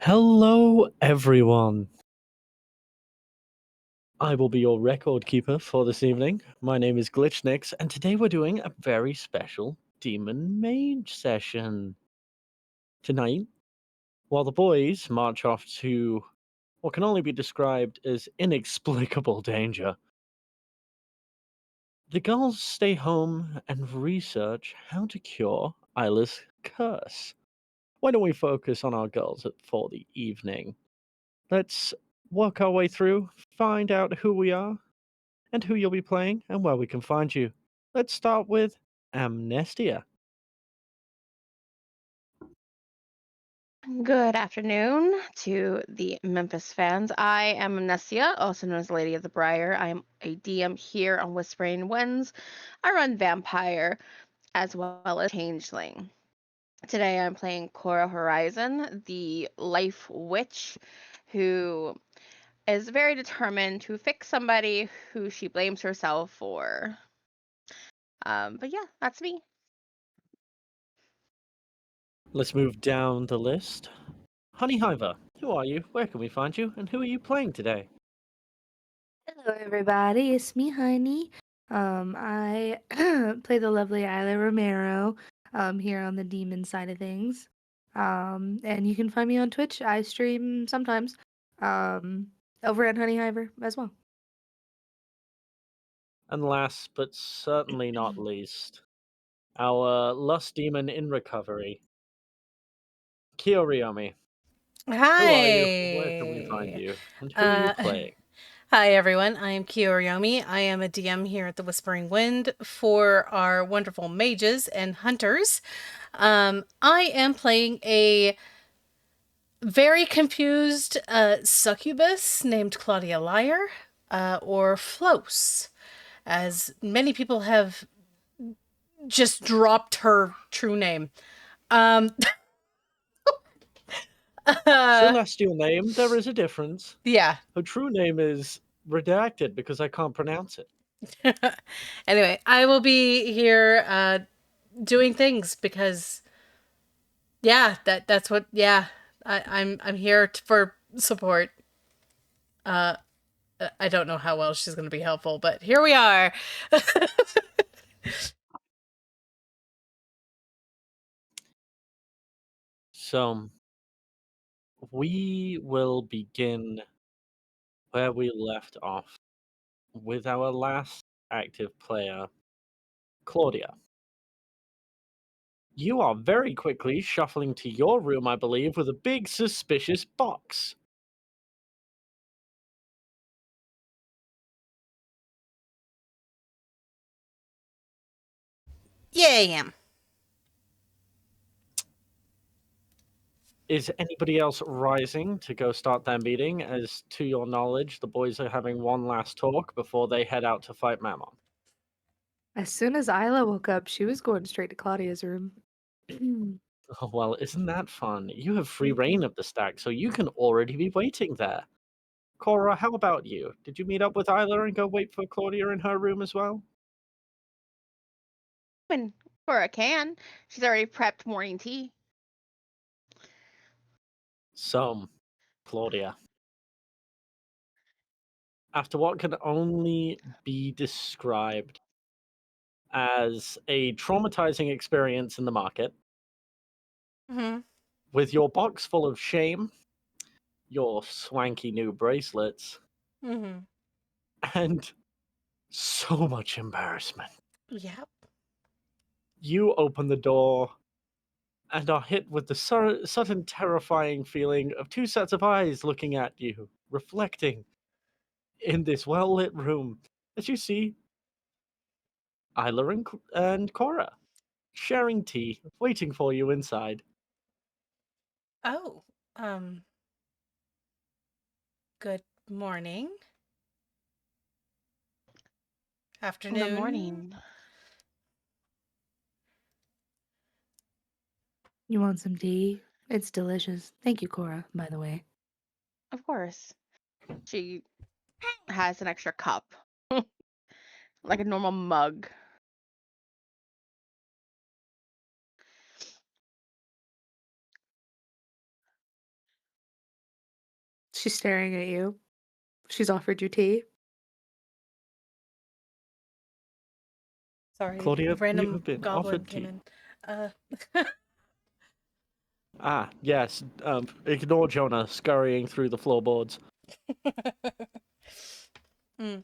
Hello, everyone. I will be your record keeper for this evening. My name is Glitchnix, and today we're doing a very special Demon Mage session. Tonight, while the boys march off to what can only be described as inexplicable danger, the girls stay home and research how to cure Isla's curse. Why don't we focus on our girls for the evening? Let's work our way through, find out who we are, and who you'll be playing, and where we can find you. Let's start with Amnestia. Good afternoon to the Memphis fans. I am Amnestia, also known as Lady of the Briar. I am a DM here on Whispering Winds. I run Vampire as well as Changeling. Today I'm playing Cora Horizon, the Life Witch, who is very determined to fix somebody who she blames herself for. But yeah, that's me. Let's move down the list. Honey Hiver, who are you? Where can we find you? And who are you playing today? Hello, everybody. It's me, Honey. I play the lovely Isla Romero here on the demon side of things. And you can find me on Twitch. I stream sometimes over at Honey Hiver as well. And last but certainly not least, our lust demon in recovery, Kiyoriomi. Who are you? Where can we find Hi. you? And who are you playing? Hi, everyone. I am Kiyoriomi. I am a DM here at the Whispering Wind for our wonderful mages and hunters. I am playing a very confused succubus named Claudia Liar, or Flos, as many people have just dropped her true name. Celestial name, there is a difference. Yeah. Her true name is redacted because I can't pronounce it. Anyway, I will be here doing things because that's what I'm here for support. I don't know how well she's going to be helpful, but here we are. So, we will begin where we left off with our last active player, Claudia. You are very quickly shuffling to your room, I believe, with a big suspicious box. Yeah, I am. Is anybody else rising to go start their meeting? As to your knowledge, the boys are having one last talk before they head out to fight Mammon. As soon as Isla woke up, she was going straight to Claudia's room. Oh, well, isn't that fun? You have free reign of the stack, so you can already be waiting there. Cora, how about you? Did you meet up with Isla and go wait for Claudia in her room as well? When Cora can, she's already prepped morning tea. So, Claudia. After what can only be described as a traumatizing experience in the market, Mm-hmm. with your box full of shame, your swanky new bracelets, Mm-hmm. and so much embarrassment, Yep. you open the door and are hit with the sudden terrifying feeling of two sets of eyes looking at you, reflecting in this well-lit room, as you see Isla and Cora sharing tea, waiting for you inside. Oh, um, good morning. Good Afternoon. morning. You want some tea? It's delicious. Thank you, Cora, by the way. Of course. She has an extra cup, like a normal mug. She's staring at you. She's offered you tea. Sorry, Claudia, a you random have been goblin offered came tea. in. Uh, Ah, yes. Ignore Jonah scurrying through the floorboards. mm.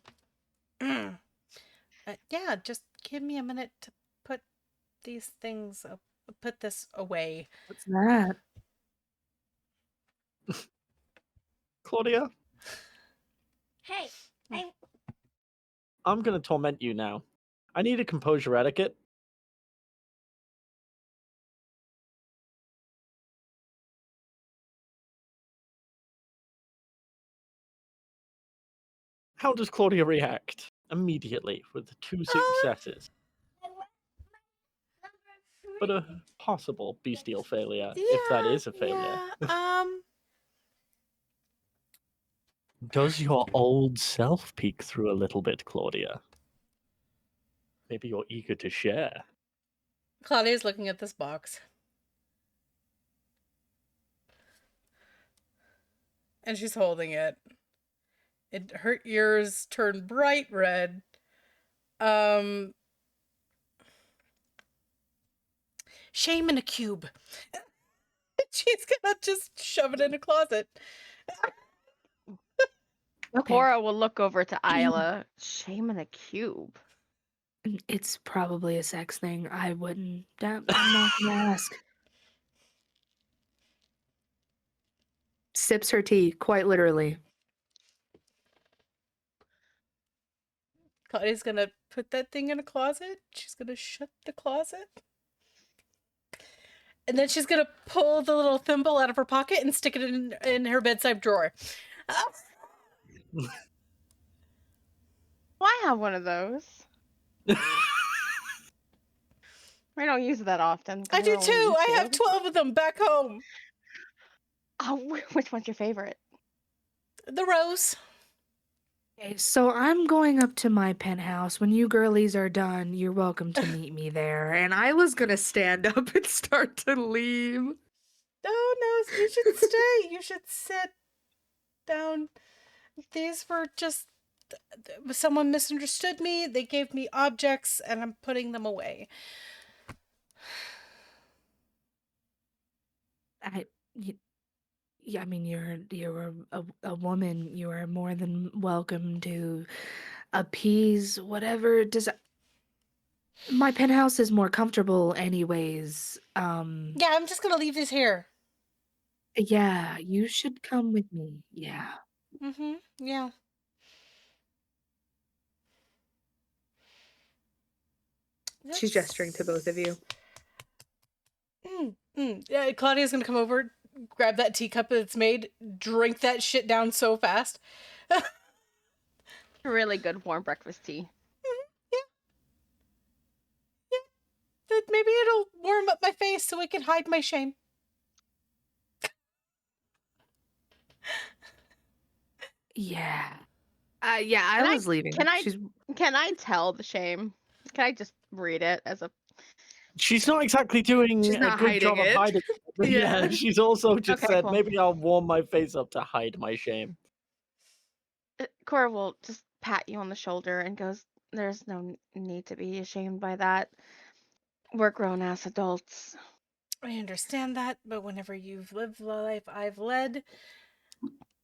Yeah, just give me a minute to put these things, put this away. What's that? Claudia, Hey, I'm gonna torment you now. I need a composure etiquette. How does Claudia react? Immediately, with the 2 successes. But a possible bestial failure, if that is a failure. Yeah, Does your old self peek through a little bit, Claudia? Maybe you're eager to share. Claudia's looking at this box. And she's holding it. Her ears turn bright red. Shame in a cube. She's gonna just shove it in a closet. Okay. Cora will look over to Isla. Shame in a cube. It's probably a sex thing. I wouldn't. I'm not gonna ask. Sips her tea, quite literally. Claudia's gonna put that thing in a closet. She's gonna shut the closet. And then she's gonna pull the little thimble out of her pocket and stick it in her bedside drawer. Well, I have one of those. We don't use it that often. 'cause I do we're only too. I have YouTube. 12 of them back home. Oh, which one's your favorite? The rose. Okay, so I'm going up to my penthouse. When you girlies are done, you're welcome to meet me there. And I was gonna stand up and start to leave. Oh no, you should stay. You should sit down. These were just someone misunderstood me. They gave me objects and I'm putting them away. Yeah, I mean, you're a woman. You are more than welcome to appease whatever. My penthouse is more comfortable, anyways. Yeah, I'm just gonna leave these here. Yeah, you should come with me. Yeah. Mm-hmm. Yeah. She's gesturing to both of you. Yeah, Claudia's gonna come over, grab that teacup that's made, drink that shit down so fast. Really good warm breakfast tea. That maybe it'll warm up my face so I can hide my shame. Yeah. Yeah, I Can I- was leaving. can I- She's Can I tell the shame? Can I just read it as a... She's not exactly doing She's a not good job hiding of it. hiding it. But yeah, Yeah. she's also just Okay, said, cool. maybe I'll warm my face up to hide my shame. Cora will just pat you on the shoulder and goes, there's no need to be ashamed by that. We're grown-ass adults. I understand that, but whenever you've lived the life I've led,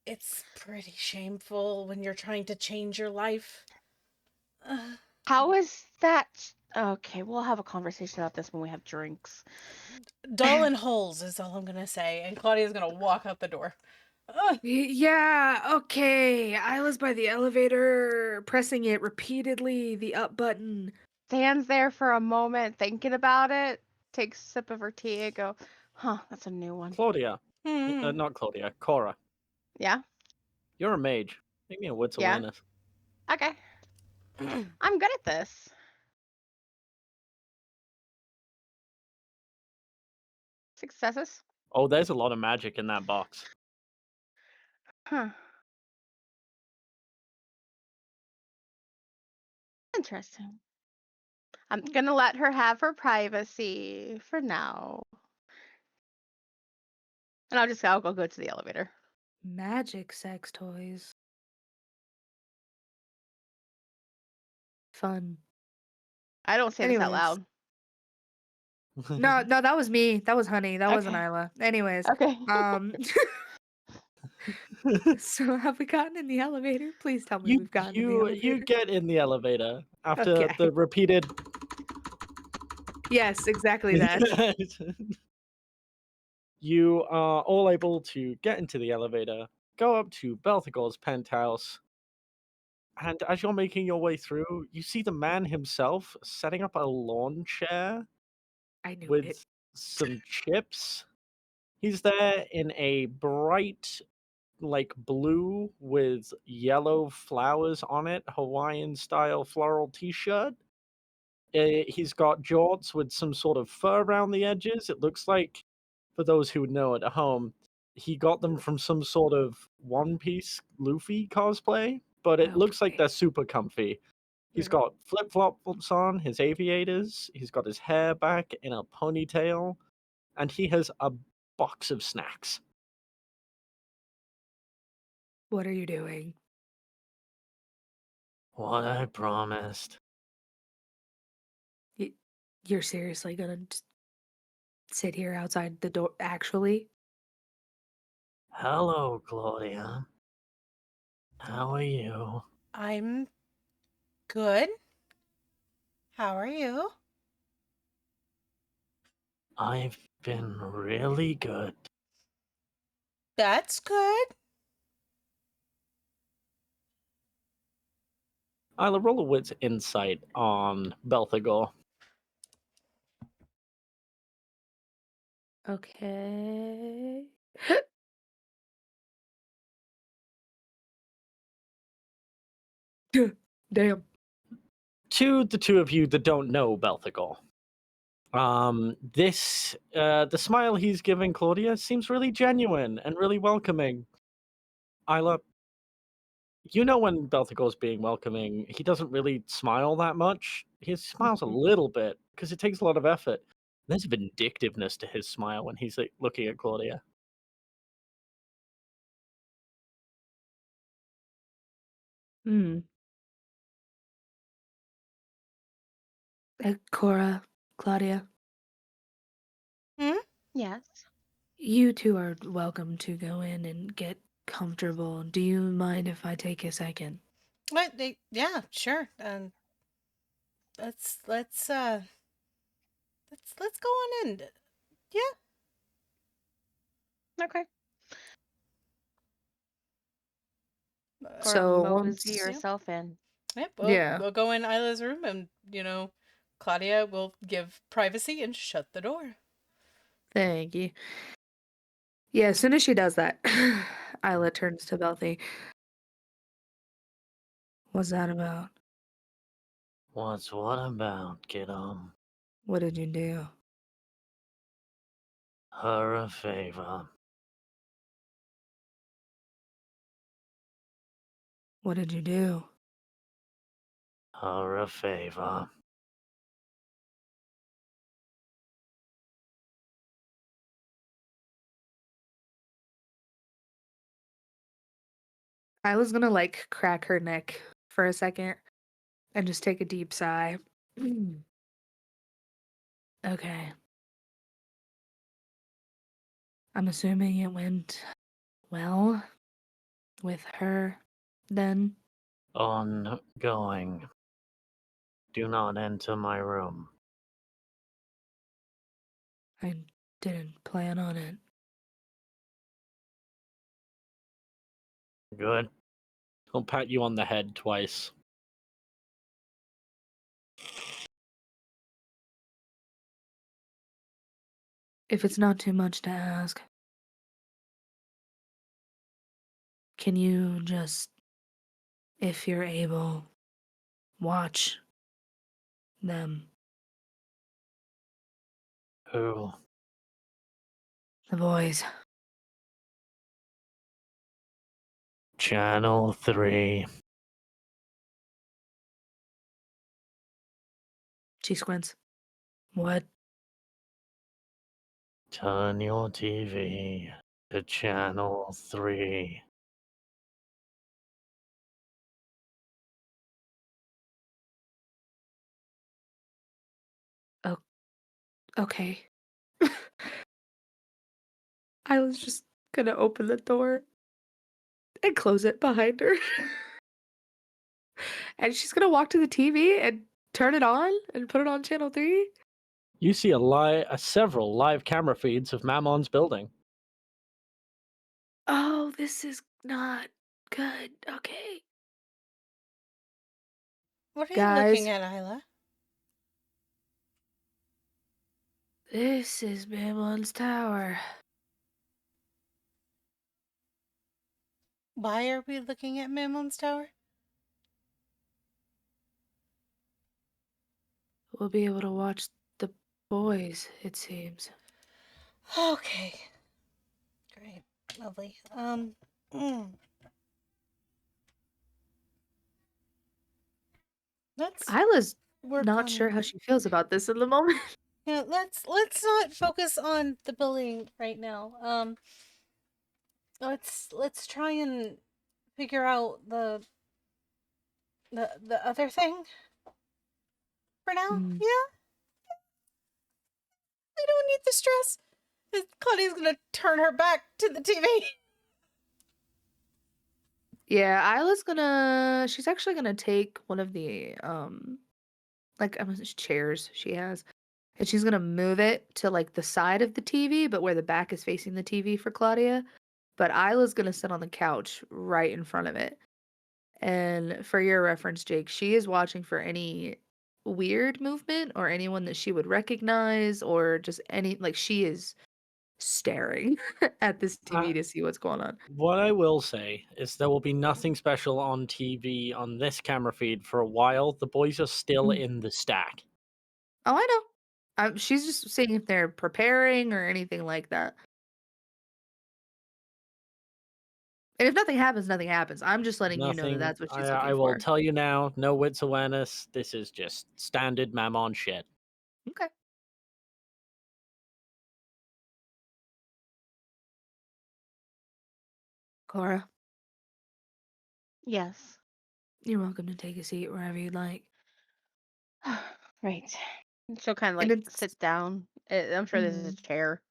it's pretty shameful when you're trying to change your life. How is that? Okay, we'll have a conversation about this when we have drinks. Dull and holes is all I'm gonna say, and Claudia's gonna walk out the door. Yeah, okay. I was by the elevator, pressing it repeatedly, the up button. Stands there for a moment thinking about it, takes a sip of her tea and go, huh, that's a new one. Claudia. Hmm. Not Claudia. Cora. Yeah? You're a mage. Make me a wits Yeah. awareness. Okay. I'm good at this. Successes? Oh, there's a lot of magic in that box. Huh. Interesting. I'm gonna let her have her privacy for now. And I'll go to the elevator. Magic sex toys. Fun. I don't say this out Anyways. loud. No, that was me. That was Honey. That wasn't Okay. Isla. Anyways, Okay. so have we gotten in the elevator? Please tell me you we've gotten in the you elevator. get in the elevator after Okay. the repeated. Yes, exactly that. You are all able to get into the elevator, go up to Belthagor's penthouse, and as you're making your way through, you see the man himself setting up a lawn chair I knew it. with some chips. He's there in a bright, like blue with yellow flowers on it, Hawaiian style floral t-shirt. He's got jorts with some sort of fur around the edges. It looks like, for those who know at home, he got them from some sort of One Piece Luffy cosplay, but it Oh looks like boy. they're super comfy. He's Mhm. got flip-flops on, his aviators, he's got his hair back in a ponytail, and he has a box of snacks. What are you doing? What I promised. You're seriously gonna just sit here outside the door? Actually? Hello, Claudia. How are you? I'm good. How are you? I've been really good. That's good. I'll roll a wit's insight on Belthagor. Okay. Damn. To the two of you that don't know Belthagor, the smile he's giving Claudia seems really genuine and really welcoming. Isla, you know when Belthagor's being welcoming, he doesn't really smile that much. He smiles a little bit because it takes a lot of effort. There's a vindictiveness to his smile when he's like, looking at Claudia. Hmm. Cora, Claudia, Hmm? Yes. you two are welcome to go in and get comfortable. Do you mind if I take a second? What? Yeah, sure. Let's go on in. Yeah. Okay. Or So mosey once, yourself in. Yep. yeah, We'll go in Isla's room, and Claudia will give privacy and shut the door. thank you. Yeah, as soon as she does that, Isla turns to Belthy. What's that about? What's what about, kiddo? What did you do? Her a favor. What did you do? Her a favor. I was gonna like crack her neck for a second and just take a deep sigh. Okay. I'm assuming it went well with her then. Ongoing. Do not enter my room. I didn't plan on it. Good. He'll pat you on the head twice. If it's not too much to ask, can you just, if you're able, watch them, Who? the boys? Channel 3. She squints. What? Turn your TV. to channel 3. Okay. I was just gonna open the door and close it behind her. And she's gonna walk to the TV and turn it on and put it on channel 3. You see several live camera feeds of Mammon's building. Oh, this is not good. Okay. What are you Guys, looking at, Isla? this is Mammon's tower. Why are we looking at Mammon's tower? We'll be able to watch the boys, it seems. Okay. Great. Lovely. Let's Isla's work not on sure how she feels about this in the moment. Yeah, let's not focus on the building right now. Let's try and figure out the other thing for now. Mm. Yeah, I don't need the stress. Claudia's gonna turn her back to the TV. Yeah, she's actually gonna take one of the chairs she has, and she's gonna move it to like the side of the TV, but where the back is facing the TV for Claudia. But Isla's gonna sit on the couch right in front of it. And for your reference, Jake, she is watching for any weird movement or anyone that she would recognize or just she is staring at this TV to see what's going on. What I will say is there will be nothing special on TV on this camera feed for a while. The boys are still Mm. in the stack. Oh, I know. She's just seeing if they're preparing or anything like that. And if nothing happens, nothing happens. I'm just letting you know that Nothing. that's what she's I looking will for. tell you now, no wits awareness. This is just standard Mammon shit. Okay. Cora, Yes. you're welcome to take a seat wherever you'd like. Right. She'll kind of And like it's sit down. I'm sure this is a chair.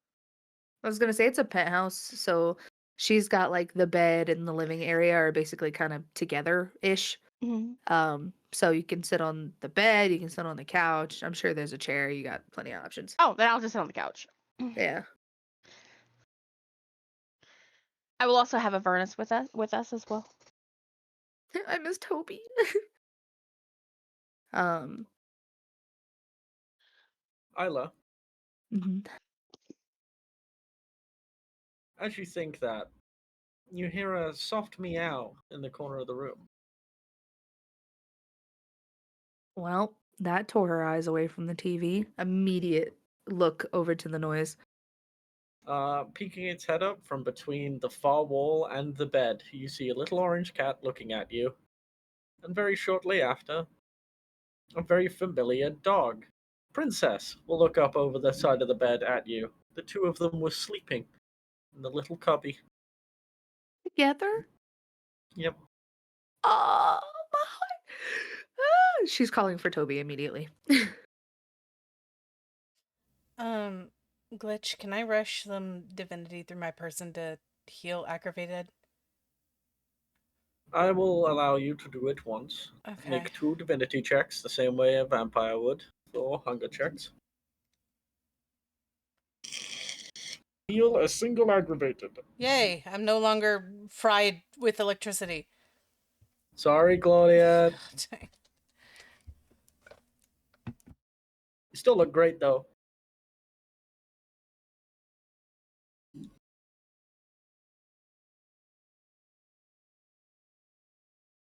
I was gonna say it's a penthouse, so she's got like the bed and the living area are basically kind of together-ish. Mhm. So you can sit on the bed, you can sit on the couch. I'm sure there's a chair. You got plenty of options. Oh, then I'll just sit on the couch. Yeah. I will also have Avernus with us as well. I miss Toby. um. Isla, Mhm. as you think that, you hear a soft meow in the corner of the room. Well, that tore her eyes away from the TV. Immediate look over to the noise. Peeking its head up from between the far wall and the bed, you see a little orange cat looking at you. And very shortly after, a very familiar dog. Princess will look up over the side of the bed at you. The two of them were sleeping in the little cubby. Together? Yep. Oh, my heart. Ah, she's calling for Toby immediately. Glitch, can I rush some divinity through my person to heal aggravated? I will allow you to do it once. Okay. Make 2 divinity checks the same way a vampire would for hunger checks. Heal a single aggravated. Yay! I'm no longer fried with electricity. Sorry, Claudia. You still look great, though.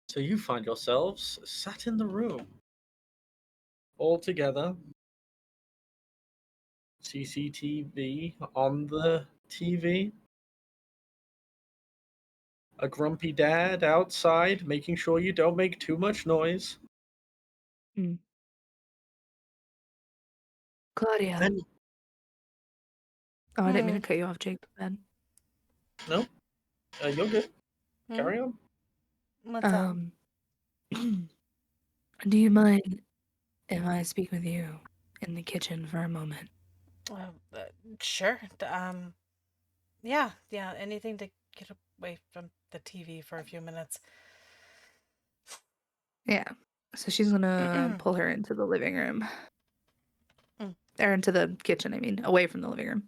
So you find yourselves sat in the room. All together. CCTV on the TV. A grumpy dad outside making sure you don't make too much noise. Claudia. And Oh, I didn't mean to cut you off, Jake. Ben. No? You're good. Hmm? Carry on. What's up? Do you mind if I speak with you in the kitchen for a moment? Sure. Yeah, anything to get away from the TV for a few minutes. Yeah. So she's gonna pull her into the living room. Or into the kitchen, I mean, away from the living room.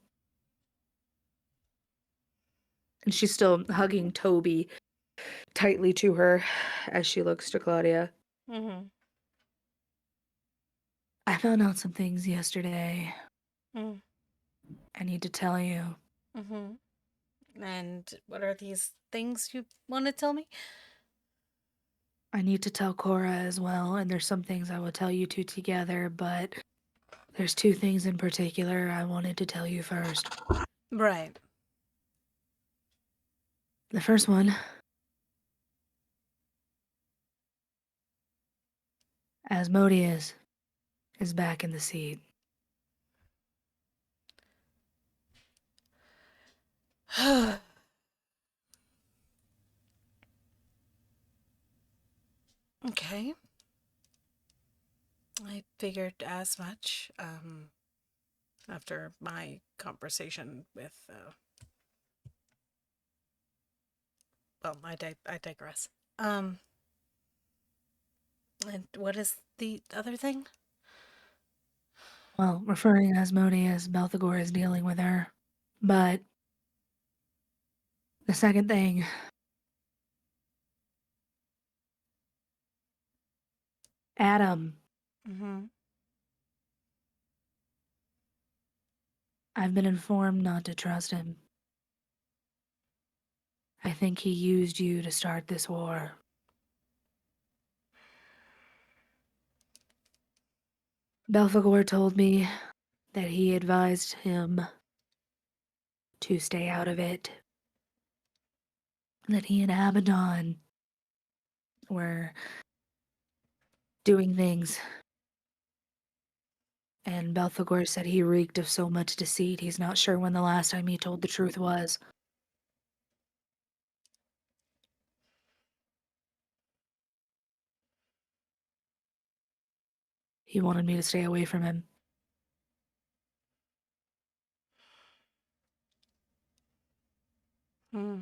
And she's still hugging Toby tightly to her as she looks to Claudia. Mm-hmm. I found out some things yesterday. Mm. I need to tell you. Mm-hmm. And what are these things you want to tell me? I need to tell Cora as well, and there's some things I will tell you two together, but there's two things in particular I wanted to tell you first. Right. The first one, Asmodeus is back in the seat. Okay. I figured as much, after my conversation with, well, I digress. Um, and what is the other thing? Well, referring to Asmodeus, Belphegor is dealing with her. But the second thing, Adam. Mm-hmm. I've been informed not to trust him. I think he used you to start this war. Belphegor told me that he advised him to stay out of it. That he and Abaddon were doing things. And Belphegor said he reeked of so much deceit, he's not sure when the last time he told the truth was. He wanted me to stay away from him. Hmm.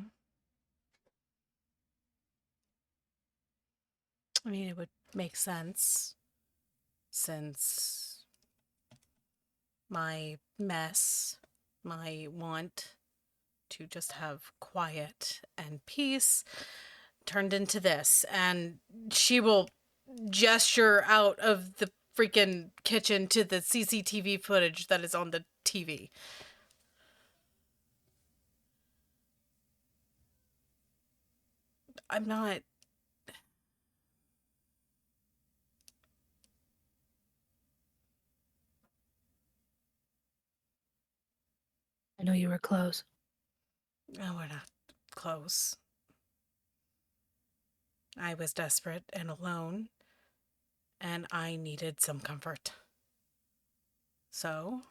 I mean, it would make sense since my mess, my want to just have quiet and peace turned into this. And she will gesture out of the freaking kitchen to the CCTV footage that is on the TV. I'm not. I know you were close. Oh, we're not close. I was desperate and alone, and I needed some comfort. So,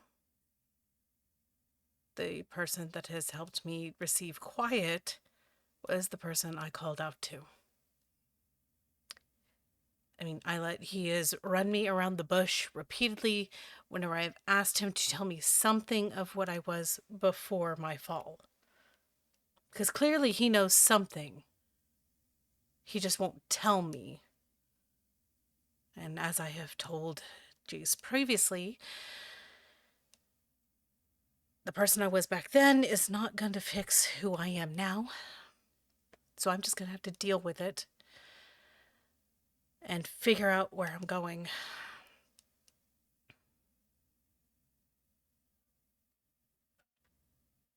the person that has helped me receive quiet was the person I called out to. I mean, he has run me around the bush repeatedly whenever I've asked him to tell me something of what I was before my fall. Because clearly he knows something. He just won't tell me. And as I have told Jace previously, the person I was back then is not going to fix who I am now. So I'm just going to have to deal with it and figure out where I'm going.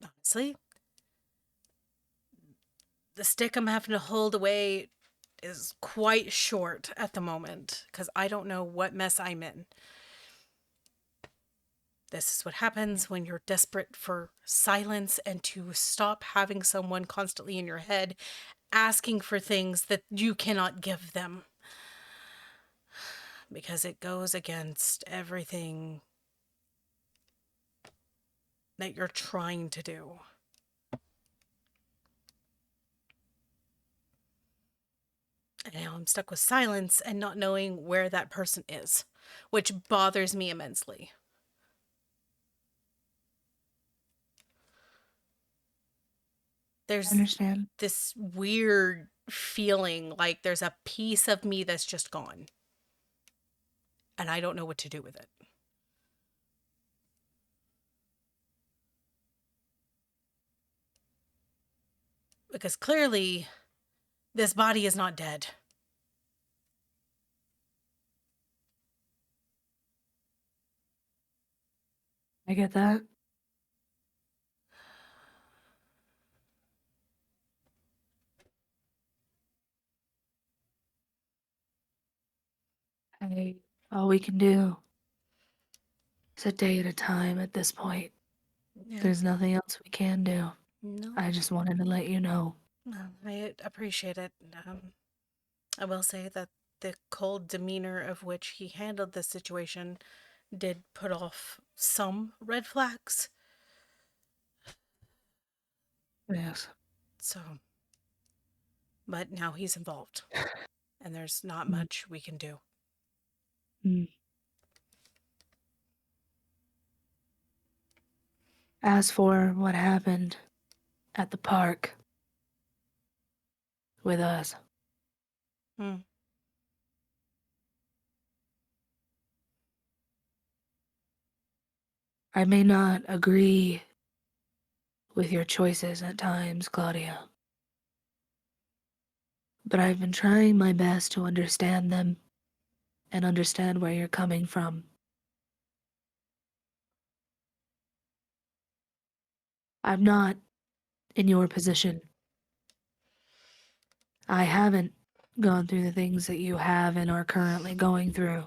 Honestly, the stick I'm having to hold away is quite short at the moment because I don't know what mess I'm in. This is what happens when you're desperate for silence and to stop having someone constantly in your head asking for things that you cannot give them. Because it goes against everything that you're trying to do. now I'm stuck with silence and not knowing where that person is, which bothers me immensely. I There's understand. this weird feeling like there's a piece of me that's just gone. And I don't know what to do with it. Because clearly, this body is not dead. I get that. Hey, all we can do is a day at a time at this point. Yeah, There's nothing else we can do. no, I just wanted to let you know. I appreciate it. I will say that the cold demeanor of which he handled this situation did put off some red flags. Yes. So, but now he's involved, and there's not Mm. much we can do. As for what happened at the park with us, Hmm. I may not agree with your choices at times, Claudia, but I've been trying my best to understand them and understand where you're coming from. I'm not in your position. I haven't gone through the things that you have and are currently going through.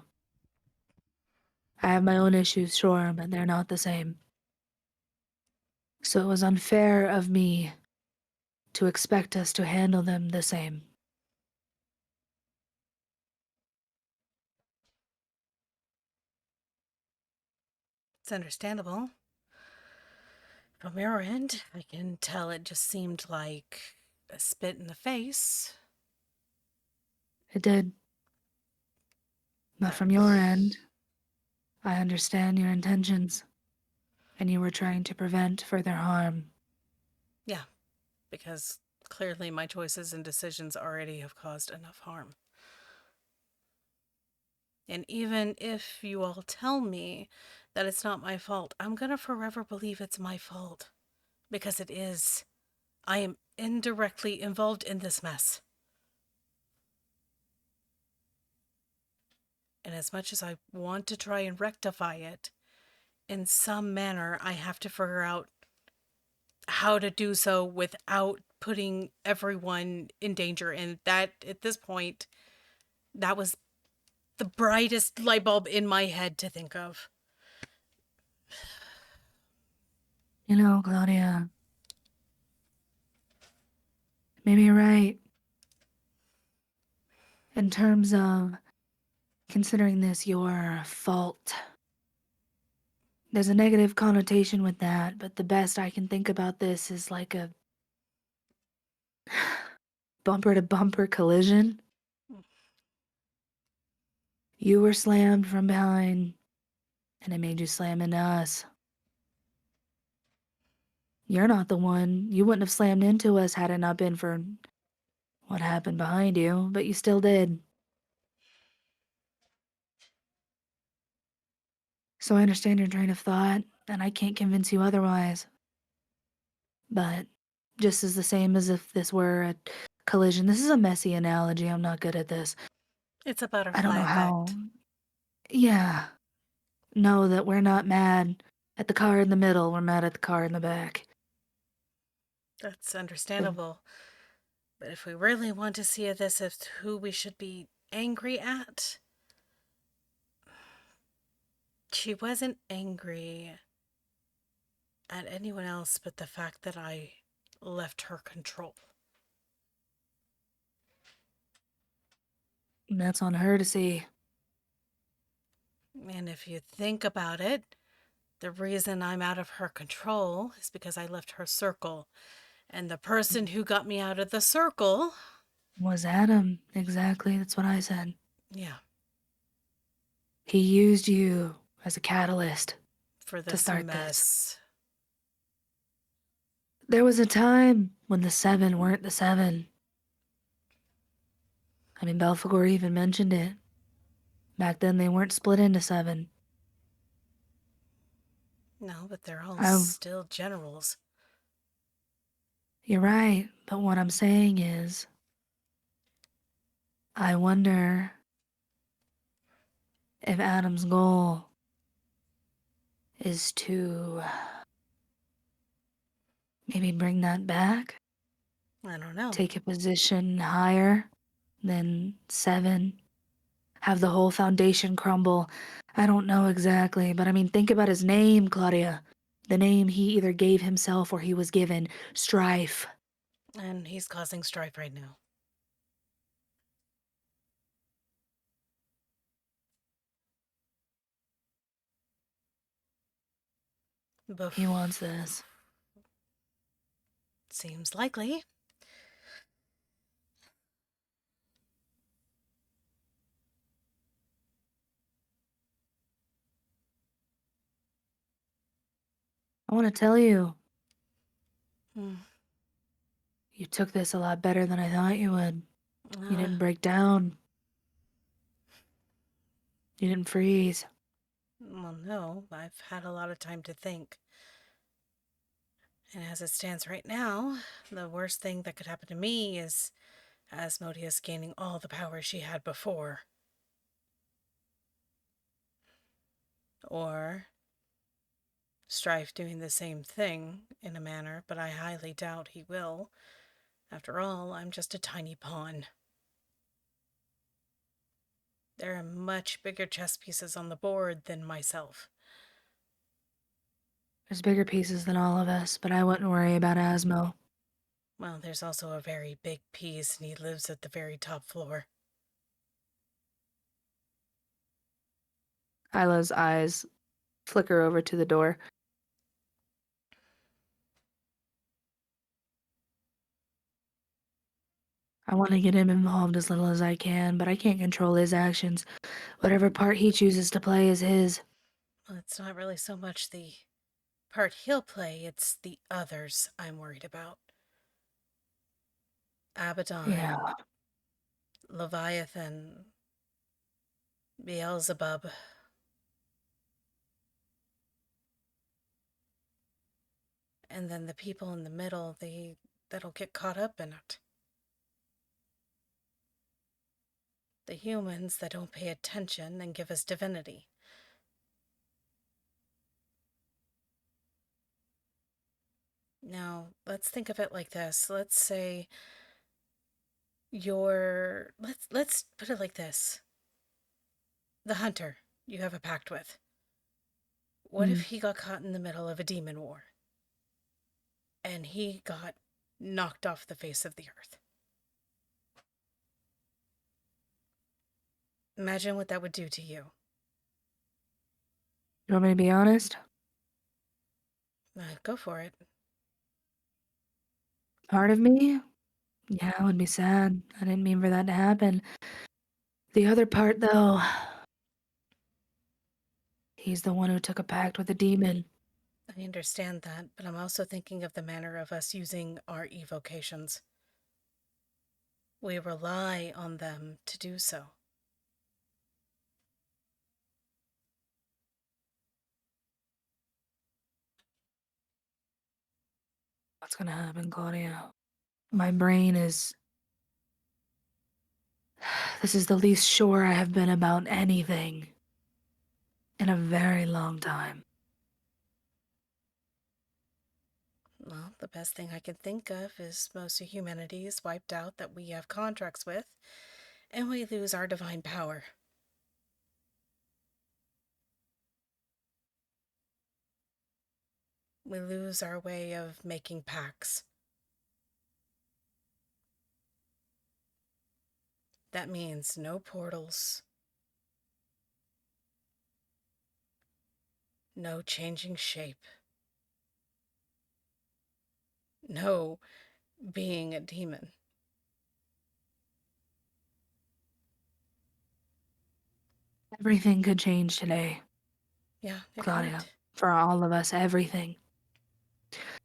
I have my own issues, sure, but they're not the same. So it was unfair of me to expect us to handle them the same. It's understandable. From your end, I can tell it just seemed like a spit in the face. It did. But from your end, I understand your intentions, and you were trying to prevent further harm. Yeah, because clearly my choices and decisions already have caused enough harm. And even if you all tell me that it's not my fault, I'm gonna forever believe it's my fault. Because it is. I am indirectly involved in this mess. And as much as I want to try and rectify it, in some manner, I have to figure out how to do so without putting everyone in danger. And that, at this point, that was the brightest light bulb in my head to think of. You know, Claudia, maybe you're right. In terms of considering this your fault, there's a negative connotation with that, but the best I can think about this is like a bumper to bumper collision. You were slammed from behind, and it made you slam into us. You're not the one. You wouldn't have slammed into us had it not been for what happened behind you, but you still did. So I understand your train of thought, and I can't convince you otherwise. But just as the same as if this were a collision, this is a messy analogy. I'm not good at this. It's a I don't butterfly know how. effect. Yeah. Know that we're not mad at the car in the middle, we're mad at the car in the back. That's understandable. But if we really want to see this as who we should be angry at, she wasn't angry at anyone else but the fact that I left her control. That's on her to see. And if you think about it, the reason I'm out of her control is because I left her circle. And the person who got me out of the circle Was Adam. Exactly. That's what I said. Yeah, He used you as a catalyst for to this start this. mess. There was a time when the seven weren't the seven. I mean, Belphegor even mentioned it. Back then, they weren't split into seven. No, but they're all I, still generals. you're right, but what I'm saying is, I wonder if Adam's goal is to maybe bring that back, I don't know. take a position higher than seven, have the whole foundation crumble. I don't know exactly, but I mean, think about his name, Claudia. The name he either gave himself or he was given, Strife. And he's causing strife right now. He wants this. Seems likely. I want to tell you, Hmm. you took this a lot better than I thought you would. You Uh, didn't break down. You didn't freeze. well, no, I've had a lot of time to think. And as it stands right now, the worst thing that could happen to me is Asmodeus gaining all the power she had before. Or Strife doing the same thing in a manner, but I highly doubt he will. After all, I'm just a tiny pawn. There are much bigger chess pieces on the board than myself. There's bigger pieces than all of us, but I wouldn't worry about Asmo. Well, there's also a very big piece, and he lives at the very top floor. Isla's eyes flicker over to the door. I want to get him involved as little as I can, but I can't control his actions. Whatever part he chooses to play is his. Well, it's not really so much the part he'll play, it's the others I'm worried about. Abaddon, Yeah. Leviathan, Beelzebub. And then the people in the middle, that'll get caught up in it. The humans that don't pay attention and give us divinity. Now, let's think of it like this. Let's say let's put it like this. The hunter you have a pact with. What if he got caught in the middle of a demon war? And he got knocked off the face of the earth. Imagine what that would do to you. You want me to be honest? Go for it. Part of me? Yeah, I would be sad. I didn't mean for that to happen. The other part, though, he's the one who took a pact with a demon. I understand that, but I'm also thinking of the manner of us using our evocations. We rely on them to do so. What's gonna happen, Claudia? My brain is... This is the least sure I have been about anything in a very long time. Well, the best thing I can think of is most of humanity is wiped out that we have contracts with, and we lose our divine power. We lose our way of making pacts. That means no portals, no changing shape, no being a demon. Everything could change today, Yeah, it Claudia. could. For all of us, everything.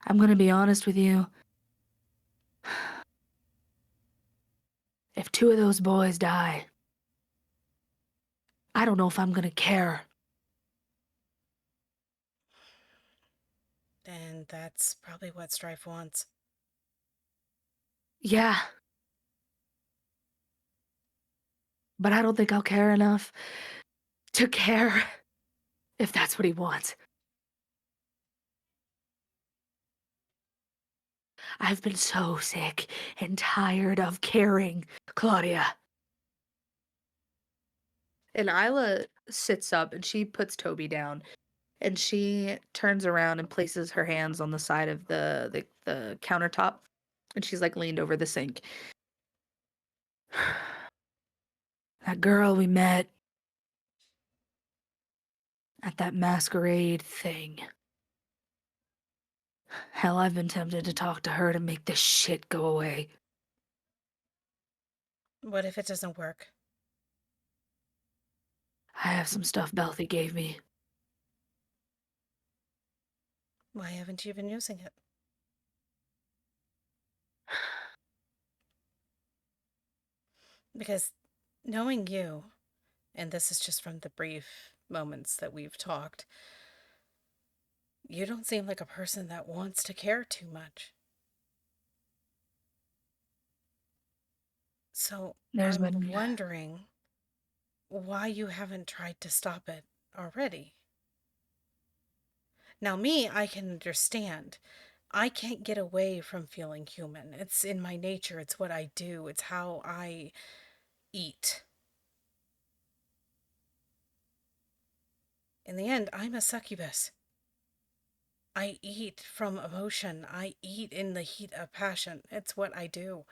I'm gonna be honest with you. If 2 of those boys die, I don't know if I'm gonna care. And that's probably what Strife wants. Yeah. But I don't think I'll care enough to care if that's what he wants. I've been so sick and tired of caring, Claudia. And Isla sits up and she puts Toby down and she turns around and places her hands on the side of the countertop and she's like leaned over the sink. That girl we met at that masquerade thing. Hell, I've been tempted to talk to her to make this shit go away. What if it doesn't work? I have some stuff Belthy gave me. Why haven't you been using it? Because knowing you, and this is just from the brief moments that we've talked, you don't seem like a person that wants to care too much. So There's I'm been wondering why you haven't tried to stop it already. Now, me, I can understand. I can't get away from feeling human. It's in my nature, it's what I do, it's how I eat. In the end, I'm a succubus. I eat from emotion. I eat in the heat of passion. It's what I do.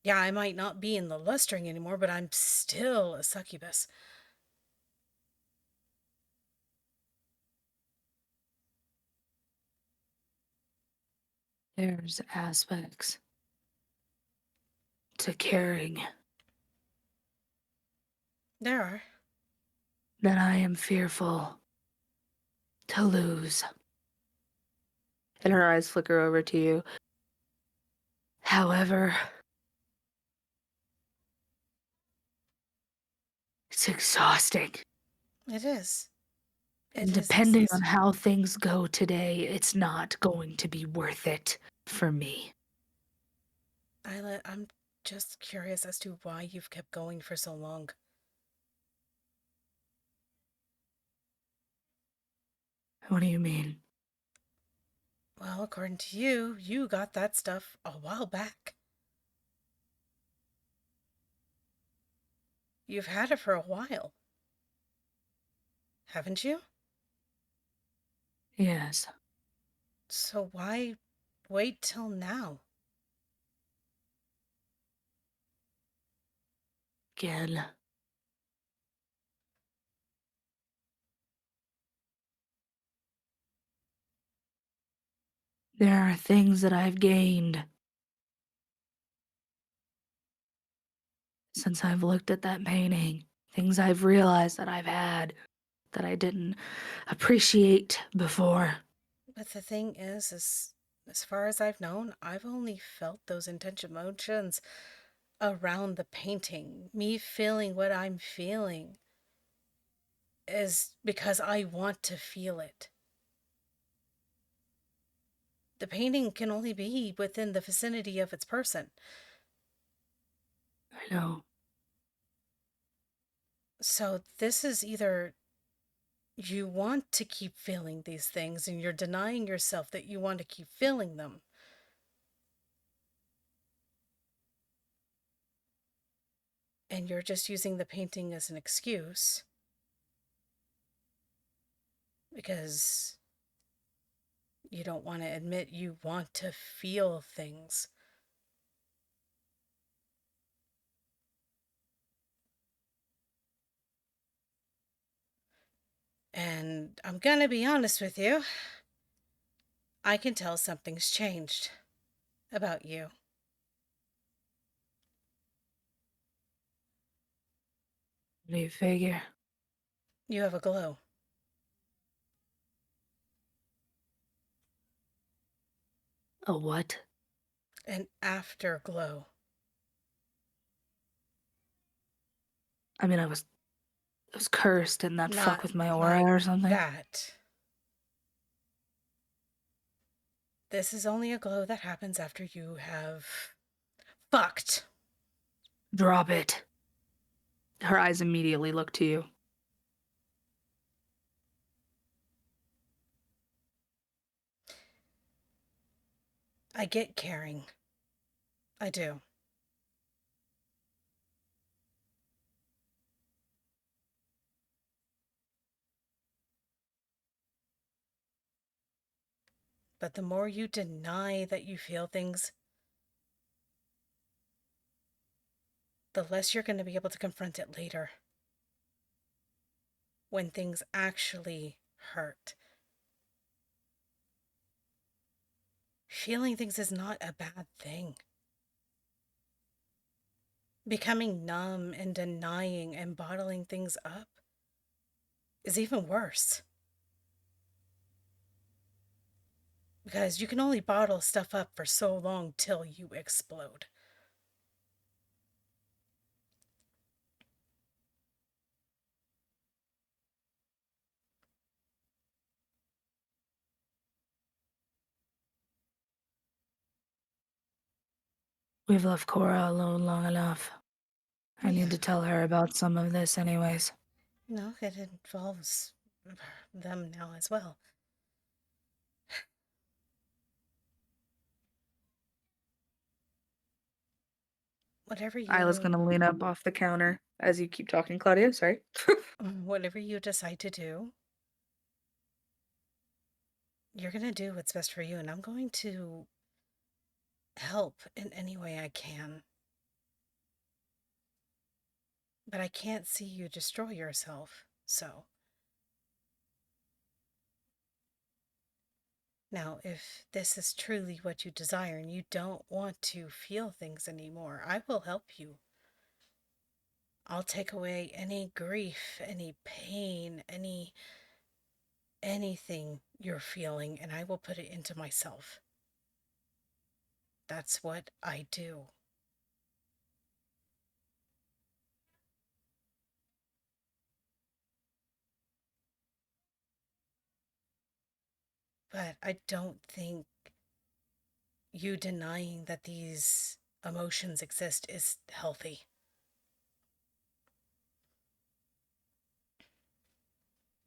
Yeah, I might not be in the lustring anymore, but I'm still a succubus. there's aspects to caring There are. that I am fearful to lose. And her eyes flicker over to you. However, it's exhausting. It is. And It is depending on exhausting. how things go today, it's not going to be worth it for me. I'm just curious as to why you've kept going for so long. What do you mean? Well, according to you, you got that stuff a while back. You've had it for a while, haven't you? Yes. So why wait till now? Again. There are things that I've gained since I've looked at that painting. Things I've realized that I've had that I didn't appreciate before. But the thing is, as far as I've known, I've only felt those intense emotions around the painting. Me feeling what I'm feeling is because I want to feel it. The painting can only be within the vicinity of its person. I know. So this is either you want to keep feeling these things and you're denying yourself that you want to keep feeling them. And you're just using the painting as an excuse because you don't want to admit you want to feel things. And I'm gonna be honest with you, I can tell something's changed about you. What do you figure? You have a glow. A what? An afterglow. I mean, I was cursed. Didn't that fuck with my aura like or something? that. This is only a glow that happens after you have fucked. Drop it. Her eyes immediately look to you. I get caring. I do. But the more you deny that you feel things, the less you're going to be able to confront it later. When things actually hurt. Feeling things is not a bad thing. Becoming numb and denying and bottling things up is even worse. Because you can only bottle stuff up for so long till you explode. We've left Cora alone long enough. I need to tell her about some of this anyways. No, it involves them now as well. Whatever you... Isla's gonna lean up off the counter as you keep talking, Claudia. Sorry. Whatever you decide to do, you're going to do what's best for you, and I'm going to help in any way I can. But I can't see you destroy yourself, so. Now, if this is truly what you desire and you don't want to feel things anymore, I will help you. I'll take away any grief, any pain, anything you're feeling, and I will put it into myself. That's what I do. But I don't think you denying that these emotions exist is healthy.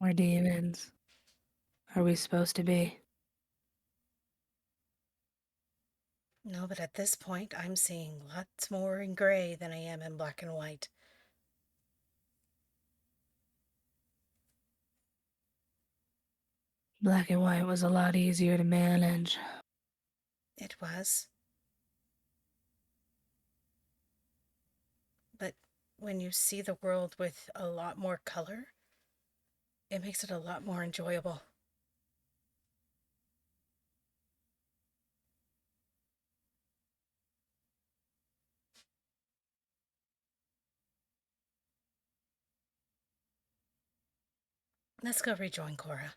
We're demons. Are we supposed to be? No, but at this point, I'm seeing lots more in gray than I am in black and white. Black and white was a lot easier to manage. It was. But when you see the world with a lot more color, it makes it a lot more enjoyable. Let's go rejoin Cora.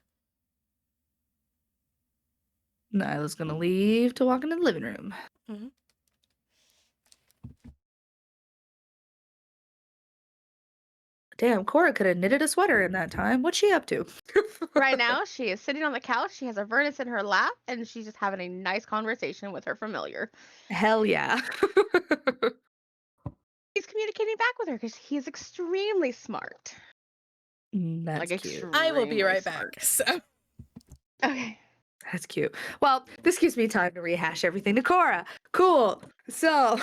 Nyla's gonna leave to walk into the living room. Mm-hmm. Damn, Cora could have knitted a sweater in that time. What's she up to? Right now, she is sitting on the couch. She has Avernus in her lap, and she's just having a nice conversation with her familiar. Hell yeah. He's communicating back with her because he's extremely smart. That's Like, cute. I will be extremely right smart. back. So. Okay. That's cute. Well, this gives me time to rehash everything to Cora. Cool. So,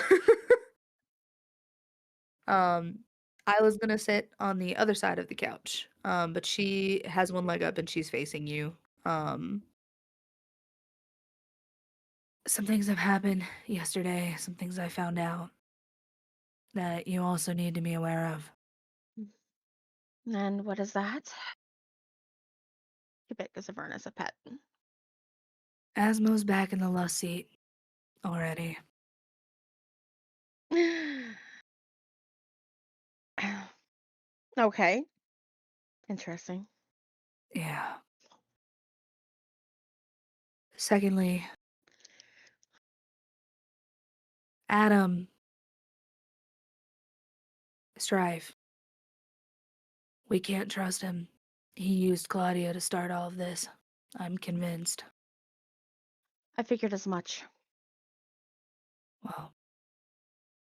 Isla's gonna sit on the other side of the couch. But she has one leg up and she's facing you. Some things have happened yesterday, some things I found out that you also need to be aware of. And what is that? You pick as Avernus a pet. Asmo's back in the lust seat already. Okay. Interesting. Yeah. Secondly, Adam, Strife. We can't trust him. He used Claudia to start all of this. I'm convinced. I figured as much. Well,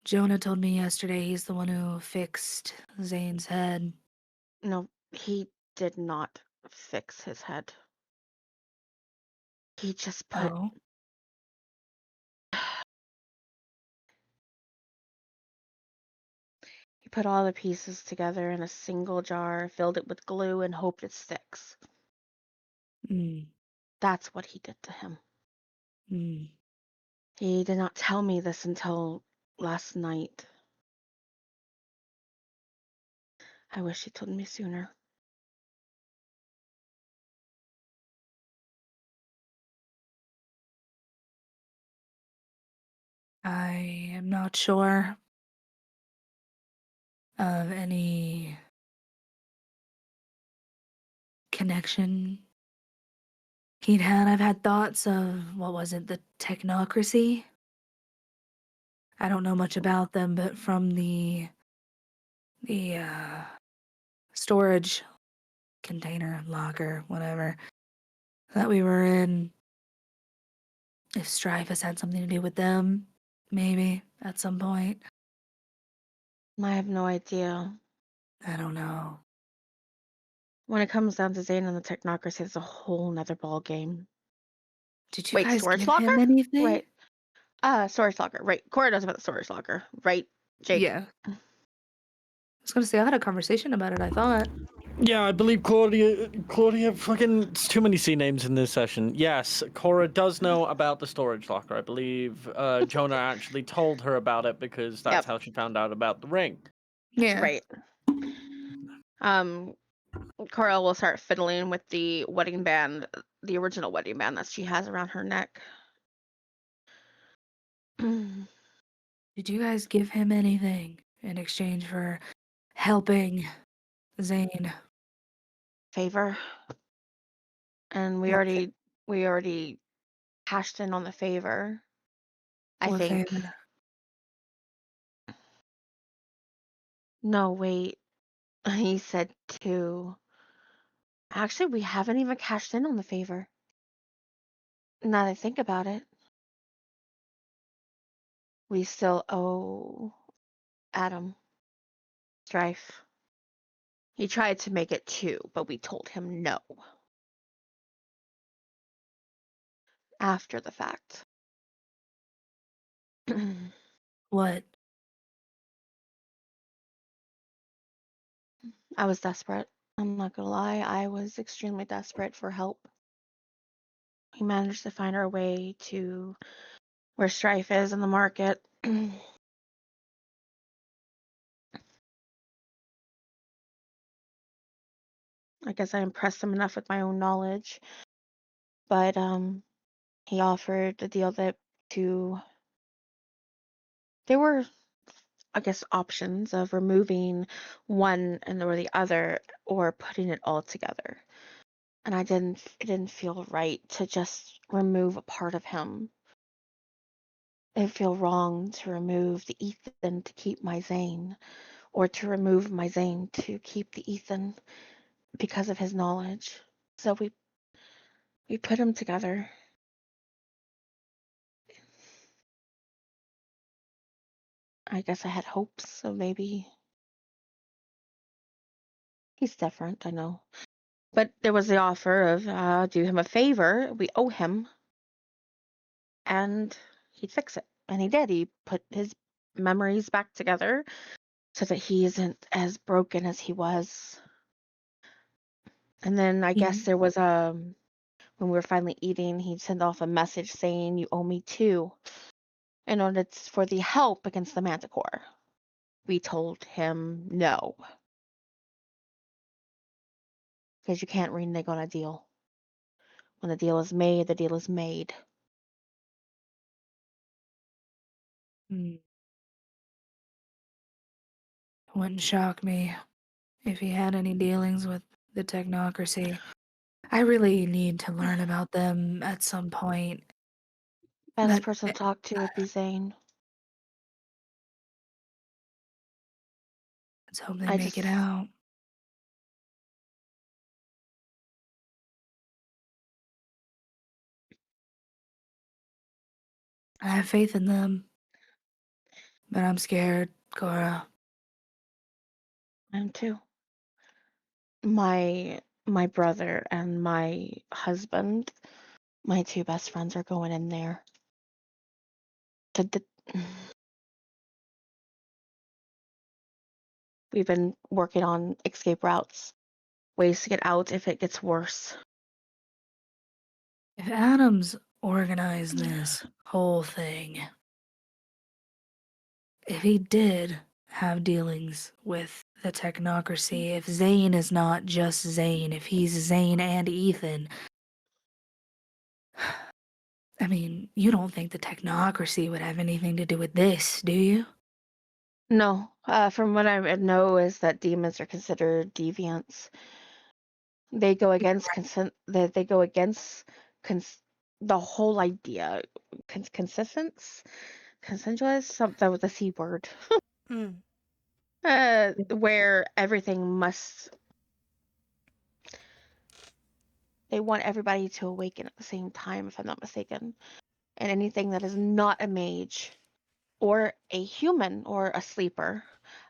Jonah told me yesterday he's the one who fixed Zane's head. No, he did not fix his head. He just put Oh? he put all the pieces together in a single jar, filled it with glue, and hoped it sticks. Hmm. That's what he did to him. Hmm. He did not tell me this until last night. I wish he told me sooner. I am not sure of any connection he'd had. I've had thoughts of, what was it, the technocracy? I don't know much about them, but from the storage container, locker, whatever, that we were in, if Strife has had something to do with them, maybe, at some point. I have no idea. I don't know. When it comes down to Zane and the technocracy, it's a whole nother ball game. Did you Wait, guys storage give locker? him anything? Wait. Storage locker. Right. Cora knows about the storage locker. Right, Jake? Yeah. I was gonna say, I had a conversation about it, I thought. Yeah, I believe Claudia fucking, it's too many C names in this session. Yes, Cora does know about the storage locker. I believe Jonah actually told her about it because that's Yep. how she found out about the ring. Yeah. Right. Cora will start fiddling with the wedding band, the original wedding band that she has around her neck. Did you guys give him anything in exchange for helping Zane? Favor. And we What already cashed in on the favor. I what think. favor? No, wait. He said two. Actually, we haven't even cashed in on the favor. Now that I think about it, we still owe Adam Strife. He tried to make it two, but we told him no. After the fact. What? I was desperate. I'm not gonna lie, I was extremely desperate for help. We managed to find our way to where Strife is in the market. I guess I impressed him enough with my own knowledge. But he offered the deal that to there were, I guess, options of removing one and or the other or putting it all together. And it didn't feel right to just remove a part of him. It feel wrong to remove the Ethan to keep my Zane, or to remove my Zane to keep the Ethan because of his knowledge. So we put them together. I guess I had hopes, so maybe he's different, I know. But there was the offer of do him a favor, we owe him, and he'd fix it. And he did. He put his memories back together so that he isn't as broken as he was. And then I guess He, there was when we were finally eating, he'd send off a message saying, "You owe me two," in order for the help against the Manticore. We told him no, because you can't renege on a deal. When the deal is made, the deal is made. hmm, wouldn't shock me if he had any dealings with the technocracy. I really need to learn about them at some point. Best But person to talk to would be Zane. let's hope they I make it just- out. I have faith in them, but I'm scared, Cora. I am too. My brother and my husband, my two best friends, are going in there. We've been working on escape routes, ways to get out if it gets worse. If Adams organized this whole thing, if he did have dealings with the technocracy, if Zane is not just Zane, if he's Zane and Ethan, I mean, you don't think the technocracy would have anything to do with this, do you? No, from what I know is that demons are considered deviants. They go against consent. They go against the whole idea. Consistence, consensuous, something with the C word. Mm. Where everything must. They want everybody to awaken at the same time, if I'm not mistaken. And anything that is not a mage or a human or a sleeper,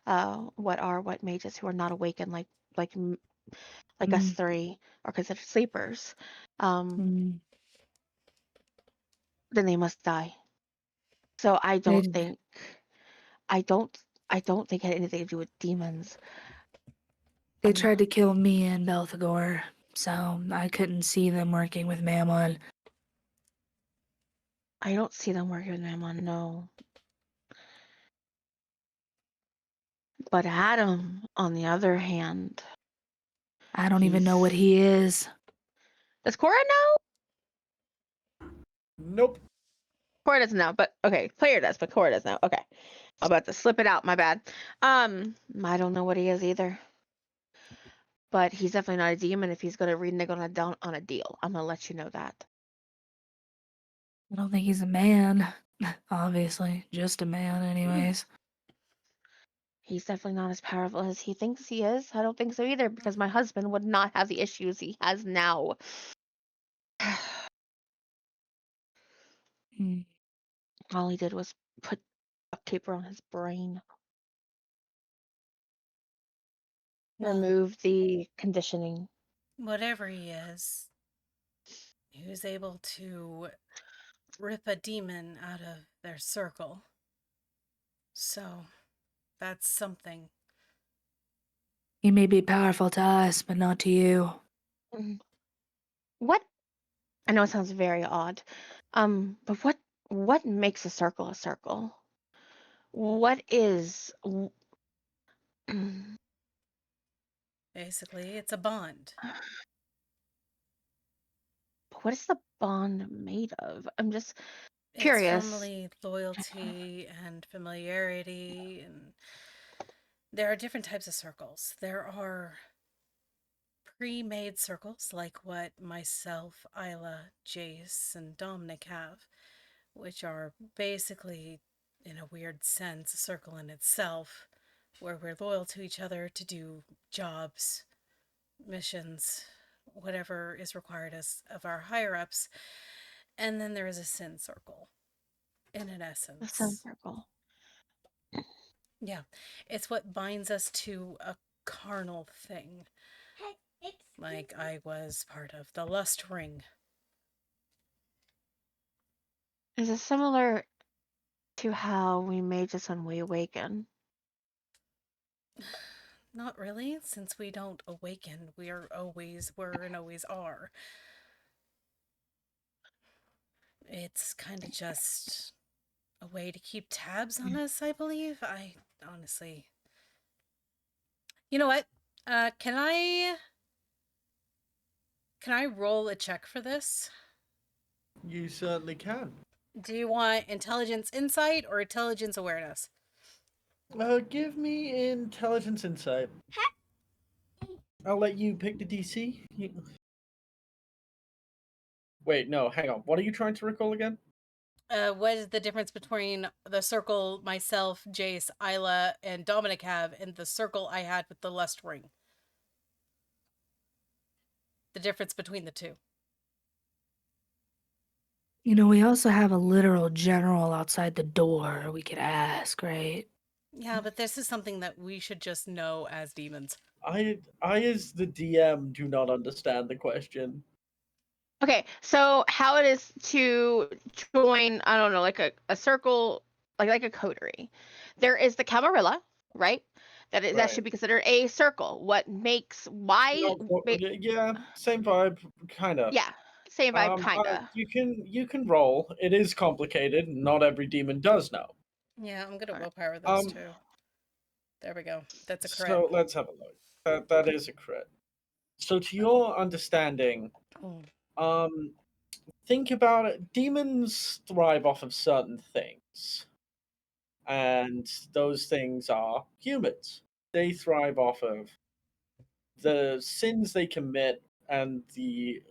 what mages who are not awakened like us three are considered sleepers, then they must die. So I don't think it had anything to do with demons. They tried to kill me and Belphegor, so I couldn't see them working with Mammon. I don't see them working with Mammon, no. But Adam, on the other hand, I don't even know what he is. does Cora know? Nope. Cora doesn't know, but okay, player does, but Cora does know. Okay. I'm about to slip it out, my bad. I don't know what he is either. But he's definitely not a demon if he's gonna renege on a deal. I'm gonna let you know that. I don't think he's a man. Obviously, just a man, anyways. He's definitely not as powerful as he thinks he is. I don't think so either, because my husband would not have the issues he has now. All he did was put duct tape around his brain. Well, Remove the conditioning. whatever he was able to rip a demon out of their circle. So, that's something. He may be powerful to us, but not to you. What? I know it sounds very odd. But what makes a circle a circle? What is Basically, it's a bond. what is the bond made of? I'm just It's curious. formally loyalty and familiarity, and there are different types of circles. There are pre-made circles like what myself, Isla, Jace, and Dominic have, which are basically, in a weird sense, a circle in itself, where we're loyal to each other to do jobs, missions, whatever is required of our higher ups. And then there is a sin circle, in an essence. A sun circle. Yeah, it's what binds us to a carnal thing. Like I was part of the lust ring. Is it similar to how we made this when we awaken? Not really, since we don't awaken. We are always were and always are. It's kind of just a way to keep tabs on us, I believe. I honestly... You know what? Can I roll a check for this? You certainly can. Do you want intelligence insight or intelligence awareness? Give me intelligence insight. I'll let you pick the DC. Wait, no, hang on. What are you trying to recall again? What is the difference between the circle myself, Jace, Isla, and Dominic have, and the circle I had with the lust ring? The difference between the two. You know, we also have a literal general outside the door we could ask, right? Yeah, but this is something that we should just know as demons. I as the DM do not understand the question. Okay, so how it is to join, I don't know, like a circle, like a coterie. There is the camarilla, right? That Right. should be considered a circle. Why? Yeah, same vibe, kind of. Yeah, same vibe, kinda. You can roll. It is complicated. Not every demon does know. Yeah, I'm gonna Alright. willpower those too. There we go. That's a crit. So let's have a look. That is a crit. So to your understanding, Oh. think about it. Demons thrive off of certain things, and those things are humans. They thrive off of the sins they commit and the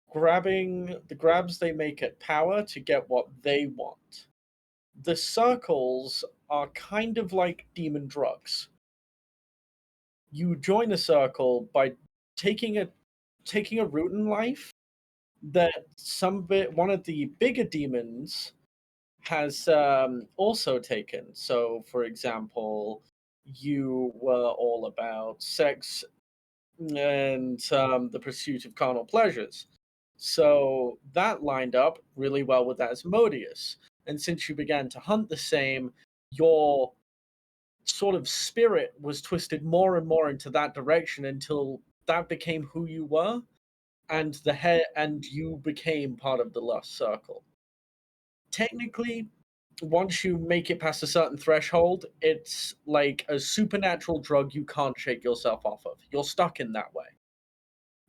grabs they make at power to get what they want. The circles are kind of like demon drugs. You join a circle by taking a route in life that one of the bigger demons has also taken. So, for example, you were all about sex and the pursuit of carnal pleasures. So that lined up really well with Asmodeus. And since you began to hunt the same, your sort of spirit was twisted more and more into that direction until that became who you were, and you became part of the lust circle. Technically, once you make it past a certain threshold, it's like a supernatural drug you can't shake yourself off of. You're stuck in that way.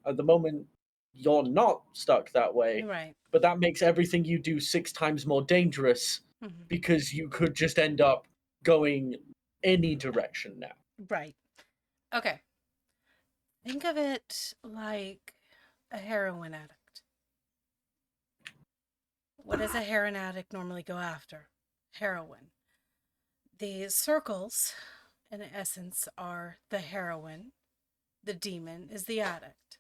At the moment, you're not stuck that way, Right. but that makes everything you do 6 times more dangerous Mhm. because you could just end up going any direction now. Right. Okay. Think of it like a heroin addict. What does a heroin addict normally go after? Heroin. The circles, in essence, are the heroin. The demon is the addict.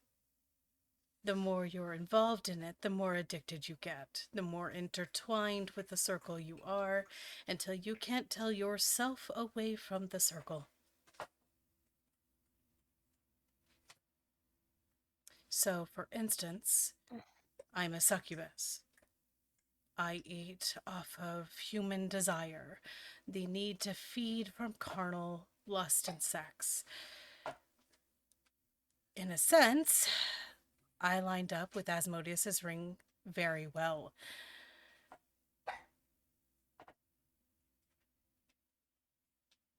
The more you're involved in it, the more addicted you get, the more intertwined with the circle you are, until you can't tell yourself away from the circle. So, for instance, I'm a succubus. I eat off of human desire, the need to feed from carnal lust and sex. In a sense, I lined up with Asmodeus's ring very well.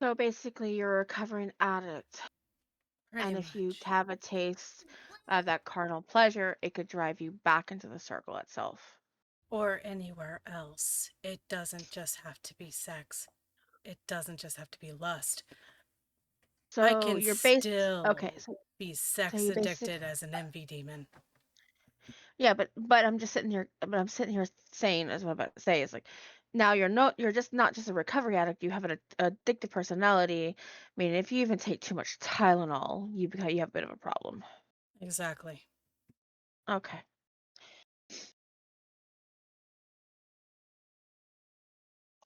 So basically, you're a recovering addict. Pretty And much. if you have a taste of that carnal pleasure, it could drive you back into the circle itself. Or anywhere else. It doesn't just have to be sex. It doesn't just have to be lust. I So can you're based. still Okay, be so sex you basic. addicted as an envy demon. Yeah, but I'm just sitting here. But I'm sitting here saying, as what I'm about to say is like, now you're just not just a recovery addict. You have an addictive personality. I mean, if you even take too much Tylenol, you have a bit of a problem. Exactly. Okay.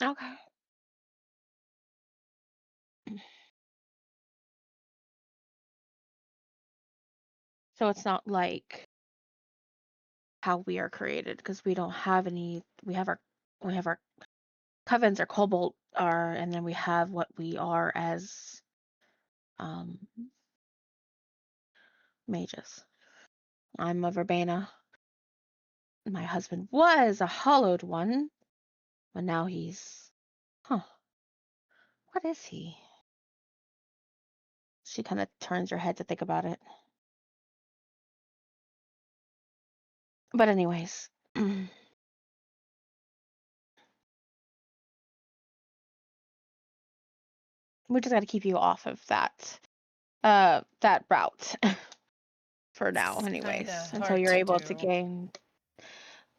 Okay. So it's not like how we are created because we don't have any. We have our covens or cobalt are, and then we have what we are as um mages. I'm a verbena. My husband was a hollowed one, but now he's what is he? She kind of turns her head to think about it. But anyways, we just got to keep you off of that that route for now, It's anyways, kinda until hard you're to able to do. gain.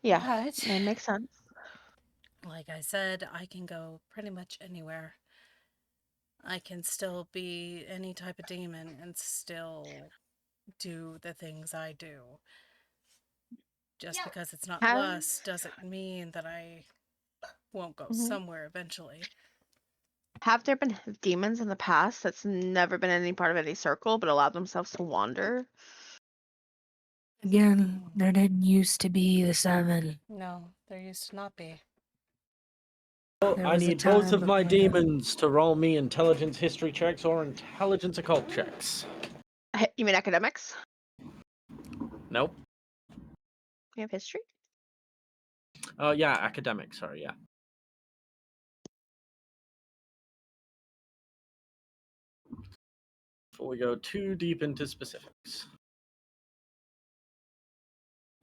Yeah, But it makes sense. like I said, I can go pretty much anywhere. I can still be any type of demon and still do the things I do. Just Yeah. because it's not Have lust doesn't mean that I won't go mhm. somewhere eventually. Have there been demons in the past that's never been any part of any circle but allowed themselves to wander? Again, there didn't used to be the 7. No, there used to not be. Well, There I was a need both time of my before that. demons to roll me intelligence history checks or intelligence occult checks. You mean academics? Nope. You have history? Oh, yeah, academic, sorry, yeah. Before we go too deep into specifics.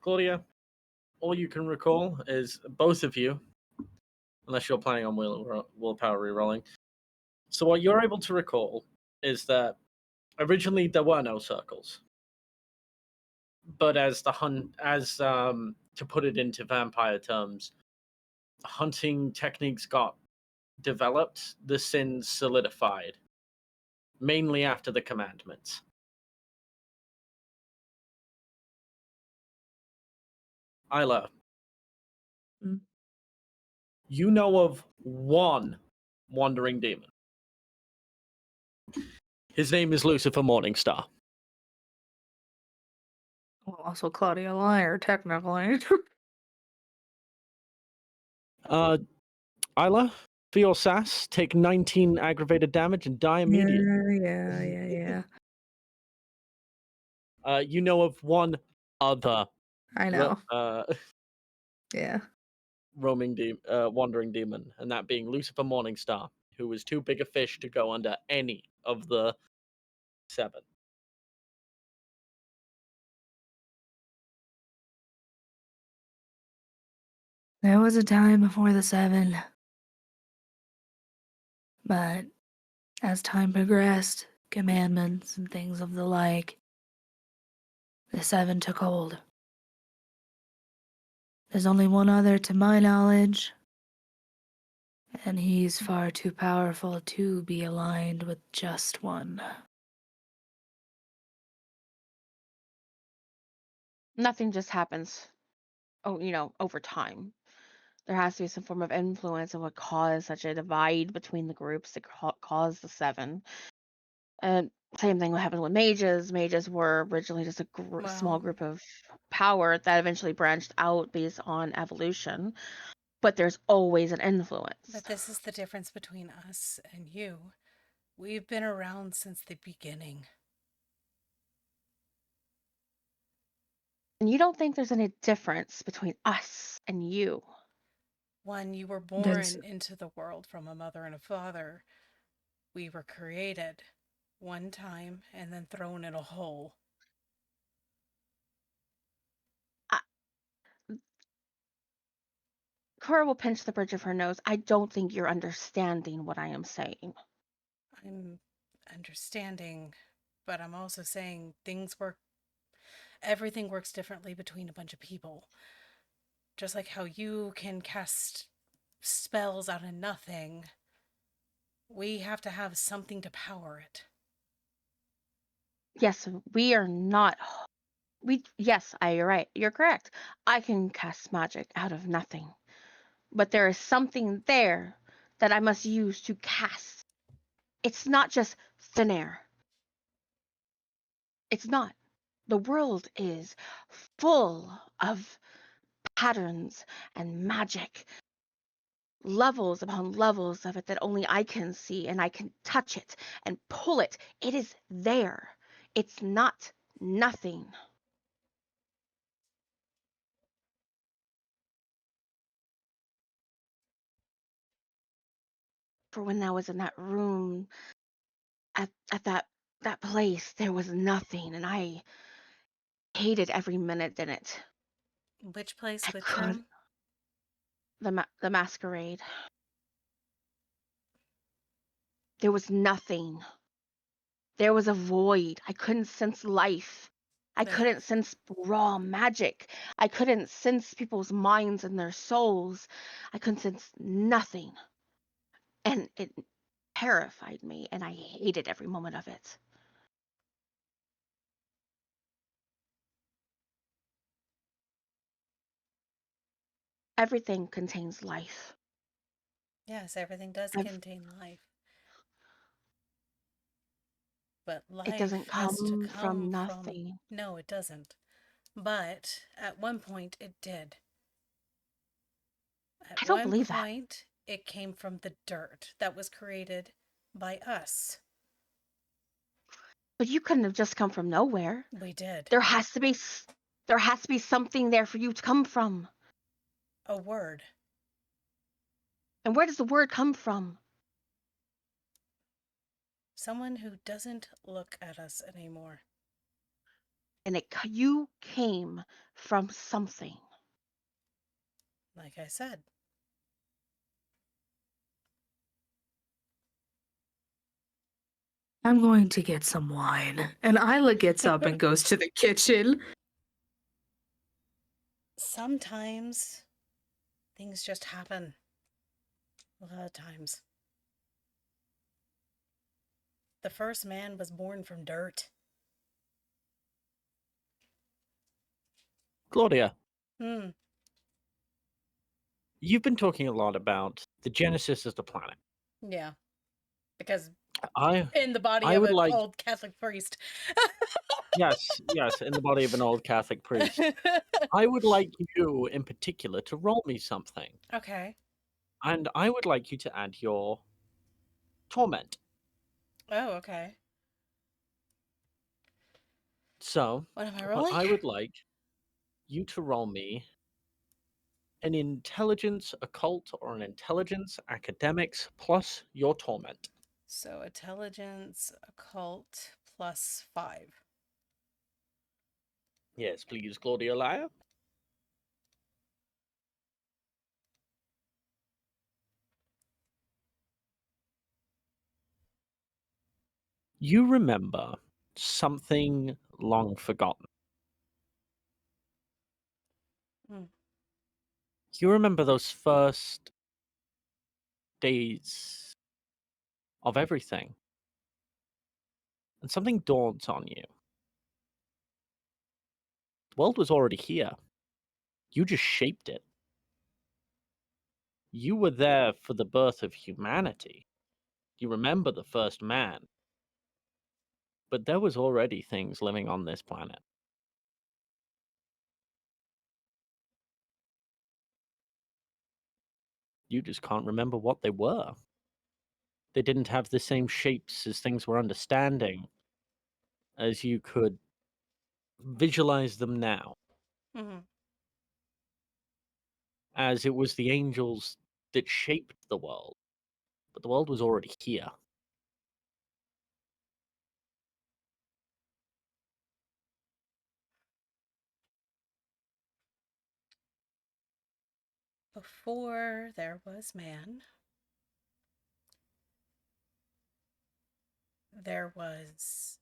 Claudia, all you can recall is both of you, unless you're planning on willpower rerolling. So what you're able to recall is that originally there were no circles, but as to put it into vampire terms, hunting techniques got developed, the sins solidified, mainly after the commandments. Isla, Mm. you know of one wandering demon. His name is Lucifer Morningstar. Well, also Claudia Liar, technically. Isla, for your sass, take 19 aggravated damage and die immediately. Yeah. You know of one other I know. uh, Yeah. wandering demon, and that being Lucifer Morningstar, who was too big a fish to go under any of the 7. There was a time before the 7. But as time progressed, commandments and things of the like, the 7 took hold. There's only one other to my knowledge, and he's far too powerful to be aligned with just one. Nothing just happens, over time. There has to be some form of influence of what caused such a divide between the groups that caused the 7. And same thing what happened with mages. Mages were originally just a small Well, group of power that eventually branched out based on evolution. But there's always an influence. but this is the difference between us and you. We've been around since the beginning. And you don't think there's any difference between us and you? One, you were There's born into the world from a mother and a father. We were created one time and then thrown in a hole. I, Cora will pinch the bridge of her nose. I don't think you're understanding what I am saying. I'm understanding, but I'm also saying everything works differently between a bunch of people. Just like how you can cast spells out of nothing, we have to have something to power it. Yes, we are not. Yes, you're right. You're correct. I can cast magic out of nothing. But there is something there that I must use to cast. It's not just thin air. It's not. The world is full of patterns and magic, levels upon levels of it that only I can see, and I can touch it and pull it. It is there. It's not nothing. For when I was in that room at that place, there was nothing, and I hated every minute in it. Which place, I which could. room? The masquerade. There was nothing. There was a void. I couldn't sense life. I Yeah. couldn't sense raw magic. I couldn't sense people's minds and their souls. I couldn't sense nothing. And it terrified me, and I hated every moment of it. Everything contains life. Yes, everything does Ev- contain life. But It life doesn't has to come from come from. nothing. No, it doesn't. But at one point it did. At I don't one believe that. point it came from the dirt that was created by us. But you couldn't have just come from nowhere. We did. There has to be there has to be something there for you to come from. A word. And where does the word come from? Someone who doesn't look at us anymore. And you came from something. Like I said. I'm going to get some wine. And Isla gets up and goes to the kitchen. Sometimes things just happen. A lot of times. The first man was born from dirt. Claudia, Hmm. you've been talking a lot about the genesis of the planet. Yeah. Because I in the body I of would an like old Catholic priest. yes, in the body of an old Catholic priest. I would like you in particular to roll me something. Okay. And I would like you to add your torment. Oh, okay. So, What am I what rolling? I would like you to roll me an intelligence occult or an intelligence academics plus your torment. So intelligence, occult, +5. Yes, please, Claudia Liar. You remember something long forgotten. Mm. You remember those first days of everything. And something dawns on you. The world was already here. You just shaped it. You were there for the birth of humanity. You remember the first man. But there was already things living on this planet. You just can't remember what they were. They didn't have the same shapes as things we're understanding as you could visualize them now. Mm-hmm. As it was the angels that shaped the world. But the world was already here. Before there was man, there was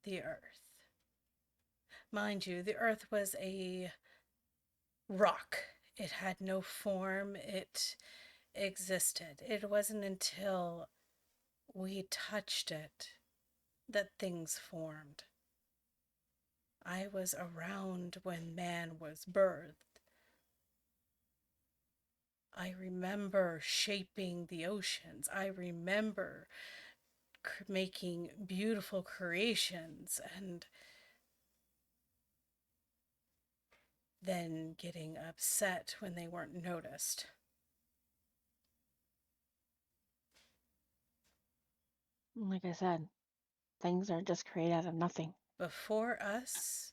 the earth. Mind you, the earth was a rock. It had no form. It existed. It wasn't until we touched it that things formed. I was around when man was birthed. I remember shaping the oceans. I remember making beautiful creations and then getting upset when they weren't noticed. Like I said, things are just created out of nothing. Before us,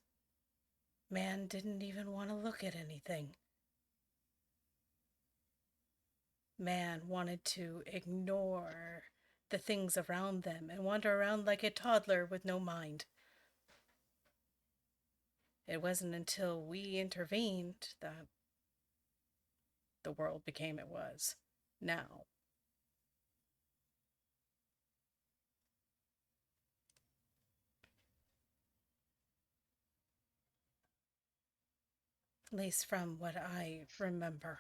man didn't even want to look at anything. Man wanted to ignore the things around them and wander around like a toddler with no mind. It wasn't until we intervened that the world became it was now. At least from what I remember.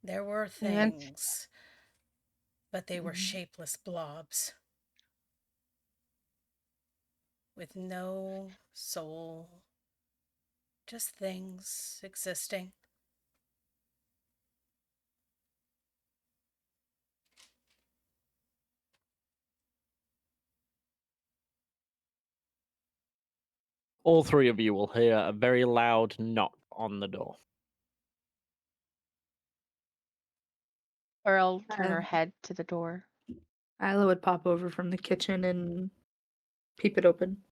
There were And things, but they were shapeless blobs with no soul, just things existing. All three of you will hear a very loud knock on the door. Earl turn her Um, head to the door. Isla would pop over from the kitchen and peep it open.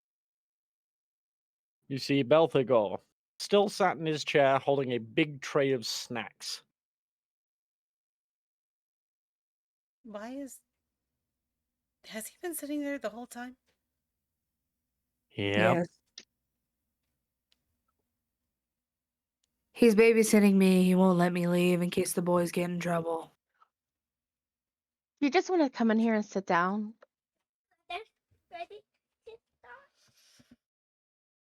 You see Belthagor, still sat in his chair holding a big tray of snacks. Has he been sitting there the whole time? Yep. Yes. He's babysitting me. He won't let me leave in case the boys get in trouble. You just want to come in here and sit down? Ready?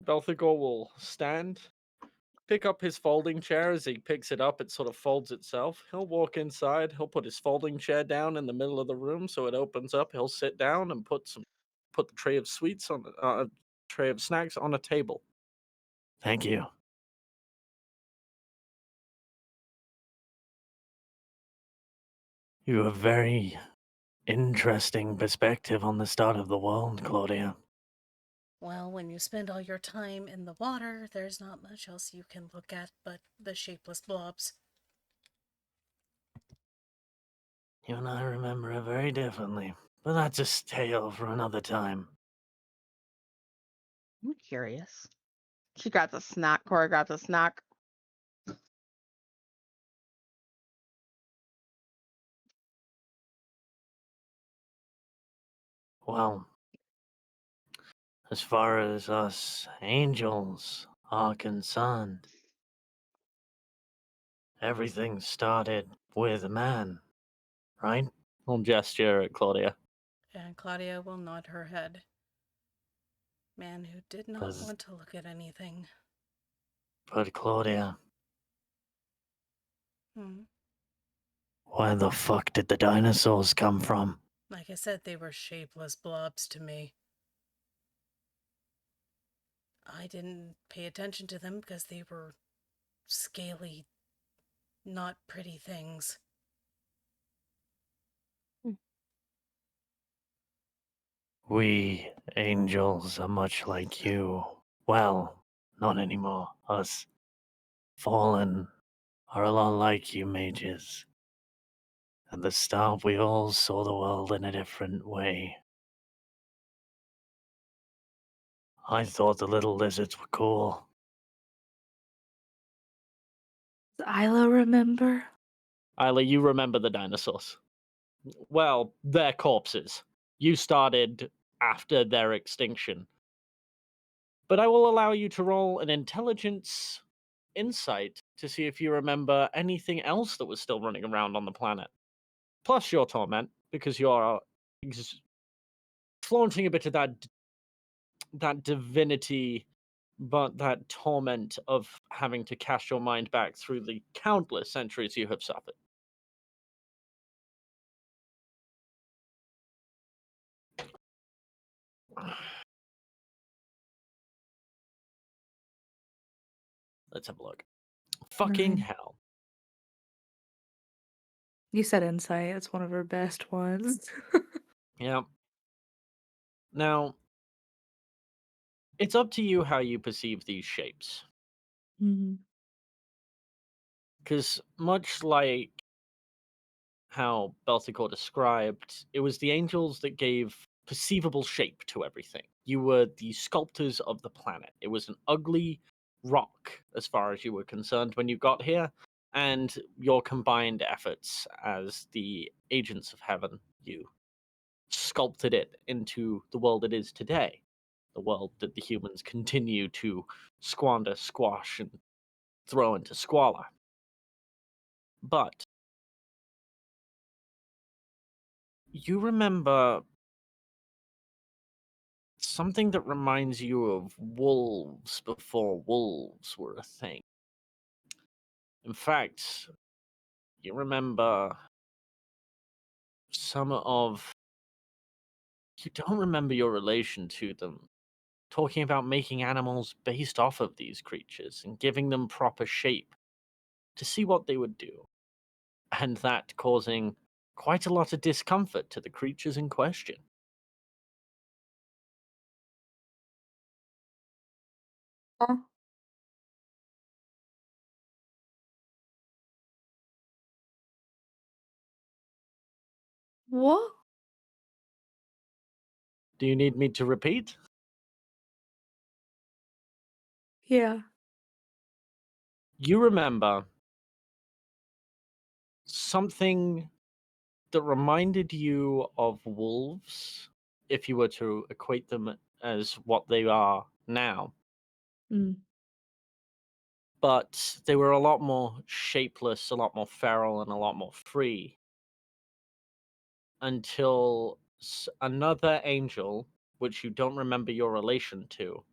Belthagor will stand, pick up his folding chair. As he picks it up, it sort of folds itself. He'll walk inside. He'll put his folding chair down in the middle of the room so it opens up. He'll sit down and put the tray of sweets on tray of snacks on a table. Thank you. You have a very interesting perspective on the start of the world, Claudia. Well, when you spend all your time in the water, there's not much else you can look at but the shapeless blobs. You and I remember it very differently, but that's a tale for another time. I'm curious. She grabs a snack. Cora grabs a snack. Well, as far as us angels are concerned, everything started with a man, right? I'll gesture at Claudia. And Claudia will nod her head. Man who did not want to look at anything. But Claudia, Hmm. where the fuck did the dinosaurs come from? Like I said, they were shapeless blobs to me. I didn't pay attention to them because they were scaly, not pretty things. We angels are much like you. Well, not anymore. Us fallen are a lot like you mages. At the start, we all saw the world in a different way. I thought the little lizards were cool. Does Isla remember? Isla, you remember the dinosaurs. Well, their corpses. You started after their extinction. But I will allow you to roll an intelligence insight to see if you remember anything else that was still running around on the planet. Plus your torment, because you are flaunting a bit of that divinity, but that torment of having to cast your mind back through the countless centuries you have suffered. Let's have a look. Fucking 9. hell. You said insight. It's one of her best ones. Yeah. Now, it's up to you how you perceive these shapes. Mhm. Because much like how Belticor described, it was the angels that gave perceivable shape to everything. You were the sculptors of the planet. It was an ugly rock, as far as you were concerned when you got here, and your combined efforts as the agents of heaven, you sculpted it into the world it is today. The world that the humans continue to squander, squash, and throw into squalor. But you remember something that reminds you of wolves before wolves were a thing. In fact, you remember some of. You don't remember your relation to them. Talking about making animals based off of these creatures and giving them proper shape to see what they would do. And that causing quite a lot of discomfort to the creatures in question. Huh? What? Do you need me to repeat? Yeah. You remember something that reminded you of wolves, if you were to equate them as what they are now, Mm. but they were a lot more shapeless, a lot more feral, and a lot more free until another angel, which you don't remember your relation to,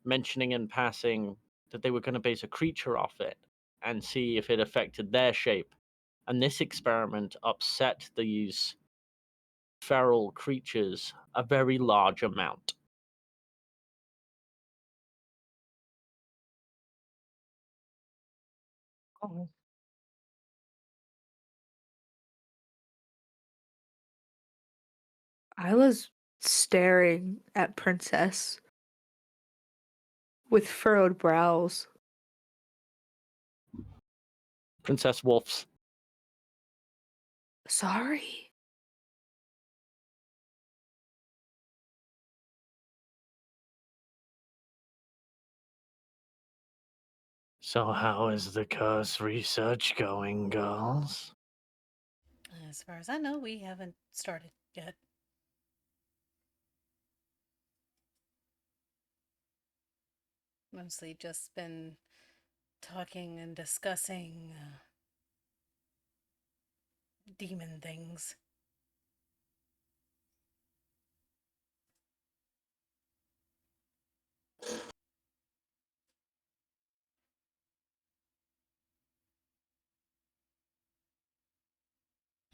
mentioning in passing that they were going to base a creature off it and see if it affected their shape. And this experiment upset these feral creatures a very large amount. Oh. Isla's staring at Princess with furrowed brows. Princess Wolfs. Sorry. So how is the curse research going, girls? As far as I know, we haven't started yet. Mostly just been talking and discussing demon things.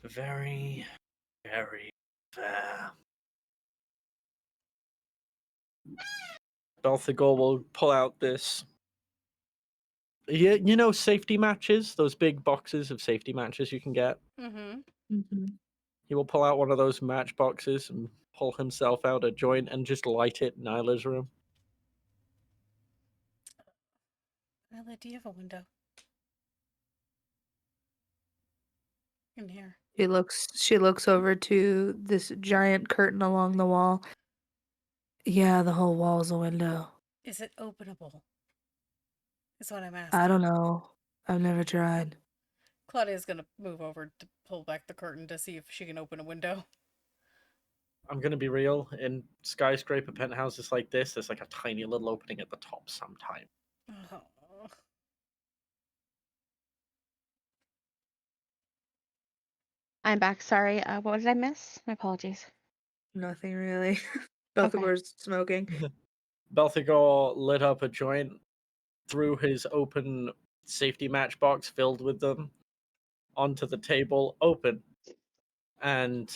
Very, very fair. Belthagor will pull out this. You know safety matches? Those big boxes of safety matches you can get? Mm-hmm. Mm-hmm. He will pull out one of those match boxes and pull himself out a joint and just light it in Nyla's room. Nyla, do you have a window in here? She looks over to this giant curtain along the wall. Yeah, the whole wall's a window. Is it openable? Is what I'm I don't asking. know. I've never tried. Claudia's gonna move over to pull back the curtain to see if she can open a window. I'm gonna be real. In skyscraper penthouses like this, there's like a tiny little opening at the top sometimes. Oh. I'm back. Sorry. What did I miss? My apologies. Nothing really. Okay. Belthagor's smoking. Belthagor lit up a joint, threw his open safety matchbox filled with them onto the table, open. And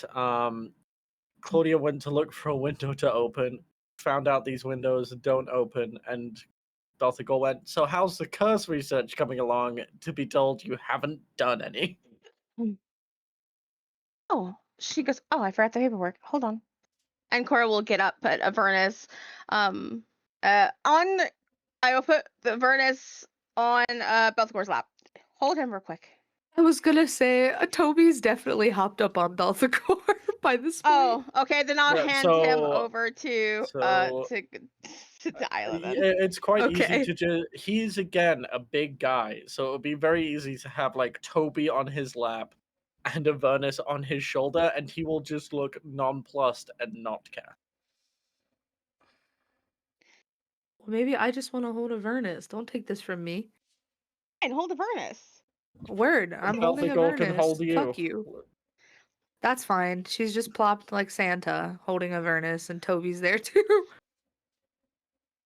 Claudia went to look for a window to open, found out these windows don't open, and Belthagor went, "So how's the curse research coming along?" To be told you haven't done any. Oh, she goes, oh, I forgot the paperwork. Hold on. And Cora will get up, but Avernus, I will put the Avernus on Belthagor's lap. Hold him real quick. I was gonna say, Toby's definitely hopped up on Belthagor by this point. Oh, okay. Then I'll Yeah, hand him so over to so Isla then. it's quite easy Okay. to just. He's again a big guy, so it would be very easy to have like Toby on his lap and Avernus on his shoulder, and he will just look nonplussed and not care. Well, maybe I just want to hold Avernus. Don't take this from me. And hold Avernus. Word, I'm holding Belthagor can Avernus. hold you. Fuck you. That's fine. She's just plopped like Santa, holding Avernus, and Toby's there too.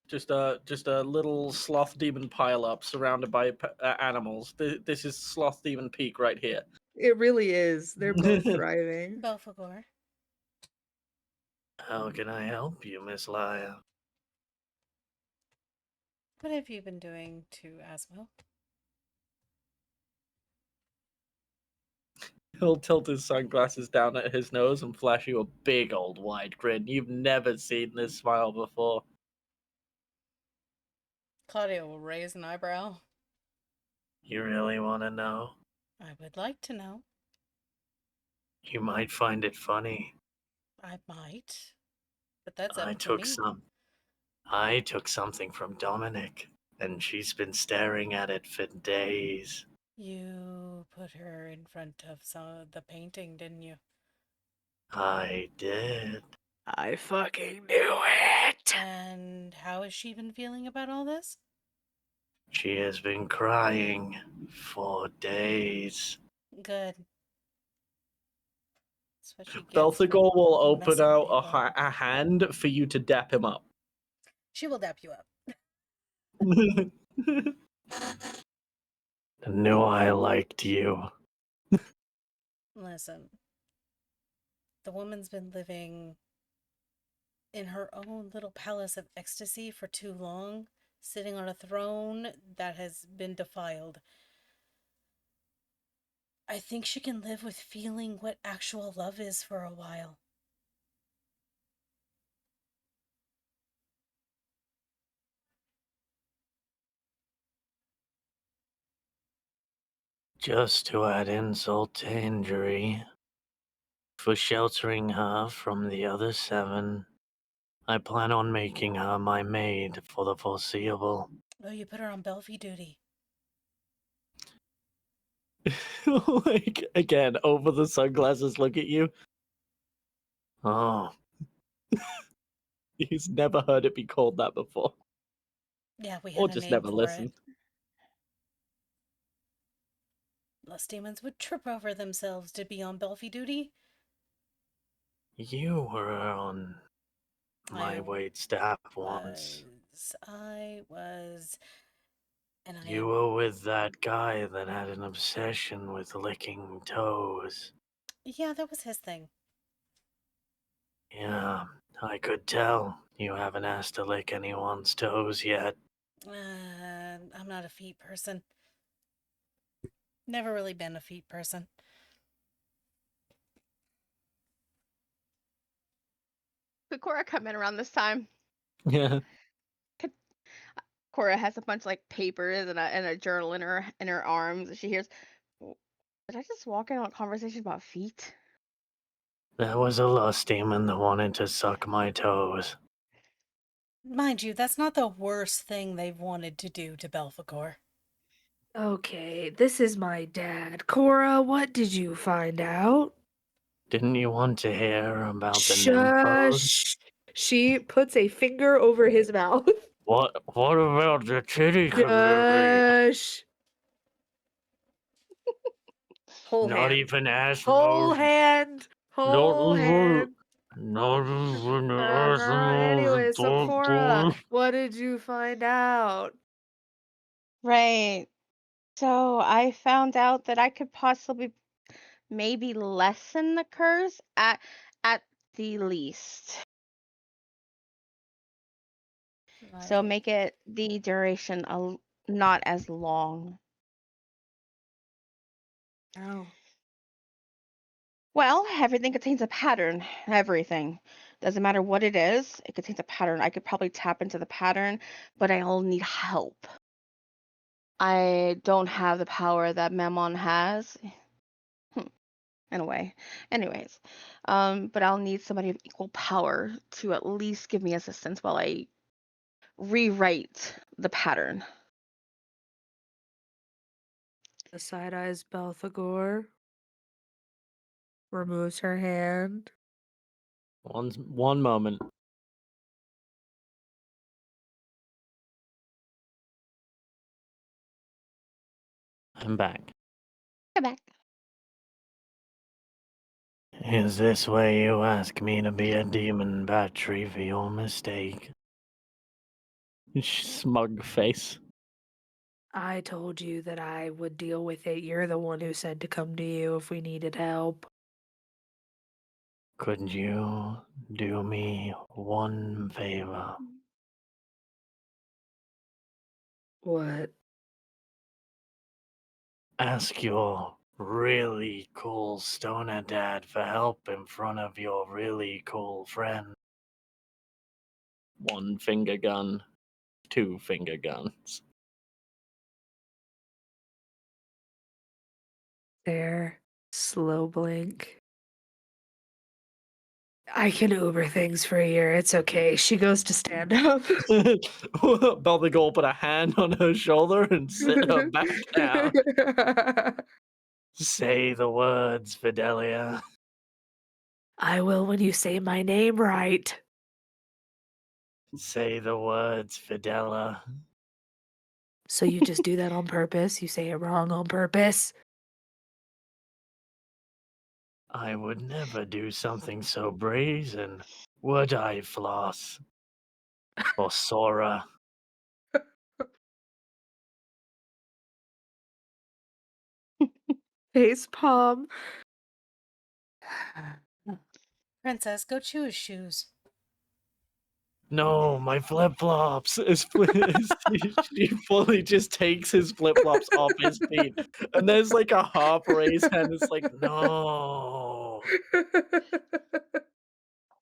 Just a little sloth demon pile up surrounded by animals. This is sloth demon peak right here. It really is. They're both thriving. Belphegor. How can I help you, Miss Lyre? What have you been doing to Asmo? He'll tilt his sunglasses down at his nose and flash you a big old wide grin. You've never seen this smile before. Claudia will raise an eyebrow. You really want to know? I would like to know. You might find it funny. I might. But that's I up to took me. I took something from Dominic, and she's been staring at it for days. You put her in front of the painting, didn't you? I did. I fucking knew it. And how has she been feeling about all this? She has been crying for days. Good. That's what she gets. Belthegor will for open messing out with people. a hand for you to dap him up. She will dap you up. I knew I liked you. Listen, the woman's been living in her own little palace of ecstasy for too long, sitting on a throne that has been defiled. I think she can live with feeling what actual love is for a while. Just to add insult to injury, for sheltering her from the other 7, I plan on making her my maid for the foreseeable. Oh, you put her on Belfie duty. Like, again, over the sunglasses, look at you. Oh. He's never heard it be called that before. Yeah, we Or had a just name never for listened. it. Less demons would trip over themselves to be on Belfie duty. You were on my wait staff once. I was, and I You were with that guy that had an obsession with licking toes. Yeah, that was his thing. Yeah, I could tell. You haven't asked to lick anyone's toes yet. I'm not a feet person. Never really been a feet person. Could Cora come in around this time? Yeah. Cora has a bunch of like papers and a journal in her arms. She hears, did I just walk in on a conversation about feet? There was a lust demon that wanted to suck my toes. Mind you, that's not the worst thing they've wanted to do to Belphegor. Okay, this is my dad. Cora, what did you find out? Didn't you want to hear about the nymphos? Shush. She puts a finger over his mouth. What about the titty community? Shush. Whole Not hand. even Whole Asmo. hand. Whole hand. Not even Asmo. Anyway, so Cora, what did you find out? Right. So I found out that I could possibly maybe lessen the curse at the least. So make it the duration not as long. Oh. Well, everything contains a pattern. Everything. Doesn't matter what it is, it contains a pattern. I could probably tap into the pattern, but I'll need help. I don't have the power that Mammon has. In a way. Anyways. But I'll need somebody of equal power to at least give me assistance while I rewrite the pattern. The side eyes Belphegor. Removes her hand. One moment. I'm back. Come back. Is this where you ask me to be a demon battery for your mistake? Smug face. I told you that I would deal with it. You're the one who said to come to you if we needed help. Could you do me one favor? What? Ask your really cool stoner dad for help in front of your really cool friend. 1 finger gun, 2 finger guns. There. Slow blink. I can Uber things for a year. It's okay. She goes to stand up. Belvic will put a hand on her shoulder and sit her back down. Say the words, Fidelia. I will when you say my name right. Say the words, Fidela. So you just do that on purpose? You say it wrong on purpose? I would never do something so brazen, would I, Floss? Or Sora? Face palm. Princess, go choose shoes. No, my flip flops. She fully just takes his flip flops off his feet, and there's like a half raised hand. It's like, no,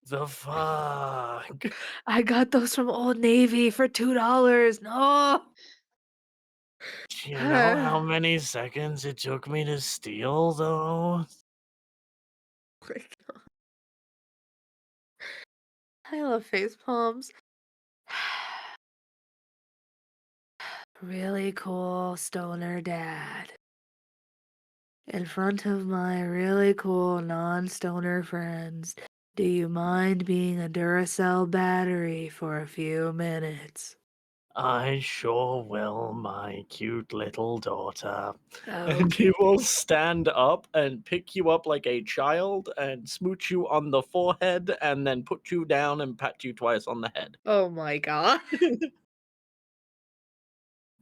the fuck. I got those from Old Navy for $2. No. Do you know how many seconds it took me to steal those? I love face palms. Really cool stoner dad. In front of my really cool non-stoner friends. Do you mind being a Duracell battery for a few minutes? I sure will, my cute little daughter. And Okay. he will stand up and pick you up like a child and smooch you on the forehead and then put you down and pat you twice on the head. Oh my god.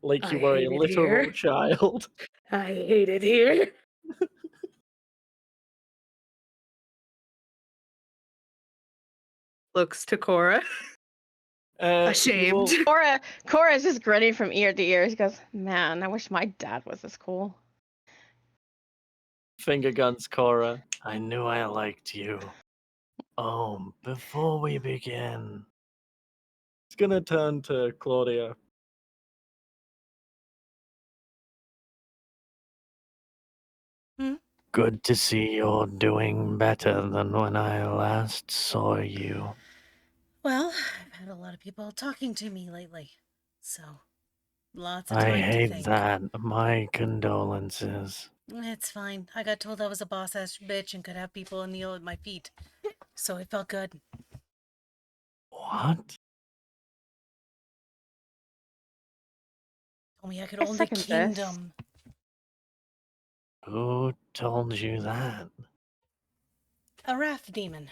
Like I you were a hate it literal here. child. I hate it here. Looks to Cora. He Ashamed. will Cora's just grinning from ear to ear. She goes, "Man, I wish my dad was this cool." finger guns Cora. I knew I liked you. Oh, before we begin. It's gonna turn to Claudia. Hmm? Good to see you're doing better than when I last saw you. Well, I've had a lot of people talking to me lately, so lots of I time to hate think. that. My condolences. It's fine. I got told I was a boss ass bitch and could have people kneel at my feet, so it felt good. What? Told me I could I own the second this. kingdom. Who told you that? A raft demon.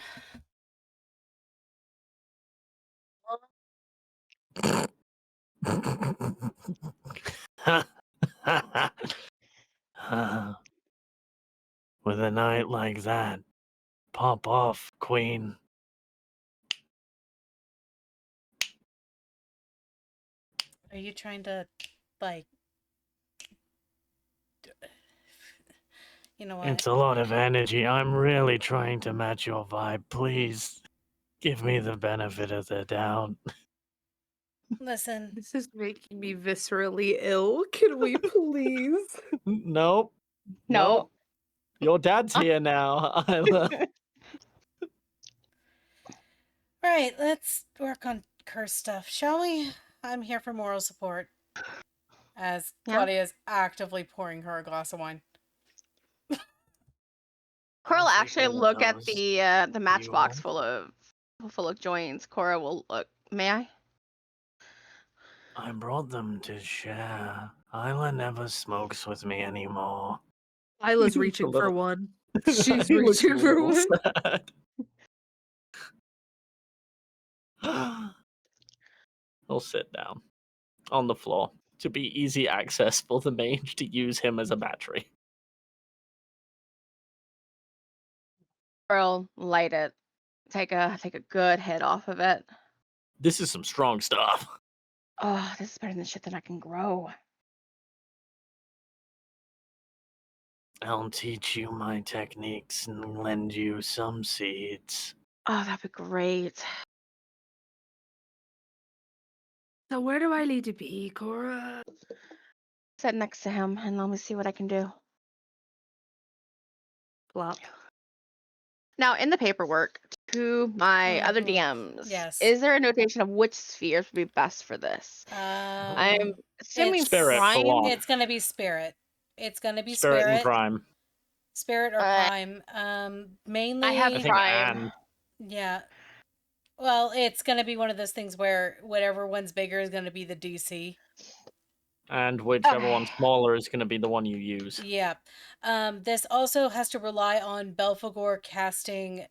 With a night like that, pop off, Queen. Are you trying to, like, you know what? It's a lot of energy. I'm really trying to match your vibe. Please give me the benefit of the doubt. Listen, This is making me viscerally ill. Can we please? Nope. No. Nope. Your dad's here now, Isla. alright, let's work on curse stuff, shall we? I'm here for moral support. As Yeah. Claudia is actively pouring her a glass of wine. Cora will I'll take actually one of look at those. the matchbox You- full of joints. Cora will look. May I? I brought them to share. Isla never smokes with me anymore. Isla's It's a reaching for little- one. She's He looks a reaching for little one. sad. He'll sit down on the floor to be easy access for the mage to use him as a battery. Girl, light it. Take a good hit off of it. This is some strong stuff. Oh, this is better than shit that I can grow. I'll teach you my techniques and lend you some seeds. Oh, that'd be great. So where do I need to be, Cora? Sit next to him and let me see what I can do. Plop. Now, in the paperwork to my other DMs, Yes. is there a notation of which spheres would be best for this? I'm assuming Spirit for prime. one. It's going to be spirit. It's going to be Spirit spirit. and prime. Spirit or prime. Mainly. I have I think prime. Anne. Yeah. Well, it's going to be one of those things where whatever one's bigger is going to be the DC. And whichever Okay. one's smaller is going to be the one you use. Yeah. This also has to rely on Belphegor casting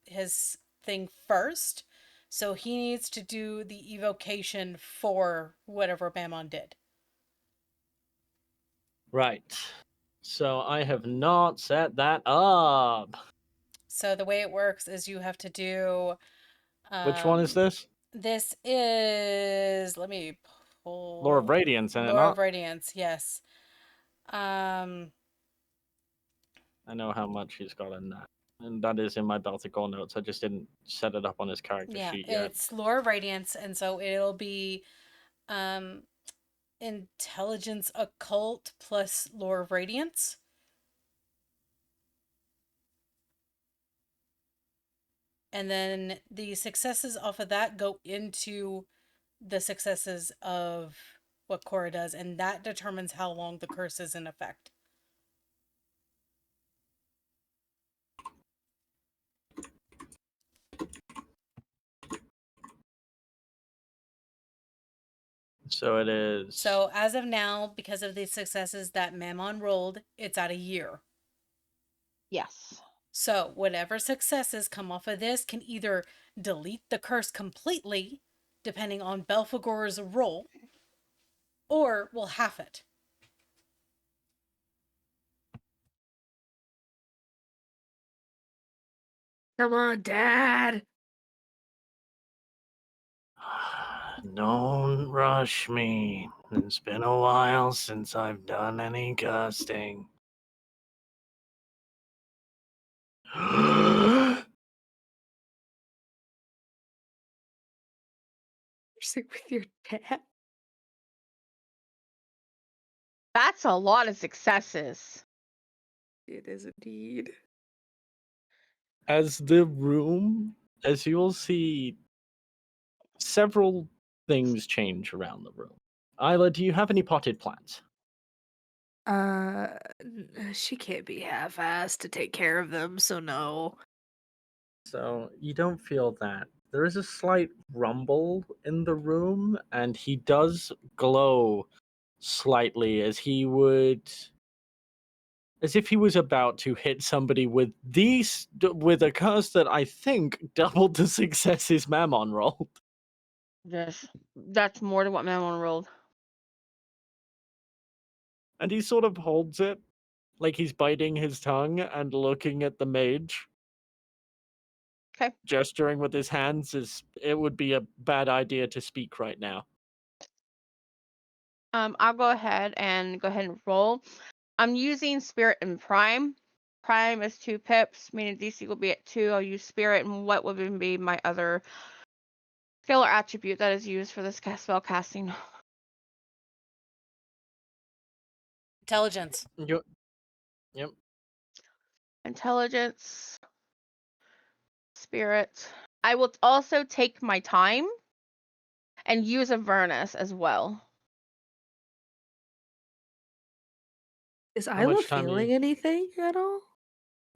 his thing first. So he needs to do the evocation for whatever Mammon did. Right. So I have not set that up. So the way it works is you have to do... Which one is this? This is... Let me pull... Lore of Radiance, and Lore of Radiance, yes. I know how much he's got in that. And that is in my Belthegor notes. I just didn't set it up on his character sheet yet. It's Lore of Radiance, and so it'll be Intelligence Occult plus Lore of Radiance. And then the successes off of that go into the successes of what Cora does, and that determines how long the curse is in effect. So it is. So as of now, because of the successes that Mammon rolled, it's at a year. Yes. So whatever successes come off of this can either delete the curse completely, depending on Belphegor's roll, or will half it. Come on, Dad. Don't rush me. It's been a while since I've done any casting. Sit with your dad. That's a lot of successes. It is indeed. As you'll see, several things change around the room. Isla, do you have any potted plants? She can't be half-assed to take care of them, so no. So you don't feel that. There is a slight rumble in the room, and he does glow slightly as if he was about to hit somebody with a curse that I think doubled the successes Mammon rolled. That's more than what Mammon rolled. And he sort of holds it like he's biting his tongue and looking at the mage. Okay. Gesturing with his hands it would be a bad idea to speak right now. I'll go ahead and roll. I'm using Spirit and Prime. Prime is 2 pips, meaning DC will be at 2. I'll use Spirit, and what would be my other skill or attribute that is used for this spell casting? Intelligence. Yep. Intelligence, Spirit. I will also take my time and use Avernus as well. Is How Isla much time feeling anything at all?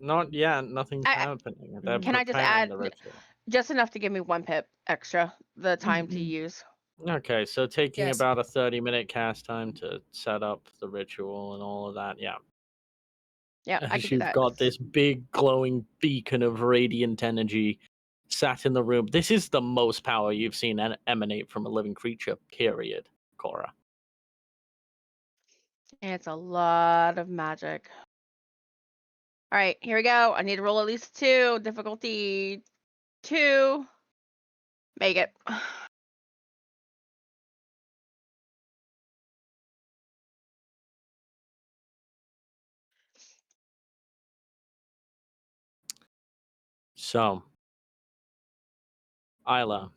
Not yet. Nothing's happening. They're Can I just preparing add the ritual. just enough to give me 1 pip extra, the time to use? Okay, so taking Yes. about a 30-minute cast time to set up the ritual and all of that. Yeah. Yeah, I as can do you've that. got this big glowing beacon of radiant energy sat in the room. This is the most power you've seen emanate from a living creature, period, Cora. It's a lot of magic. All right, here we go. I need to roll at least 2. Difficulty 2. Make it. So, Isla,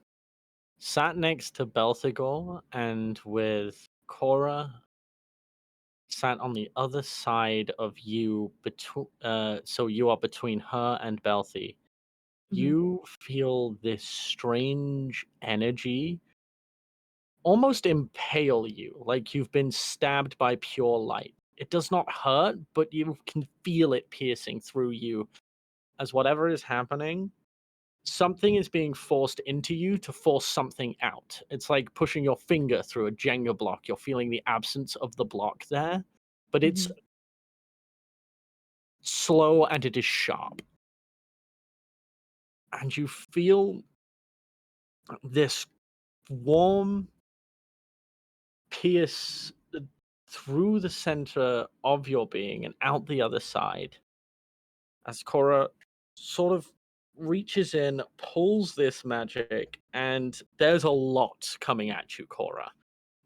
sat next to Belthegor and with Cora sat on the other side of you so you are between her and Belthy. Mhm. You feel this strange energy almost impale you, like you've been stabbed by pure light. It does not hurt, but you can feel it piercing through you as whatever is happening, something is being forced into you to force something out. It's like pushing your finger through a Jenga block. You're feeling the absence of the block there, but it's Mhm. slow and it is sharp. And you feel this warm pierce through the center of your being and out the other side as Cora sort of reaches in, pulls this magic, and there's a lot coming at you, Cora.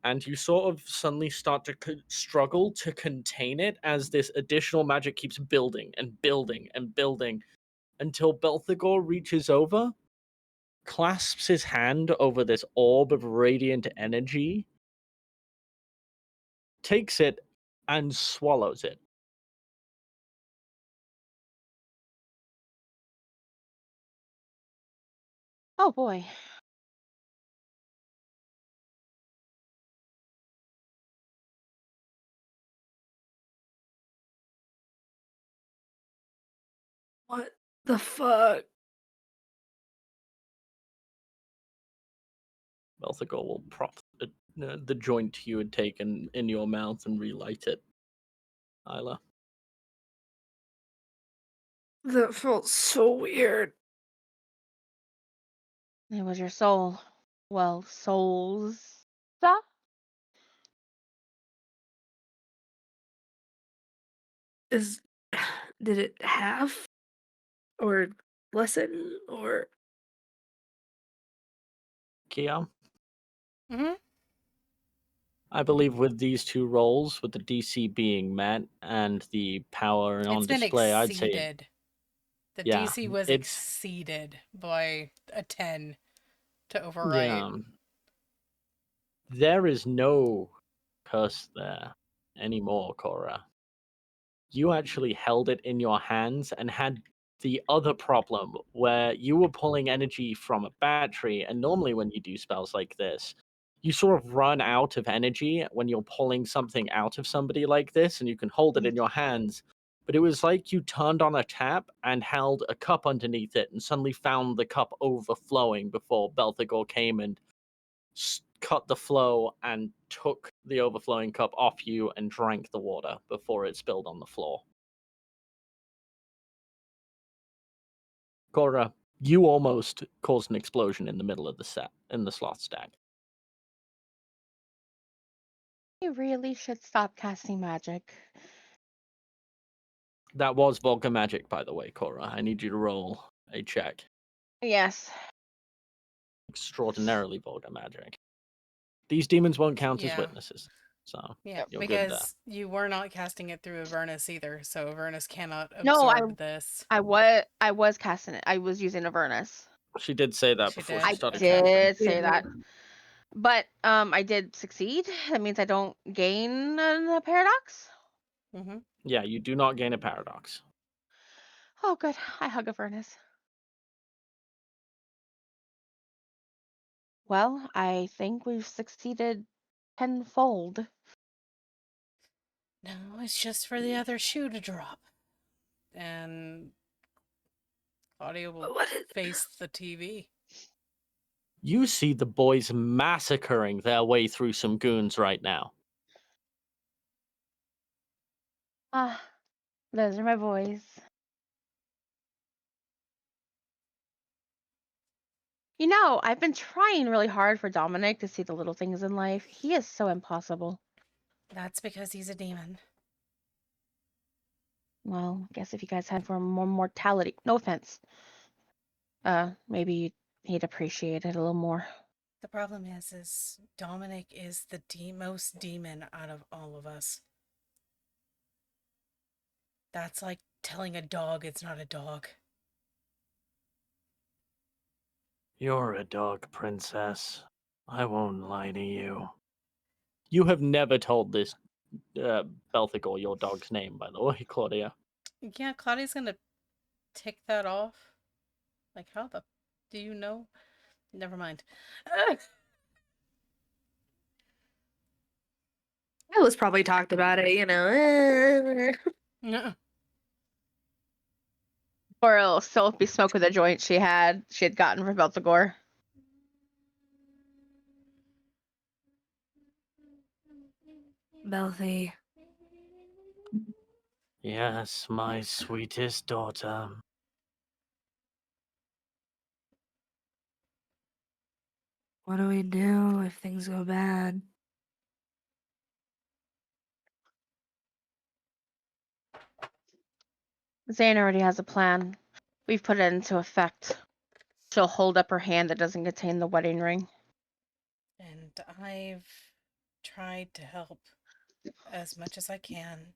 And you sort of suddenly start to struggle to contain it as this additional magic keeps building and building and building until Belthegor reaches over, clasps his hand over this orb of radiant energy, takes it, and swallows it. Oh boy. What the fuck? Belthegor will prop the joint you had taken in your mouth and relight it. Isla. That felt so weird. It was your soul. Well, souls. Stuff? Is did it half or lessen or Kia, Hmm. I believe with these two rolls, with the DC being met and the power on It's been display, I'd say, exceeded. The yeah, DC was it's, exceeded by a 10 to overwrite. yeah, there is no curse there anymore, Cora. You actually held it in your hands and had the other problem where you were pulling energy from a battery, and normally when you do spells like this, you sort of run out of energy when you're pulling something out of somebody like this, and you can hold it in your hands. But it was like you turned on a tap and held a cup underneath it, and suddenly found the cup overflowing before Belthegor came and cut the flow and took the overflowing cup off you and drank the water before it spilled on the floor. Cora, you almost caused an explosion in the middle of the set in the sloth stack. You really should stop casting magic. That was Volca magic, by the way, Cora. I need you to roll a check. Yes. Extraordinarily Volca magic. These demons won't count as Yeah. witnesses, so Yeah, you're good there. because you were not casting it through Avernus either, so Avernus cannot No, absorb this. I was casting it. I was using Avernus. She did say that She before did? she I started Okay. casting. did say that. But I did succeed. That means I don't gain the paradox. Mm-hmm. Yeah, you do not gain a paradox. Oh, good. I hug Avernus. Well, I think we've succeeded tenfold. No, it's just for the other shoe to drop. And Claudia will what is face the TV. You see the boys massacring their way through some goons right now. Ah, Those are my boys. You know, I've been trying really hard for Dominic to see the little things in life. He is so impossible. That's because he's a demon. Well, I guess if you guys had for more mortality, no offense, maybe he'd appreciate it a little more. The problem is Dominic is the most demon out of all of us. That's like telling a dog it's not a dog. You're a dog, princess. I won't lie to you. You have never told this Belthigor your dog's name, by the way, Claudia. Yeah, Claudia's gonna tick that off. Like, how the do you know? Never mind. I was probably talked about it, you know. No. Or it'll still be smoke with a joint she had gotten from Belthagor. Belthy. Yes, my sweetest daughter. What do we do if things go bad? Zane already has a plan. We've put it into effect. She'll hold up her hand that doesn't contain the wedding ring. And I've tried to help as much as I can,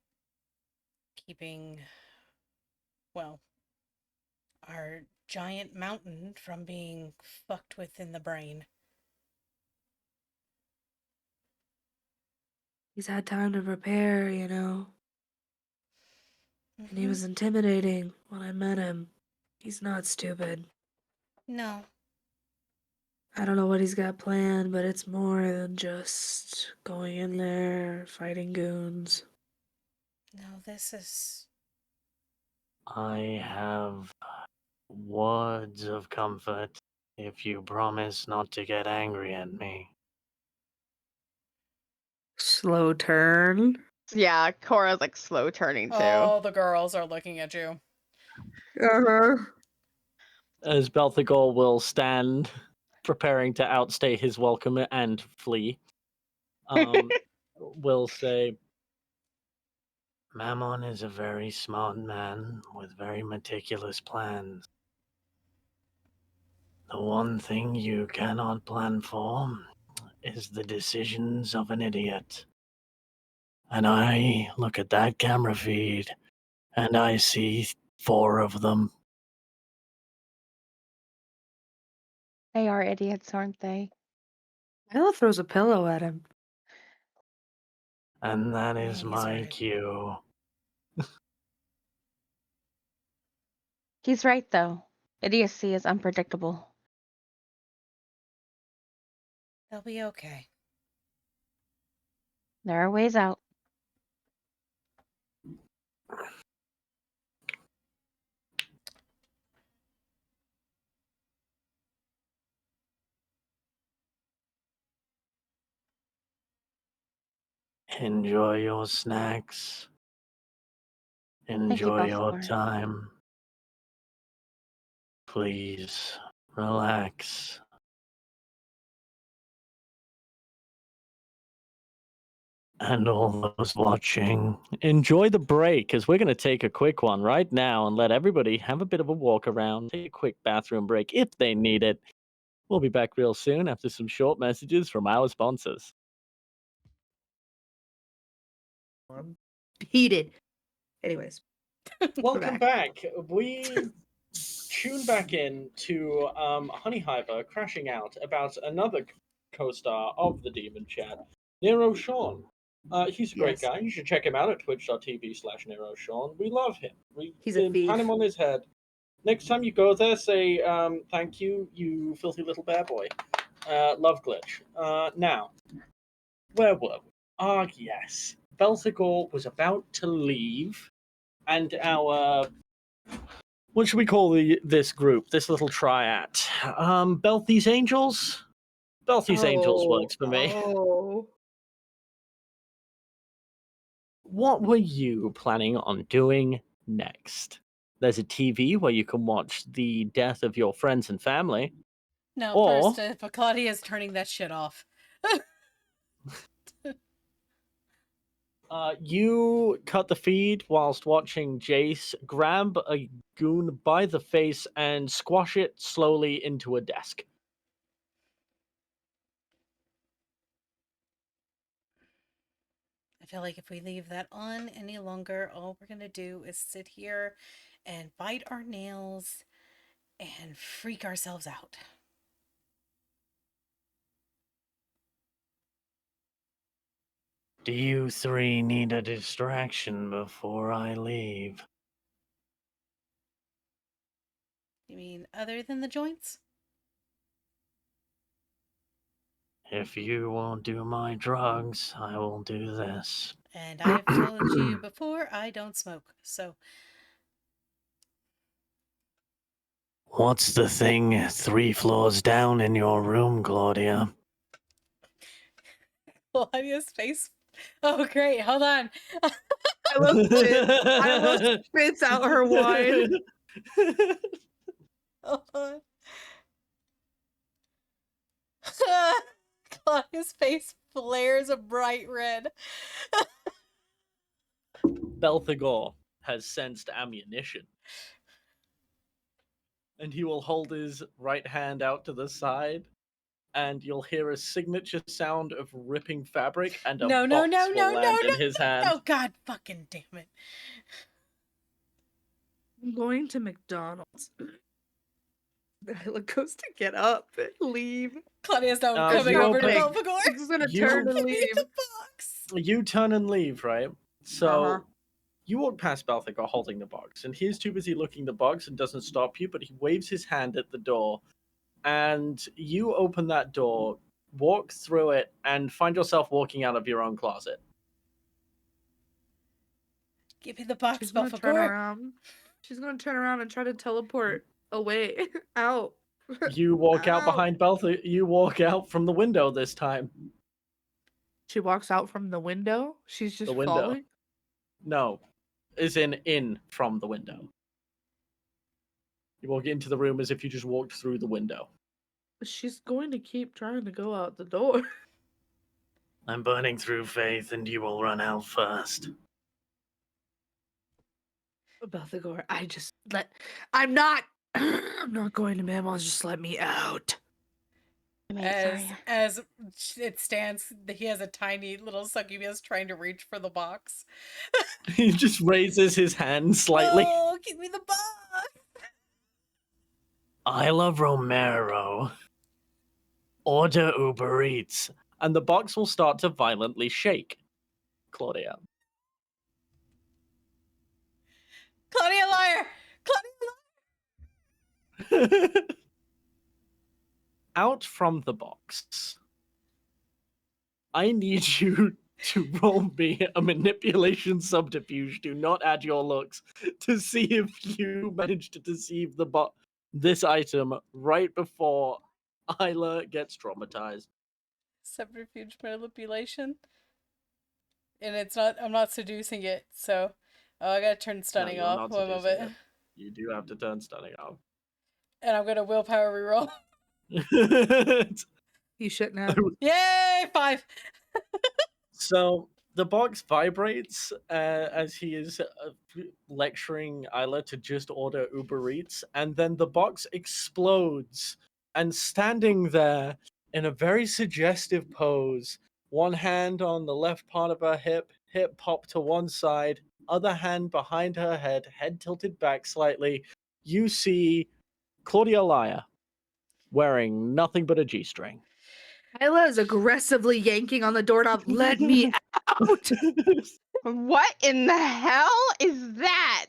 keeping, well, our giant mountain from being fucked with in the brain. He's had time to prepare, you know. And he was intimidating when I met him. He's not stupid. No. I don't know what he's got planned, but it's more than just going in there, fighting goons. No, this is... I have words of comfort if you promise not to get angry at me. Slow turn. Yeah, Cora's like slow turning too. All the girls are looking at you. Uh-huh. As Belthagor will stand, preparing to outstay his welcome and flee, will say, Mammon is a very smart man with very meticulous plans. The one thing you cannot plan for is the decisions of an idiot. And I look at that camera feed, and I see 4 of them. They are idiots, aren't they? Ella throws a pillow at him. And that is He's my right. cue. He's right though. Idiocy is unpredictable. They'll be okay. There are ways out. Enjoy your snacks. Enjoy your Belthagor. time. Please, relax. And all those watching, enjoy the break, as we're going to take a quick one right now and let everybody have a bit of a walk around, take a quick bathroom break if they need it. We'll be back real soon after some short messages from our sponsors. Heated. Anyways. Welcome back. We tune back in to Honey Hiver crashing out about another co-star of the Demon Chat, Nero Sean. He's a great Yes. guy. You should check him out at twitch.tv/Nero Sean. We love him. He's a thief. Pat him on his head. Next time you go there, say thank you, you filthy little bear boy. Love glitch. Now, where were we? Ah, yes. Belthagor was about to leave, and our what should we call this group? This little triad? Belthy's Angels. Belthy's Angels works for me. Oh. what were you planning on doing next? There's a TV where you can watch the death of your friends and family, No, or first, Claudia's turning that shit off. you cut the feed whilst watching Jace grab a goon by the face and squash it slowly into a desk. I feel like if we leave that on any longer, all we're gonna do is sit here and bite our nails and freak ourselves out. Do you three need a distraction before I leave? You mean other than the joints? If you won't do my drugs, I will do this. And I've told you before, I don't smoke, so What's the thing 3 floors down in your room, Claudia? Claudia's face. Oh, great! Hold on. I love spits out her wine. Hold on. Claudia's face flares a bright red. Belthagor has sensed ammunition. And he will hold his right hand out to the side, and you'll hear a signature sound of ripping fabric, and a No, box will land in his hand. Oh, God fucking damn it. I'm going to McDonald's. Isla goes to get up and leave. Claudia's now You coming over to open- Belphegor. She's just gonna You- turn and Give me leave. the box. You turn and leave, right? So Uh-huh. you walk past Belthagor holding the box, and he's too busy looking at the box and doesn't stop you, but he waves his hand at the door, and you open that door, walk through it, and find yourself walking out of your own closet. Give me the box, She's gonna turn Belphegor. around. She's gonna turn around and try to teleport away. Out. You walk out Ow. behind Belthagor. You walk out from the window this time. She walks out from the window. She's just The window. falling. No, is in from the window. You walk into the room as if you just walked through the window. She's going to keep trying to go out the door. I'm burning through faith, and you will run out first. Belthagor, I'm not I'm not going to Mammons, just let me out. As it stands, he has a tiny little succubus trying to reach for the box. He just raises his hand slightly. Oh, give me the box. Isla Romero. Order Uber Eats. And the box will start to violently shake. Claudia. Claudia liar! Claudia liar! Out from the box. I need you to roll me a manipulation subterfuge. Do not add your looks to see if you manage to deceive this item right before Isla gets traumatized. Subterfuge manipulation. And it's not, I'm not seducing it, so. Oh, I gotta turn stunning you're off. not One seducing moment. You do have to turn stunning off. And I'm gonna willpower reroll. You shouldn't have. Yay! 5! So the box vibrates as he is lecturing Isla to just order Uber Eats, and then the box explodes. And standing there in a very suggestive pose, one hand on the left part of her hip popped to one side, other hand behind her head tilted back slightly, you see Claudia Laya wearing nothing but a G-string. Isla is aggressively yanking on the doorknob. Let me out! What in the hell is that?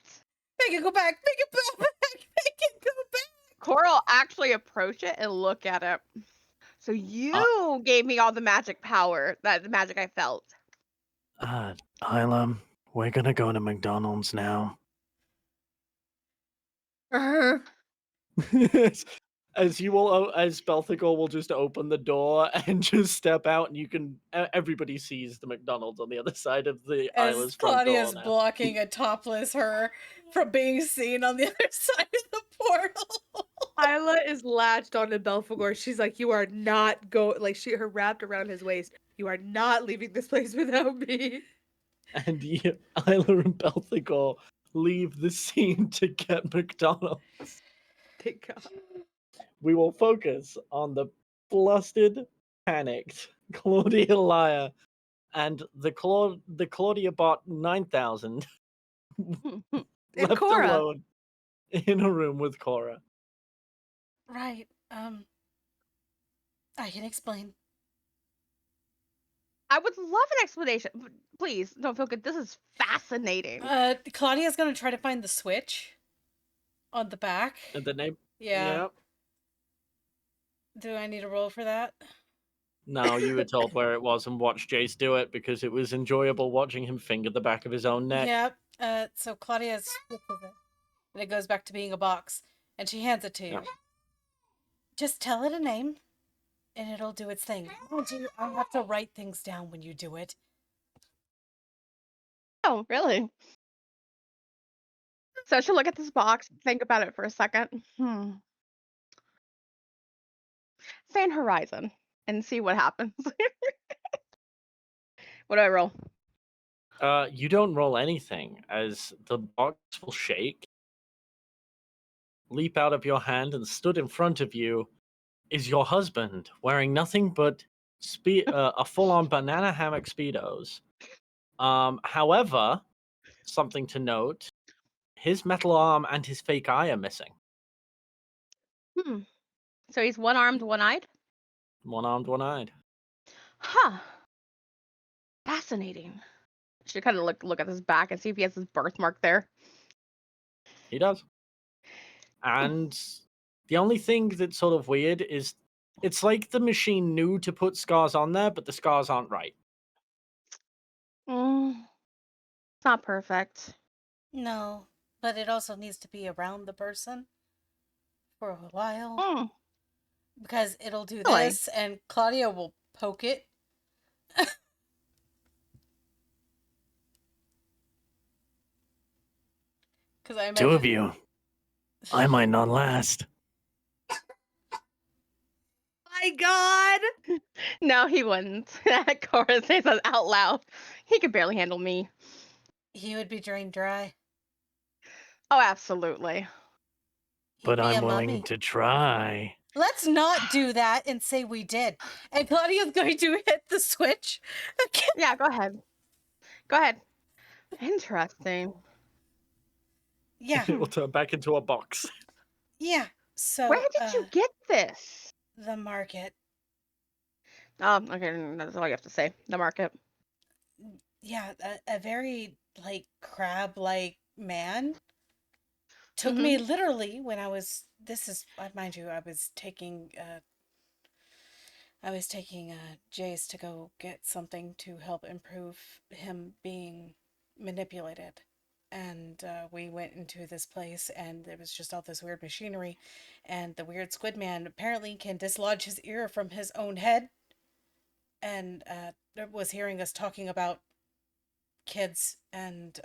Make it go back! Make it go back! Make it go back! Coral actually approach it and look at it. So you gave me all the magic power, the magic I felt. Isla, we're gonna go to McDonald's now. Uh-huh. as Belthagor will just open the door and just step out, and you can everybody sees the McDonald's on the other side of the As Isla's front door Claudia's now. blocking a topless her from being seen on the other side of the portal. Isla is latched onto Belphegor. She's like, "You are not her wrapped around his waist. You are not leaving this place without me." And Isla and Belthagor leave the scene to get McDonald's. Thank God. We will focus on the flustered, panicked Claudia Liar and the Claudia Bot 9000 And left Cora. alone in a room with Cora. Right. I can explain. I would love an explanation. Please don't feel good. This is fascinating. Claudia's gonna try to find the switch on the back. And the name? Yeah. Do I need a roll for that? No, you were told where it was and watched Jace do it because it was enjoyable watching him finger the back of his own neck. Yep. So Claudia switches it, and it goes back to being a box, and she hands it to you. Yeah. Just tell it a name, and it'll do its thing. I have to write things down when you do it. Oh, really? So I should look at this box, think about it for a second. Fan Horizon and see what happens. What do I roll? You don't roll anything as the box will shake, leap out of your hand, and stood in front of you is your husband wearing nothing but a full-on banana hammock speedos. However, something to note: his metal arm and his fake eye are missing. So he's one-armed, one-eyed? One-armed, one-eyed. Huh. Fascinating. Should kind of look at his back and see if he has his birthmark there. He does. And the only thing that's sort of weird is it's like the machine knew to put scars on there, but the scars aren't right. It's not perfect. No, but it also needs to be around the person for a while. Because it'll do Really? this, and Claudia will poke it. Because I imagine... Two of you. I might not last. My God! No, he wouldn't. Cora says that out loud. He could barely handle me. He would be drained dry. Oh, absolutely. But He'd be a I'm willing mummy. to try. Let's not do that and say we did. And Claudia's going to hit the switch again. Yeah, go ahead. Go ahead. Interesting. Yeah. It will turn back into a box. Yeah. So Where did you get this? the market. Oh, okay, that's all you have to say. The market. Yeah, a very like crab-like man took me literally when I was. This is, mind you, I was taking Jace to go get something to help improve him being manipulated. And we went into this place, and there was just all this weird machinery. And the weird squid man apparently can dislodge his ear from his own head. And was hearing us talking about kids, and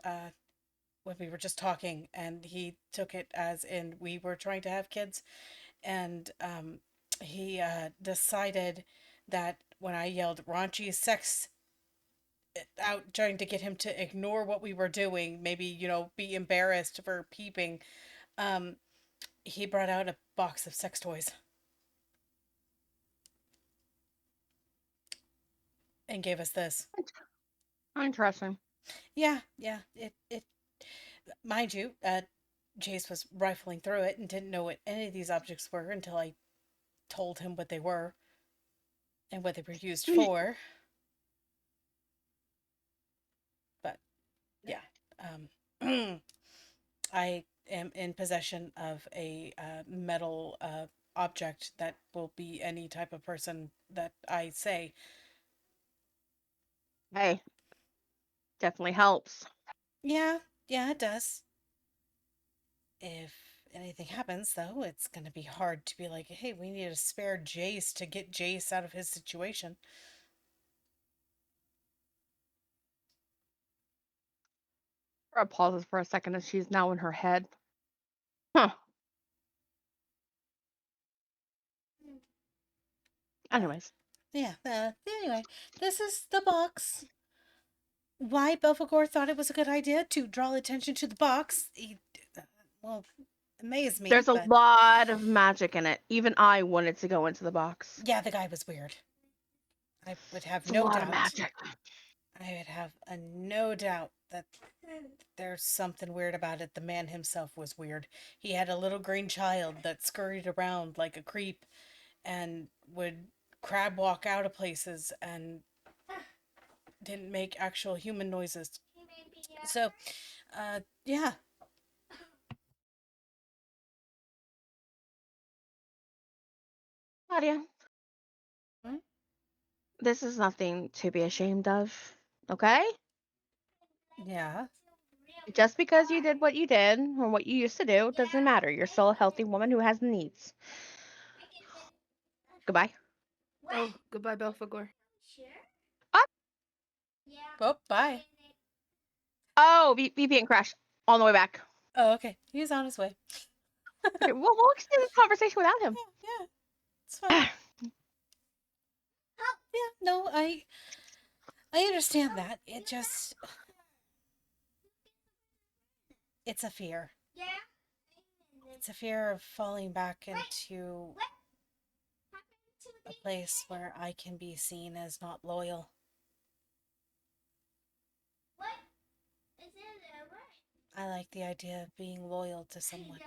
when we were just talking, and he took it as in we were trying to have kids. And he decided that when I yelled raunchy sex out, trying to get him to ignore what we were doing, maybe, be embarrassed for peeping, he brought out a box of sex toys and gave us this. Interesting. Yeah, it mind you, Jace was rifling through it and didn't know what any of these objects were until I told him what they were and what they were used for. But yeah, I am in possession of a metal object that will be any type of person that I say. Hey, definitely helps. Yeah, it does. If anything happens, though, it's going to be hard to be like, hey, we need to spare Jace to get Jace out of his situation. Cora pauses for a second as she's now in her head. Huh. Anyways. Yeah, anyway, this is the box. Why Belphegor thought it was a good idea to draw attention to the box, well, amazed me. There's a but lot of magic in it. Even I wanted to go into the box. Yeah, the guy was weird. I would have It's a no lot doubt. of magic. I would have no doubt that there's something weird about it. The man himself was weird. He had a little green child that scurried around like a creep and would crab walk out of places and didn't make actual human noises. So, yeah. Claudia. Hmm? This is nothing to be ashamed of, okay? Yeah. Just because you did what you did or what you used to do doesn't matter. You're still a healthy woman who has needs. Goodbye. Oh, goodbye, Belphegor. Oh, bye. Oh, VPN crash on the way back. Oh, okay. He's on his way. Okay, well, we'll extend this conversation without him. Yeah. It's fine. Yeah, no, I understand that. It's a fear. It's a fear of falling back into a place where I can be seen as not loyal. I like the idea of being loyal to someone.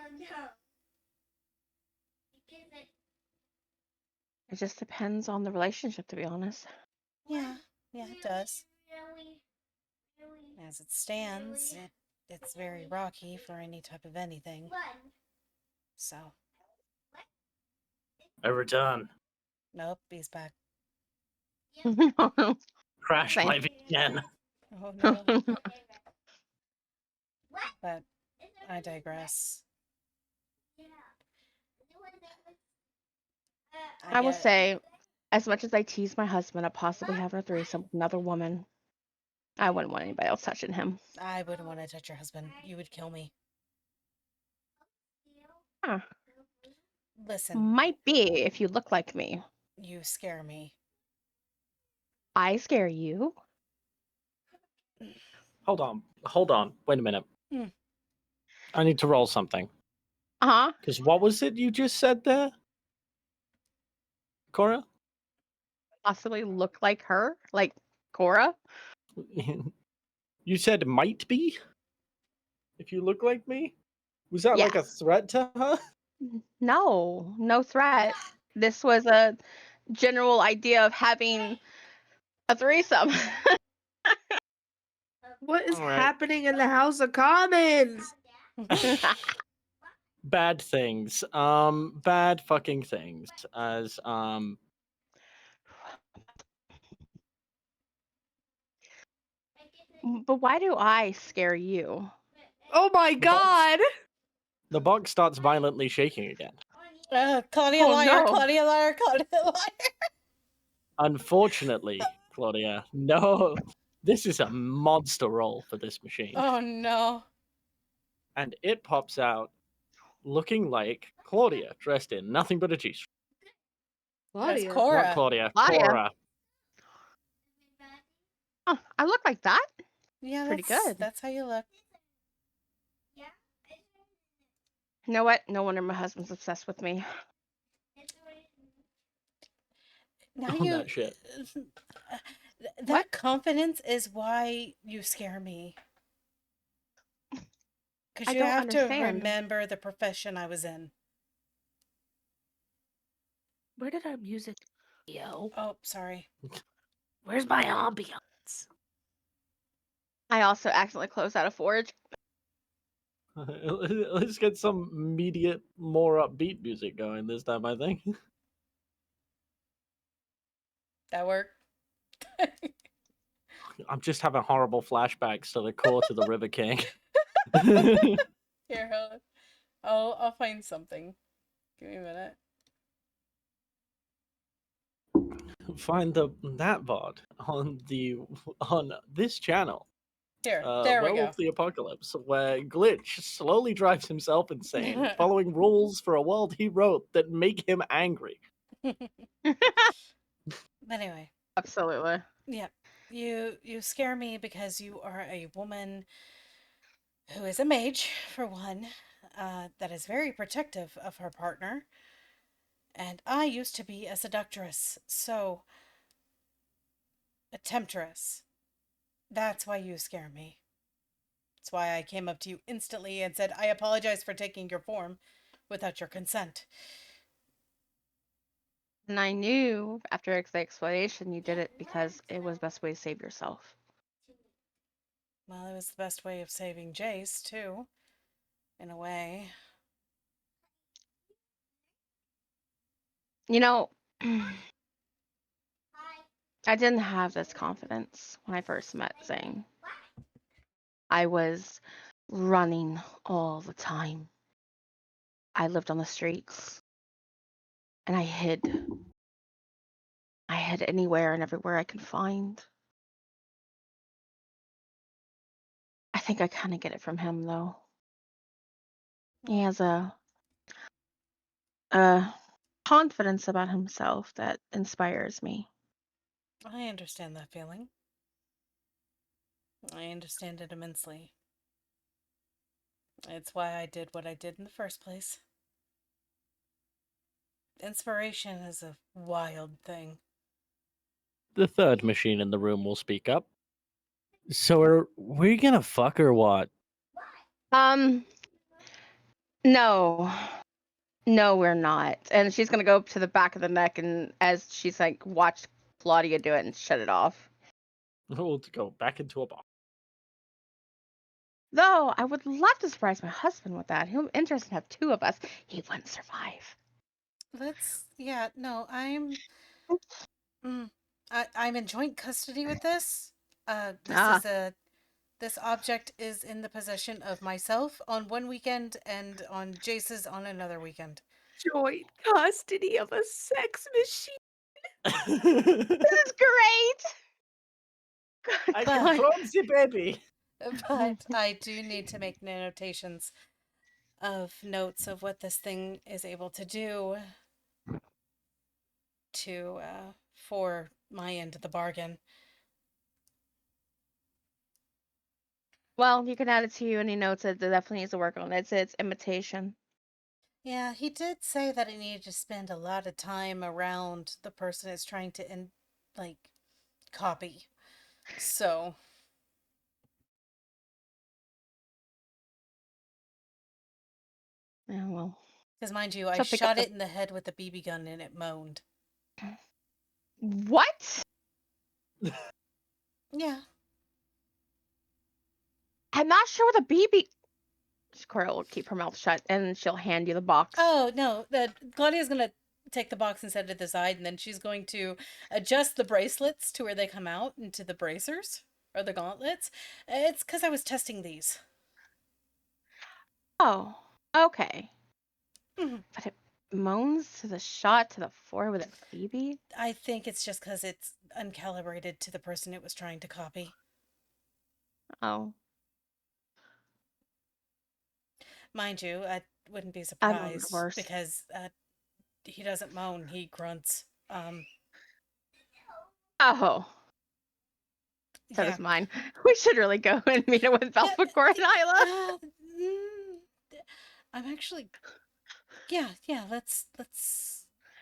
It just depends on the relationship, to be honest. Yeah, it does. As it stands, it's very rocky for any type of anything. So, I return. nope, he's back. Crash Same. my VPN. Oh no. But I digress. I will say, as much as I tease my husband of possibly having a threesome with another woman, I wouldn't want anybody else touching him. I wouldn't want to touch your husband. You would kill me. Huh. Listen, Might be if you look like me. you scare me. I scare you. Hold on. Wait a minute. Hmm. I need to roll something. Uh-huh. Because what was it you just said there, Cora? Possibly look like her, like Cora. You said might be? If you look like me? Was that like a Yes. threat to her? No threat. This was a general idea of having a threesome. What is Alright. happening in the House of Commons? Bad things. Bad fucking things. As But why do I scare you? Oh my god! the box starts violently shaking again. Claudia Oh, liar, no. Claudia liar, Claudia liar. Unfortunately, Claudia, no. This is a monster roll for this machine. Oh no. And it pops out looking like Claudia, dressed in nothing but a G-string. That's Claudia. Cora. Not Claudia, Claudia. Cora. Oh, I look like that. Yeah, Pretty that's good. That's how you look. You know what? No wonder my husband's obsessed with me. Now On that shit. That What? confidence is why you scare me. Because I you don't have to understand. remember the profession I was in. Where did our music go? Oh, sorry. Where's my ambiance? I also accidentally closed out a forge. Let's get some immediate, more upbeat music going this time, I think. That worked. I'm just having horrible flashbacks to the court of the River King. Here, hold on. I'll find something. Give me a minute. Find that VOD on this channel, Here, there we go. Werewolf the Apocalypse, where Glitch slowly drives himself insane, following rules for a world he wrote that make him angry. But anyway, Absolutely. yeah, you scare me because you are a woman who is a mage, for one, that is very protective of her partner. And I used to be a seductress, so a temptress. That's why you scare me. That's why I came up to you instantly and said, I apologize for taking your form without your consent. And I knew after the explanation you did it because it was the best way to save yourself. Well, it was the best way of saving Jace, too, in a way. You know, I didn't have this confidence when I first met Zane. I was running all the time. I lived on the streets and I hid. I hid anywhere and everywhere I could find. I think I kind of get it from him though. He has a confidence about himself that inspires me. I understand that feeling. I understand it immensely. It's why I did what I did in the first place. Inspiration is a wild thing. The third machine in the room will speak up. So are we gonna fuck or what? No. No, we're not. And she's gonna go up to the back of the neck and as she's like watch Claudia do it and shut it off. We'll go back into a box. Though I would love to surprise my husband with that. He'll be interested to have two of us. He wouldn't survive. I'm I'm in joint custody with this. Ah, This object is in the possession of myself on one weekend and on Jace's on another weekend. Joint custody of a sex machine. this is great. I Good can God. clone the baby. But I do need to make notations of notes of what this thing is able to do to for my end of the bargain. Well, you can add it to you any notes that definitely needs to work on. It's imitation. Yeah, he did say that I needed to spend a lot of time around the person it's trying to like copy. So, Yeah, well. because mind you, I She'll pick up shot the it in the head with a BB gun and it moaned. What? Yeah. I'm not sure what a BB. Cora will keep her mouth shut and she'll hand you the box. Oh no, Claudia's gonna take the box and set it aside, and then she's going to adjust the bracelets to where they come out into the bracers or the gauntlets. It's because I was testing these. Oh, okay. Mhm. But it moans to the shot to the floor with a BB? I think it's just because it's uncalibrated to the person it was trying to copy. Oh, Mind you, I wouldn't be I remember surprised worse. because he doesn't moan; he grunts. Oh, so Yeah, does mine. We should really go and meet it with yeah. Belphegor and Isla. I'm actually, yeah. Let's.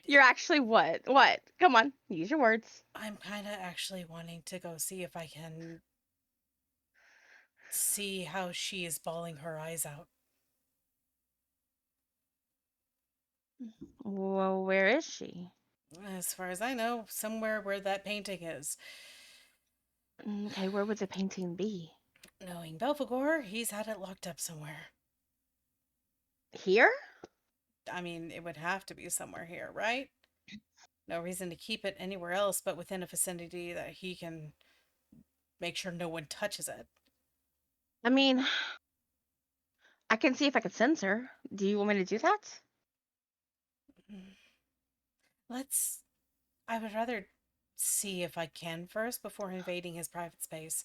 You're actually what? What? Come on, use your words. I'm kind of actually wanting to go see if I can see how she is bawling her eyes out. Well, where is she? As far as I know, somewhere where that painting is. Okay, where would the painting be? Knowing Belphegor, he's had it locked up somewhere. Here? I mean, it would have to be somewhere here, right? No reason to keep it anywhere else but within a vicinity that he can make sure no one touches it. I mean, I can see if I can sense her. Do you want me to do that? Let's. I would rather see if I can first before invading his private space.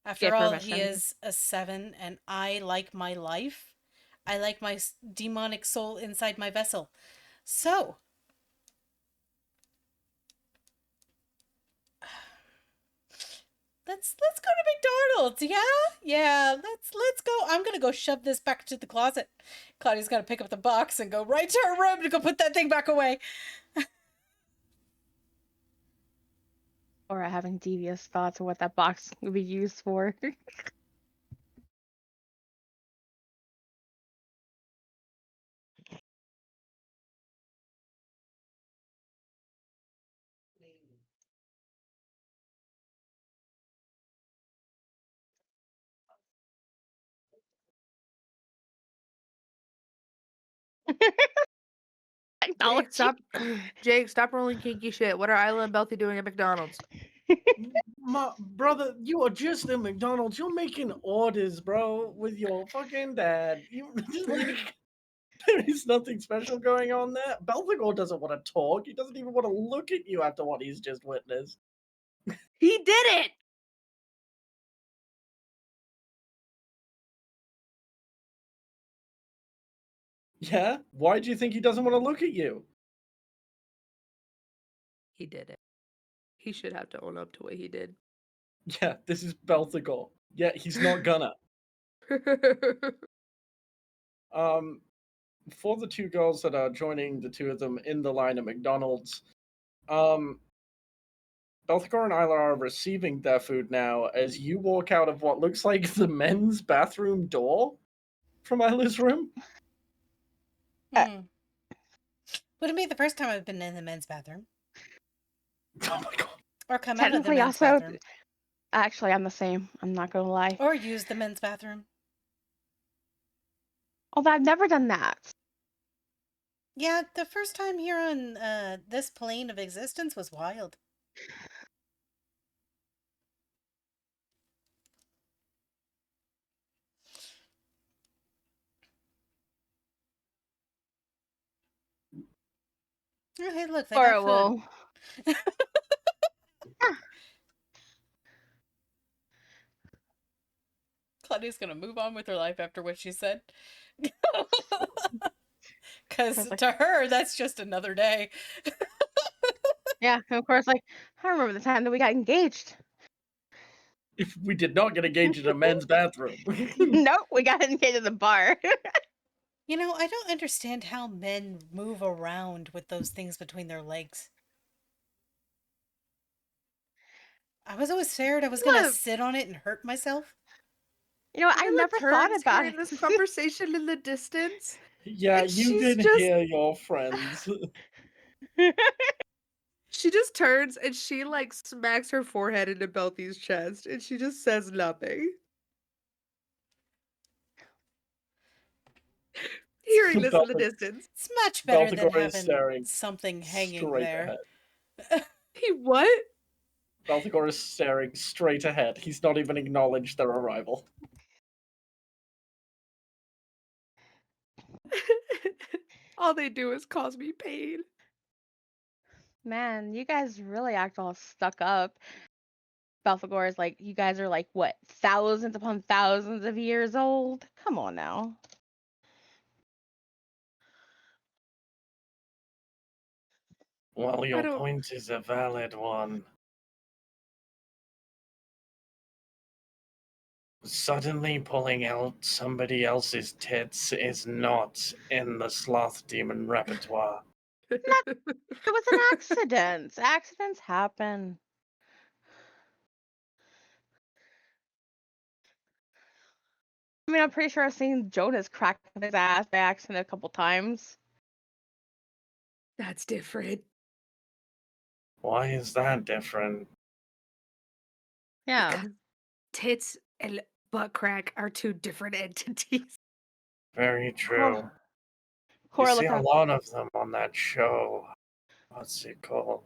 After Give all, he permission. is a 7, and I like my life. I like my demonic soul inside my vessel. So, let's go to McDonald's. Yeah. Let's go. I'm gonna go shove this back to the closet. Claudia's gotta pick up the box and go right to her room to go put that thing back away. Or having devious thoughts of what that box would be used for. Jake, Technology. stop. Jake, stop rolling kinky shit. What are Isla and Belty doing at McDonald's? My brother, you are just in McDonald's. You're making orders, bro, with your fucking dad. You there is nothing special going on there. Belphegor doesn't want to talk. He doesn't even want to look at you after what he's just witnessed. He did it! Yeah? Why do you think he doesn't want to look at you? He did it. He should have to own up to what he did. Yeah, this is Belphegor. Yeah, he's not gonna. For the two girls that are joining the two of them in the line at McDonald's, Belthegor and Isla are receiving their food now as you walk out of what looks like the men's bathroom door from Isla's room. Wouldn't be the first time I've been in the men's bathroom. Oh my god. Or come out of the Technically, men's also, bathroom. actually, I'm the same. I'm not gonna lie. Or use the men's bathroom. Although I've never done that. Yeah, the first time here on this plane of existence was wild. Oh, hey, look, they got food. Claudia's gonna move on with her life after what she said. Because to her, that's just another day. Yeah, and of course, like, I remember the time that we got engaged. If we did not get engaged in a men's bathroom. Nope, we got engaged in the bar. You know, I don't understand how men move around with those things between their legs. I was always scared I was gonna sit on it and hurt myself. You know, I never thought about hearing it. this conversation in the distance. Yeah, and you she's did just- hear your friends. She just turns and she like smacks her forehead into Belty's chest and she just says nothing. Hearing this in the distance. It's much better than Belthegor is having staring something hanging straight there. ahead. He what? Belthegor is staring straight ahead. He's not even acknowledged their arrival. All they do is cause me pain. Man, you guys really act all stuck up. Belphegor is like, you guys are like, what, thousands upon thousands of years old? Come on now. Well, your point is a valid one. Suddenly pulling out somebody else's tits is not in the sloth demon repertoire. It was an accident. Accidents happen. I mean, I'm pretty sure I've seen Jonas crack his ass by accident a couple times. That's different. Why is that different? Yeah. Because tits and butt crack are two different entities. Very true. You Cora see looked a up. lot of them on that show. What's it called?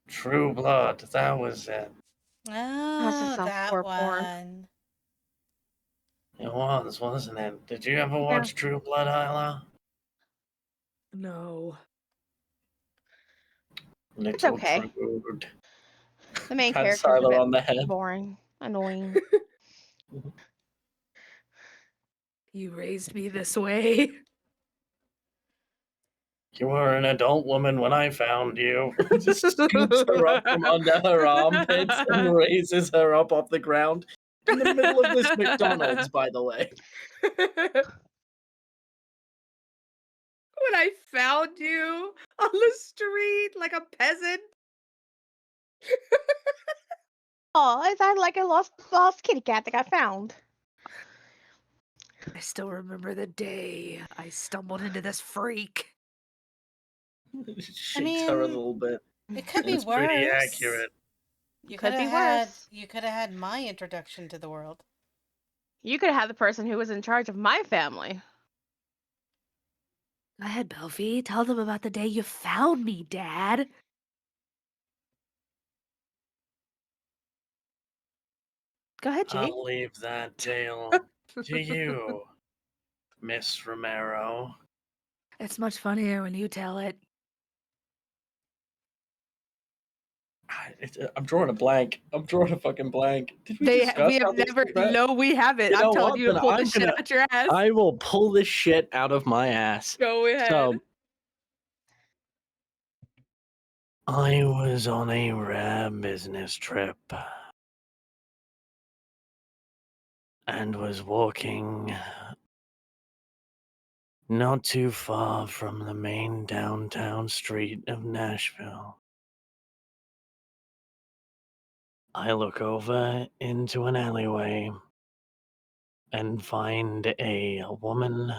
True Blood, that was it. That just Oh, sounds that poor porn. one. It was, wasn't it? Did you ever watch True Blood, Isla? No. Little okay. Trude. The main Pat character's a Siler bit on the head. boring, annoying. You raised me this way. You were an adult woman when I found you. Just scoops her up from under her armpits and raises her up off the ground. In the middle of this McDonald's, by the way. When I found you on the street like a peasant. Oh, is that like a lost kitty cat that got found? I still remember the day I stumbled into this freak. Shakes her a mean, little bit. It could be It's worse. pretty accurate. You Could be had worse. you could have had my introduction to the world. You could have the person who was in charge of my family. Go ahead, Belfie. Tell them about the day you found me, Dad. Go ahead, Jake. I'll leave that tale to you, Miss Romero. It's much funnier when you tell it. I'm drawing a blank. I'm drawing a fucking blank. Did we discuss We how have these never. two met? No, we haven't. You know I'm telling what? you to Then pull I'm this shit gonna- out your ass. I will pull this shit out of my ass. Go ahead. So, I was on a rare business trip and was walking not too far from the main downtown street of Nashville. I look over into an alleyway and find a woman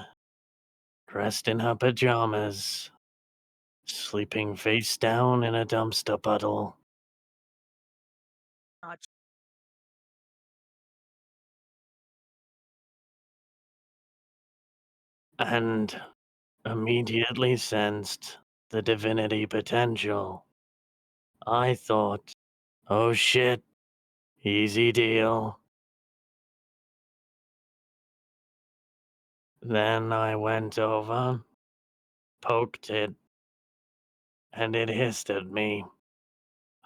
dressed in her pajamas, sleeping face down in a dumpster puddle. And immediately sensed the divinity potential. I thought, oh shit, easy deal. Then I went over, poked it, and it hissed at me.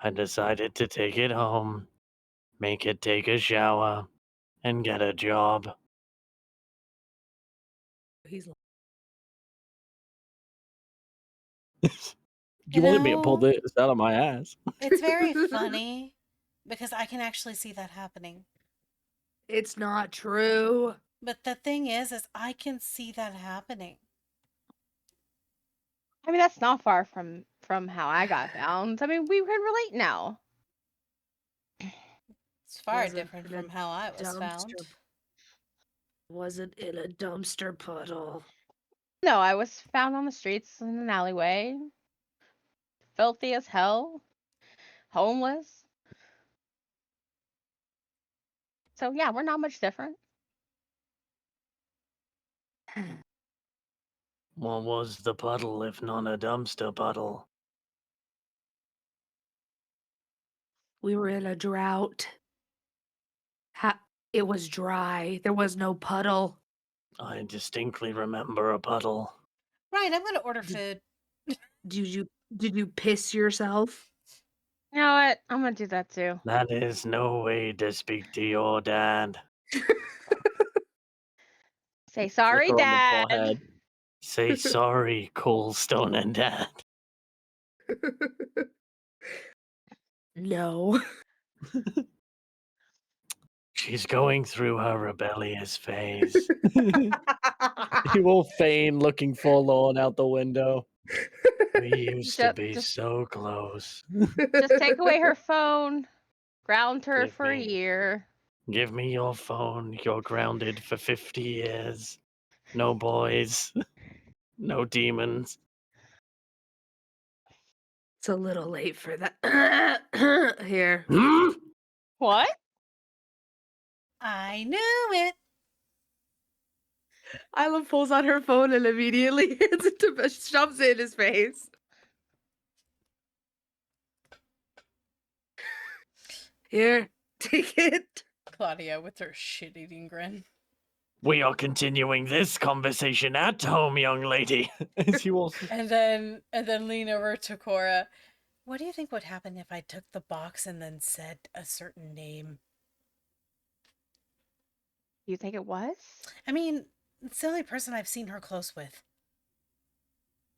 I decided to take it home, make it take a shower, and get a job. He's You wanted me to pull know- this out of my ass. It's very funny because I can actually see that happening. It's not true. But the thing is I can see that happening. I mean, that's not far from how I got found. I mean, we can relate now. It's far Wasn't different in a from how I was found. dumpster. Wasn't in a dumpster puddle. No, I was found on the streets in an alleyway, filthy as hell, homeless. So yeah, we're not much different. What was the puddle if not a dumpster puddle? We were in a drought. It was dry. There was no puddle. I distinctly remember a puddle. Right, I'm gonna order food. Did you piss yourself? You know what? I'm gonna do that too. That is no way to speak to your dad. Say sorry, Flicker on the Dad. forehead. Say sorry, Coldstone and Dad. No. She's going through her rebellious phase. He will feign looking forlorn out the window. We used to be Just- so close. Just take away her phone, ground her Give for a me- year. Give me your phone. You're grounded for 50 years. No boys. No demons. It's a little late for that. Here. Hmm? What? I knew it. Isla pulls out her phone and immediately hands it to shoves it in his face. Here. take it. Claudia with her shit-eating grin. We are continuing this conversation at home, young lady. As you all And then lean over to Cora. What do you think would happen if I took the box and then said a certain name? You think it was? I mean, it's the only person I've seen her close with.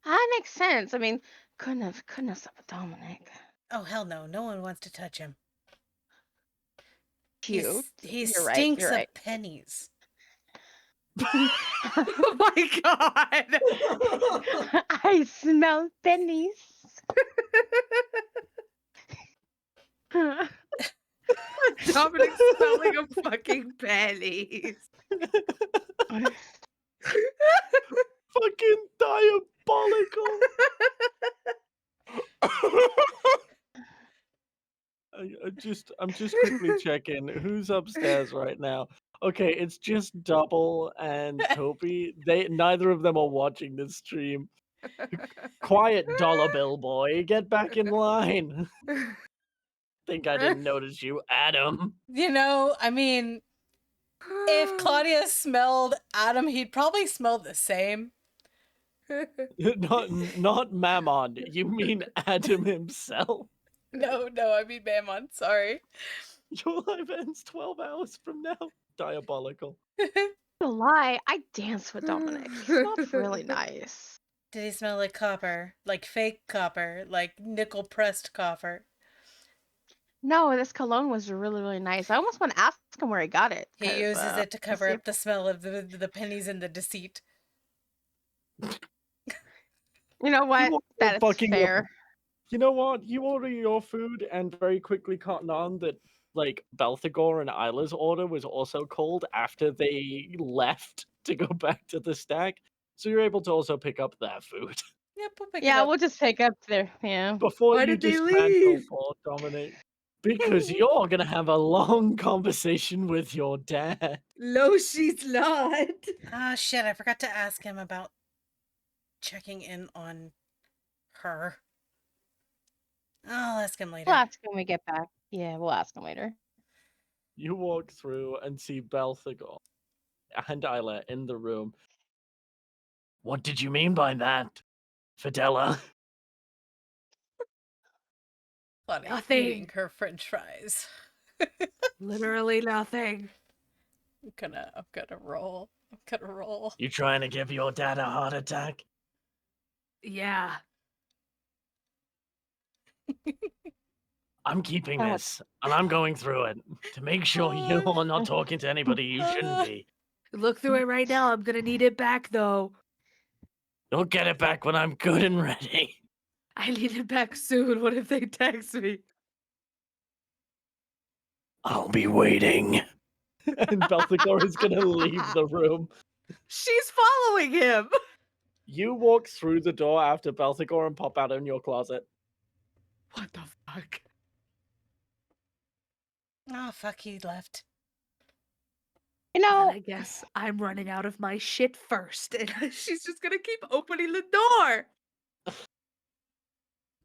That makes sense. I mean, couldn't have slept with Dominic. Oh, hell no. No one wants to touch him. Cute. He You're right, stinks you're of right. pennies. Oh my god! I smell pennies. Dominic smelling of fucking pennies. fucking diabolical. I'm just quickly checking who's upstairs right now. Okay, it's just Double and Toby. Neither of them are watching this stream. Quiet, dollar bill boy. Get back in line. Think I didn't notice you, Adam. You know, I mean, if Claudia smelled Adam, he'd probably smell the same. Not Mammon. You mean Adam himself? No, I mean Mammon, sorry. Your life ends 12 hours from now. Diabolical. No lie, I danced with Dominic. He smelled really nice. Did he smell like copper? Like fake copper? Like nickel-pressed copper? No, this cologne was really, really nice. I almost want to ask him where he got it. He uses it to cover see up the smell of the pennies and the deceit. You know what? That is fucking fair. You know what? You order your food and very quickly cotton on that, like, Belthagor and Isla's order was also cold after they left to go back to the stack. So you're able to also pick up their food. Yep, we'll pick it Yeah, up. we'll just pick up there. Yeah. Before Why you did they dismantle leave? poor Dominic. Because you're gonna have a long conversation with your dad. No, she's not. Ah, shit, I forgot to ask him about checking in on her. I'll ask him later. We'll ask him when we get back. Yeah, we'll ask him later. You walk through and see Belthagor and Isla in the room. What did you mean by that, Fidela? Claudia Nothing. eating her french fries. Literally nothing. I'm gonna roll. You trying to give your dad a heart attack? Yeah. I'm keeping this, and I'm going through it to make sure you are not talking to anybody you shouldn't be. Look through it right now. I'm gonna need it back though. You'll get it back when I'm good and ready. I need it back soon. What if they text me? I'll be waiting. And Belthagor is gonna leave the room. She's following him. You walk through the door after Belthagor and pop out in your closet. What the fuck? Oh, fuck, he left. You know, And I guess I'm running out of my shit first, and she's just gonna keep opening the door.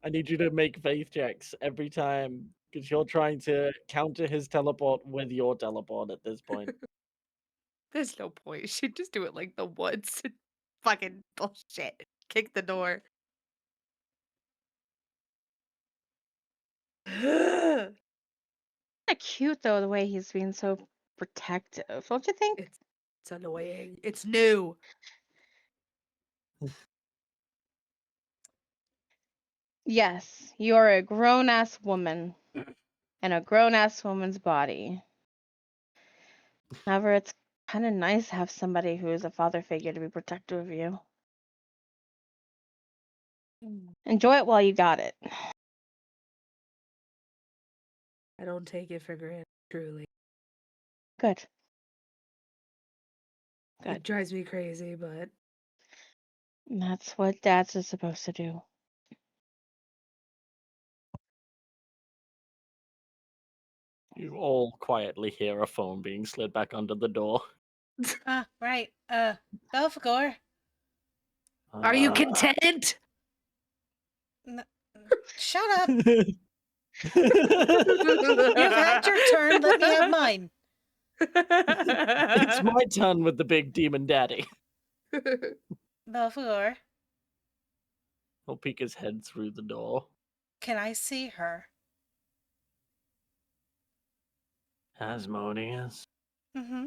I need you to make faith checks every time, because you're trying to counter his teleport with your teleport at this point. There's no point. She'd just do it like the once. Fucking bullshit. Kick the door. kind of cute though the way he's being so protective. Don't you think? It's annoying. It's new. Yes, you're a grown ass woman in a grown ass woman's body. However, it's kind of nice to have somebody who is a father figure to be protective of you. Enjoy it while you got it. I don't take it for granted, truly. Good. It Good. drives me crazy, but That's what dads are supposed to do. You all quietly hear a phone being slid back under the door. Ah, right. Belphegor. are you content? Shut up. You've had your turn. Let me have mine. It's my turn with the big demon daddy. Belphegor, He'll peek his head through the door. can I see her? Asmodeus. Mm-hmm.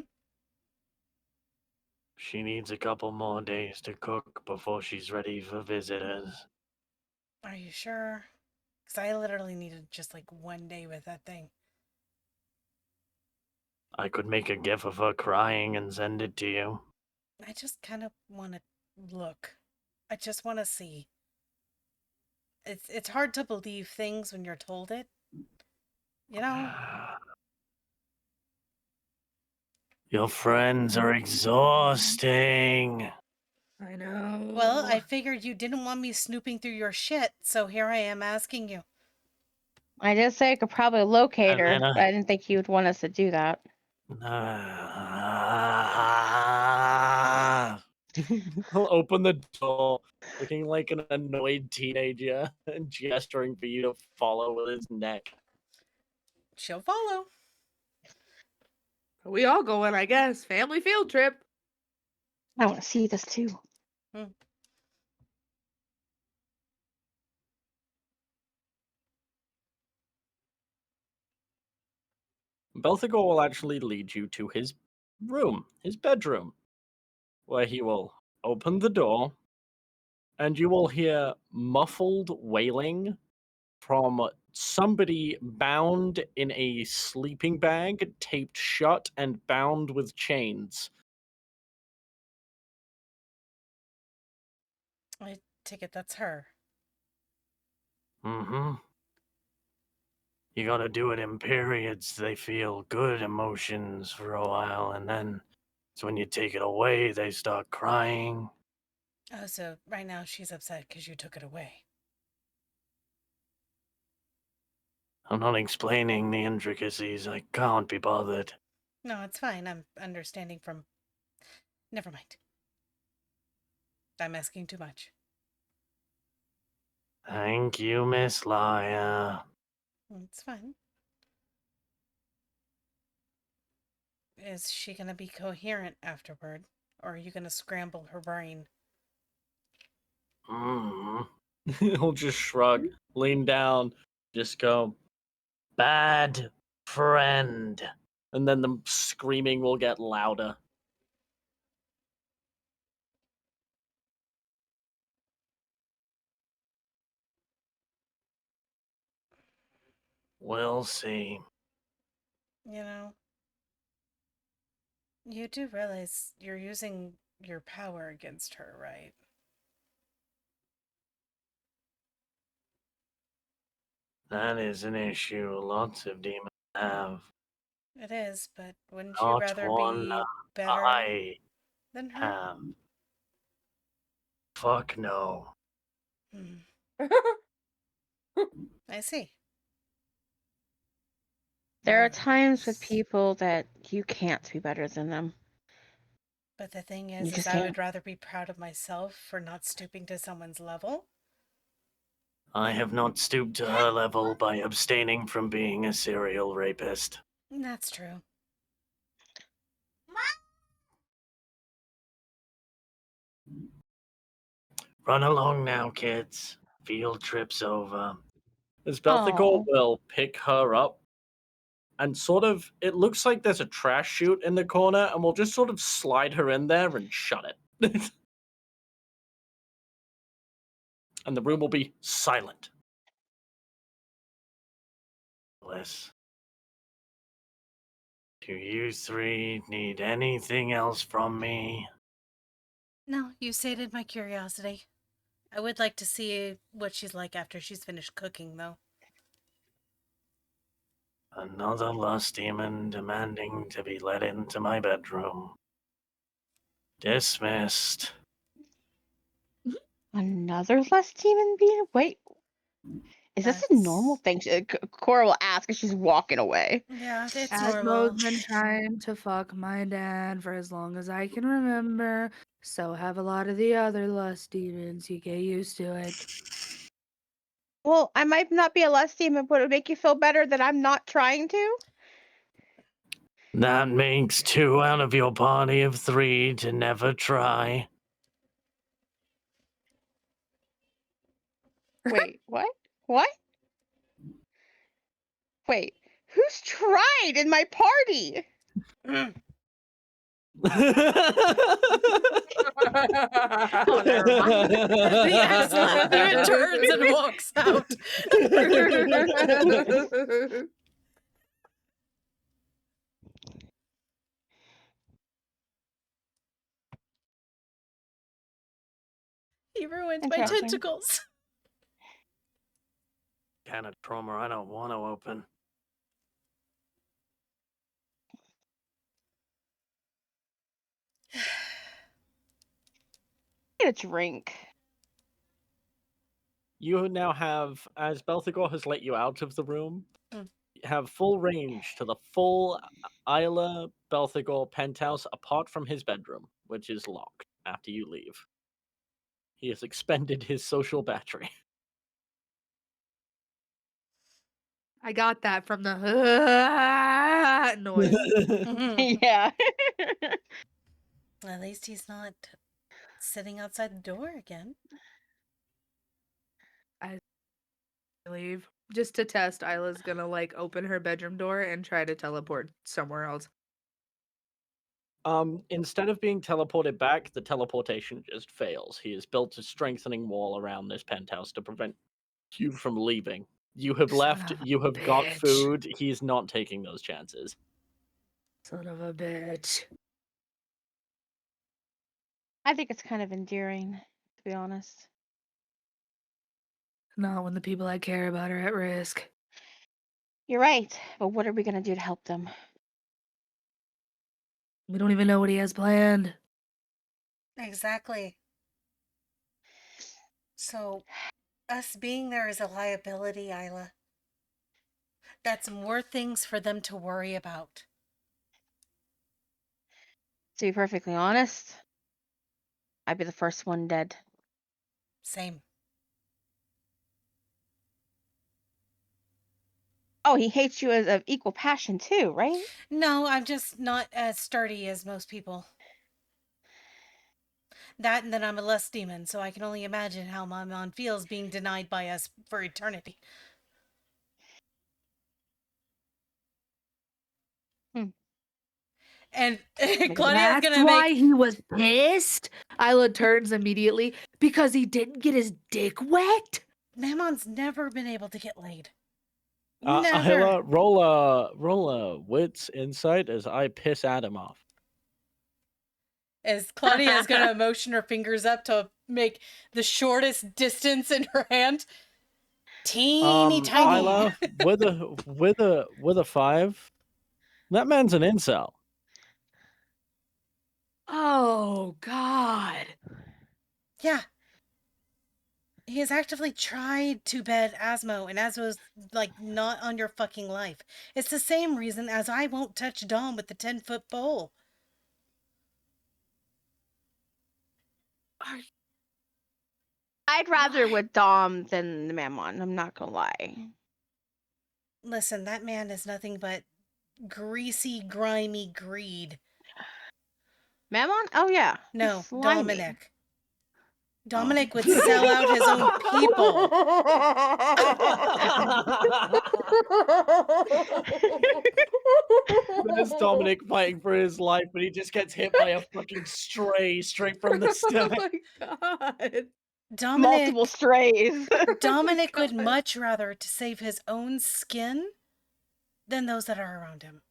She needs a couple more days to cook before she's ready for visitors. Are you sure? Because I literally needed just like 1 day with that thing. I could make a gif of her crying and send it to you. I just kind of want to look. I just want to see. It's hard to believe things when you're told it. You know? Your friends are exhausting. I know. Well, I figured you didn't want me snooping through your shit, so here I am asking you. I did say I could probably locate her, And then, but I didn't think you would want us to do that. He'll open the door, looking like an annoyed teenager, and gesturing for you to follow with his neck. She'll follow. We all going, I guess. Family field trip. I want to see this too. Belthegor will actually lead you to his room, his bedroom, where he will open the door, and you will hear muffled wailing from somebody bound in a sleeping bag, taped shut and bound with chains. I take it that's her. Mm-hmm. You gotta do it in periods. They feel good emotions for a while, and then it's when you take it away, they start crying. Oh, so right now she's upset because you took it away. I'm not explaining the intricacies. I can't be bothered. No, it's fine. I'm understanding from... Never mind. I'm asking too much. Thank you, Miss Liar. It's fine. Is she gonna be coherent afterward? Or are you gonna scramble her brain? Mm. He'll just shrug, lean down, just go, bad friend. And then the screaming will get louder. We'll see. You know, you do realize you're using your power against her, right? That is an issue lots of demons have. It is, but wouldn't you Not rather one be better I than her? have. Fuck no. I see. There are Well, times with people that you can't be better than them. but the thing You is just I can't. would rather be proud of myself for not stooping to someone's level. I have not stooped to her level by abstaining from being a serial rapist. That's true. Run along now, kids. Field trip's over. As Belthegor Oh. will pick her up, and sort of, it looks like there's a trash chute in the corner, and we'll just sort of slide her in there and shut it. And the room will be silent. Bliss. Do you three need anything else from me? No, you sated my curiosity. I would like to see what she's like after she's finished cooking, though. Another lust demon demanding to be let into my bedroom. Dismissed. Another less demon being? Wait. Is this a normal thing? Cora will ask as she's walking away. Yeah, it's Asmo's normal. been trying to fuck my dad for as long as I can remember. So have a lot of the other lust demons. You get used to it. Well, I might not be a less demon, but it would make you feel better that I'm not trying to. That makes 2 out of your party of 3 to never try. Wait, what? What? Wait, who's tried in my party? Oh, never mind. The ex-lover turns and walks out. He ruined my Interesting. tentacles. Can of trauma I don't want to open. Get a drink. You now have, as Belthagor has let you out of the room, Mm. have full range to the full Isla Belthagor penthouse apart from his bedroom, which is locked after you leave. He has expended his social battery. I got that from the noise. Yeah. At least he's not sitting outside the door again. Leave. Just to test, Isla's gonna like open her bedroom door and try to teleport somewhere else. Instead of being teleported back, the teleportation just fails. He has built a strengthening wall around this penthouse to prevent you from leaving. You have Son left, of a you have got bitch. food, he's not taking those chances. Son of a bitch. I think it's kind of endearing, to be honest. Not when the people I care about are at risk. You're right, but what are we gonna do to help them? We don't even know what he has planned. Exactly. So, us being there is a liability, Isla. That's more things for them to worry about. To be perfectly honest, I'd be the first one dead. Same. Oh, he hates you as of equal passion too, right? No, I'm just not as sturdy as most people. That and then I'm a lust demon, so I can only imagine how Mammon feels being denied by us for eternity. And Claudia's That's gonna why make... he was pissed. Isla turns immediately because he didn't get his dick wet. Mammon's never been able to get laid. Isla, roll a wits insight as I piss Adam off. As Claudia's gonna motion her fingers up to make the shortest distance in her hand. Teeny tiny. Isla, with a 5, that man's an incel. Oh God. Yeah. He has actively tried to bed Asmo, and Asmo's like not on your fucking life. It's the same reason as I won't touch Dom with the 10-foot pole. I'd rather with Dom than the Mammon, I'm not gonna lie. Listen, that man is nothing but greasy, grimy greed. Mammon? Oh yeah. he's No, slimy. Dominic. Dominic would sell out his own people. There's Dominic fighting for his life, but he just gets hit by a fucking stray straight from the Oh stack. my God. Multiple strays. Dominic would God. much rather to save his own skin than those that are around him.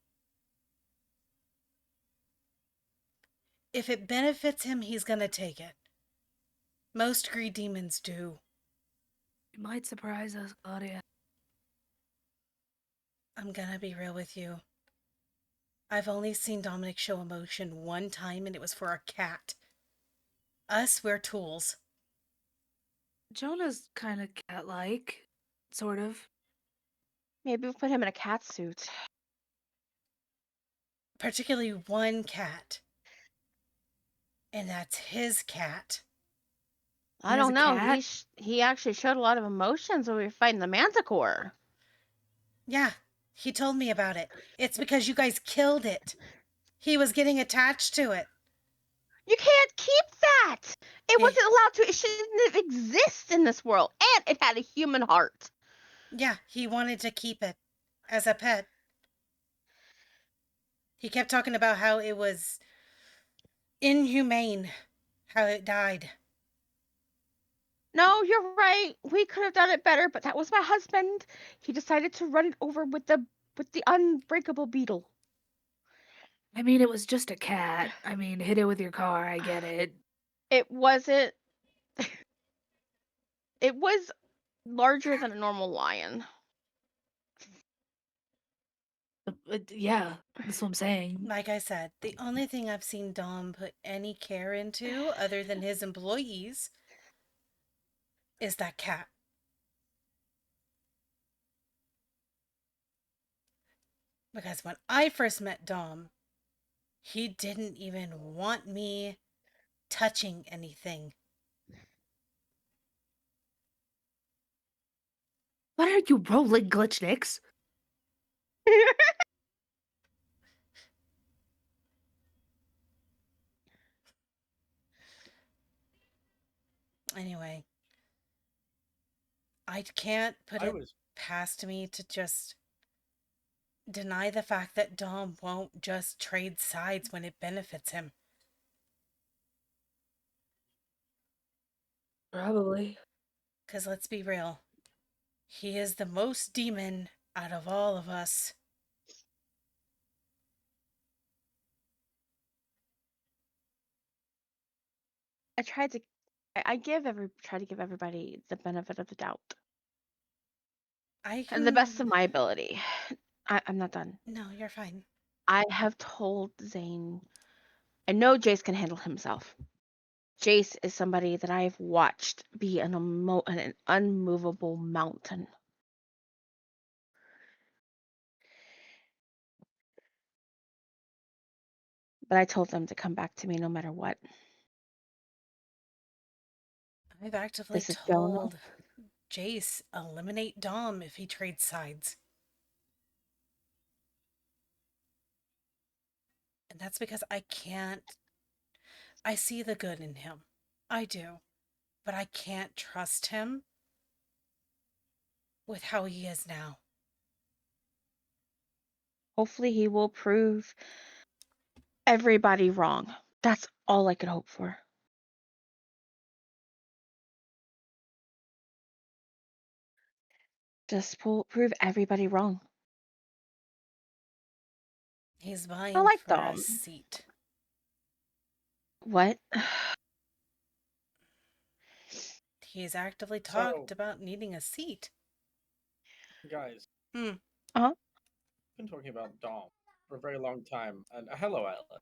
If it benefits him, he's gonna take it. Most greed demons do. You might surprise us, Claudia. I'm gonna be real with you. I've only seen Dominic show emotion one time, and it was for a cat. Us, we're tools. Jonah's kind of cat-like, sort of. Maybe we'll put him in a cat suit. Particularly one cat. And that's his cat. I He has don't a know. cat? He actually showed a lot of emotions when we were fighting the Manticore. Yeah, He told me about it. It's because you guys killed it. He was getting attached to it. You can't keep that. It Yeah. wasn't allowed to. It shouldn't exist in this world. And it had a human heart. Yeah, he wanted to keep it as a pet. He kept talking about how it was inhumane, how it died. No, you're right. We could have done it better, but that was my husband. He decided to run it over with the unbreakable beetle. I mean, it was just a cat. I mean, hit it with your car. I get it. It wasn't. It was larger than a normal lion. Yeah, that's what I'm saying. Like I said, the only thing I've seen Dom put any care into, other than his employees, is that cat. Because when I first met Dom, he didn't even want me touching anything. What are you rolling, Glitchnicks? Anyway, I can't put I it was past me to just deny the fact that Dom won't just trade sides when it benefits him. Probably. Because let's be real, he is the most demon out of all of us. I try to give everybody the benefit of the doubt. And the best of my ability. I'm not done. No, you're fine. I have told Zane, I know Jace can handle himself. Jace is somebody that I've watched be an unmovable mountain. But I told them to come back to me no matter what. I've actively This is Jonah. told Jace eliminate Dom if he trades sides. And that's because I can't. I see the good in him. I do. But I can't trust him with how he is now. Hopefully he will prove everybody wrong. That's all I could hope for. Just prove everybody wrong. He's I vying like for a Dom. seat. What? He's actively So- talked about needing a seat. guys. Uh-huh. Been talking about Dom for a very long time, and hello, Ella.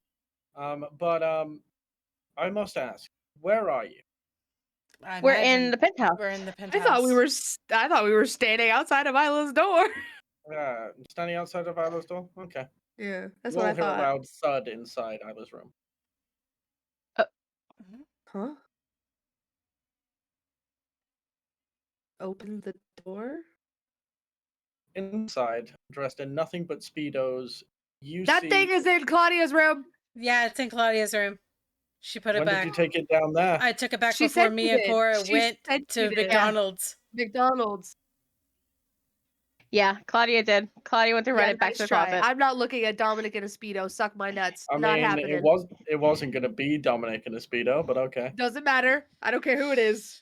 I must ask, where are you? We're in the penthouse. We're in the I penthouse. thought we were standing outside of Isla's door. Standing outside of Isla's door. Okay. Yeah, that's You what all I hear a thought. loud thud inside Isla's room. Huh? Open the door? Inside, dressed in nothing but speedos, you That see. thing is in Claudia's room. Yeah, it's in Claudia's room. She put it When back. did you take it down there? I took it back She before said me you and did. Cora She went said to you did. McDonald's. McDonald's. Yeah, Claudia did. Claudia went to run Yeah, it back nice to the try. closet. I'm not looking at Dominic in a Speedo. Suck my nuts. I Not mean, happening. it wasn't gonna be Dominic in a speedo, but okay. Doesn't matter. I don't care who it is.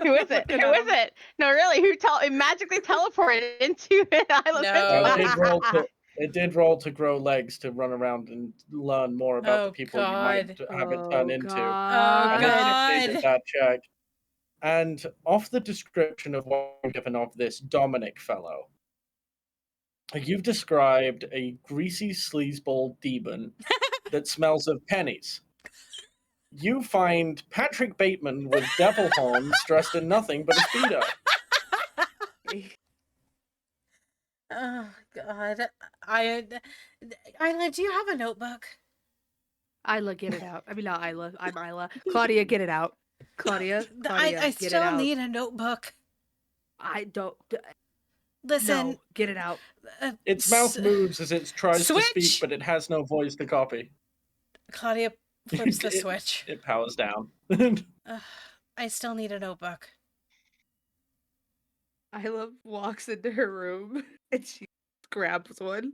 Who is it? Looking Who at is him. it? No, really, it magically teleported into Isla's No. penthouse. It did roll to grow legs to run around and learn more about the Oh, people you might God. have it turn into. Oh, And it God. succeeded that check. And off the description of what you've given of this Dominic fellow, you've described a greasy sleazeball demon that smells of pennies. You find Patrick Bateman with devil horns dressed in nothing but a speedo. Oh, God. Isla, do you have a notebook? Isla, get it out. I mean, not Isla. I'm Isla. Claudia, get it out. Claudia, I get it still out. need a notebook. I don't. Listen. No, get it out. Its mouth moves as it tries to speak, Switch! but it has no voice to copy. Claudia flips the switch. It powers down. I still need a notebook. Isla walks into her room and she grabs one,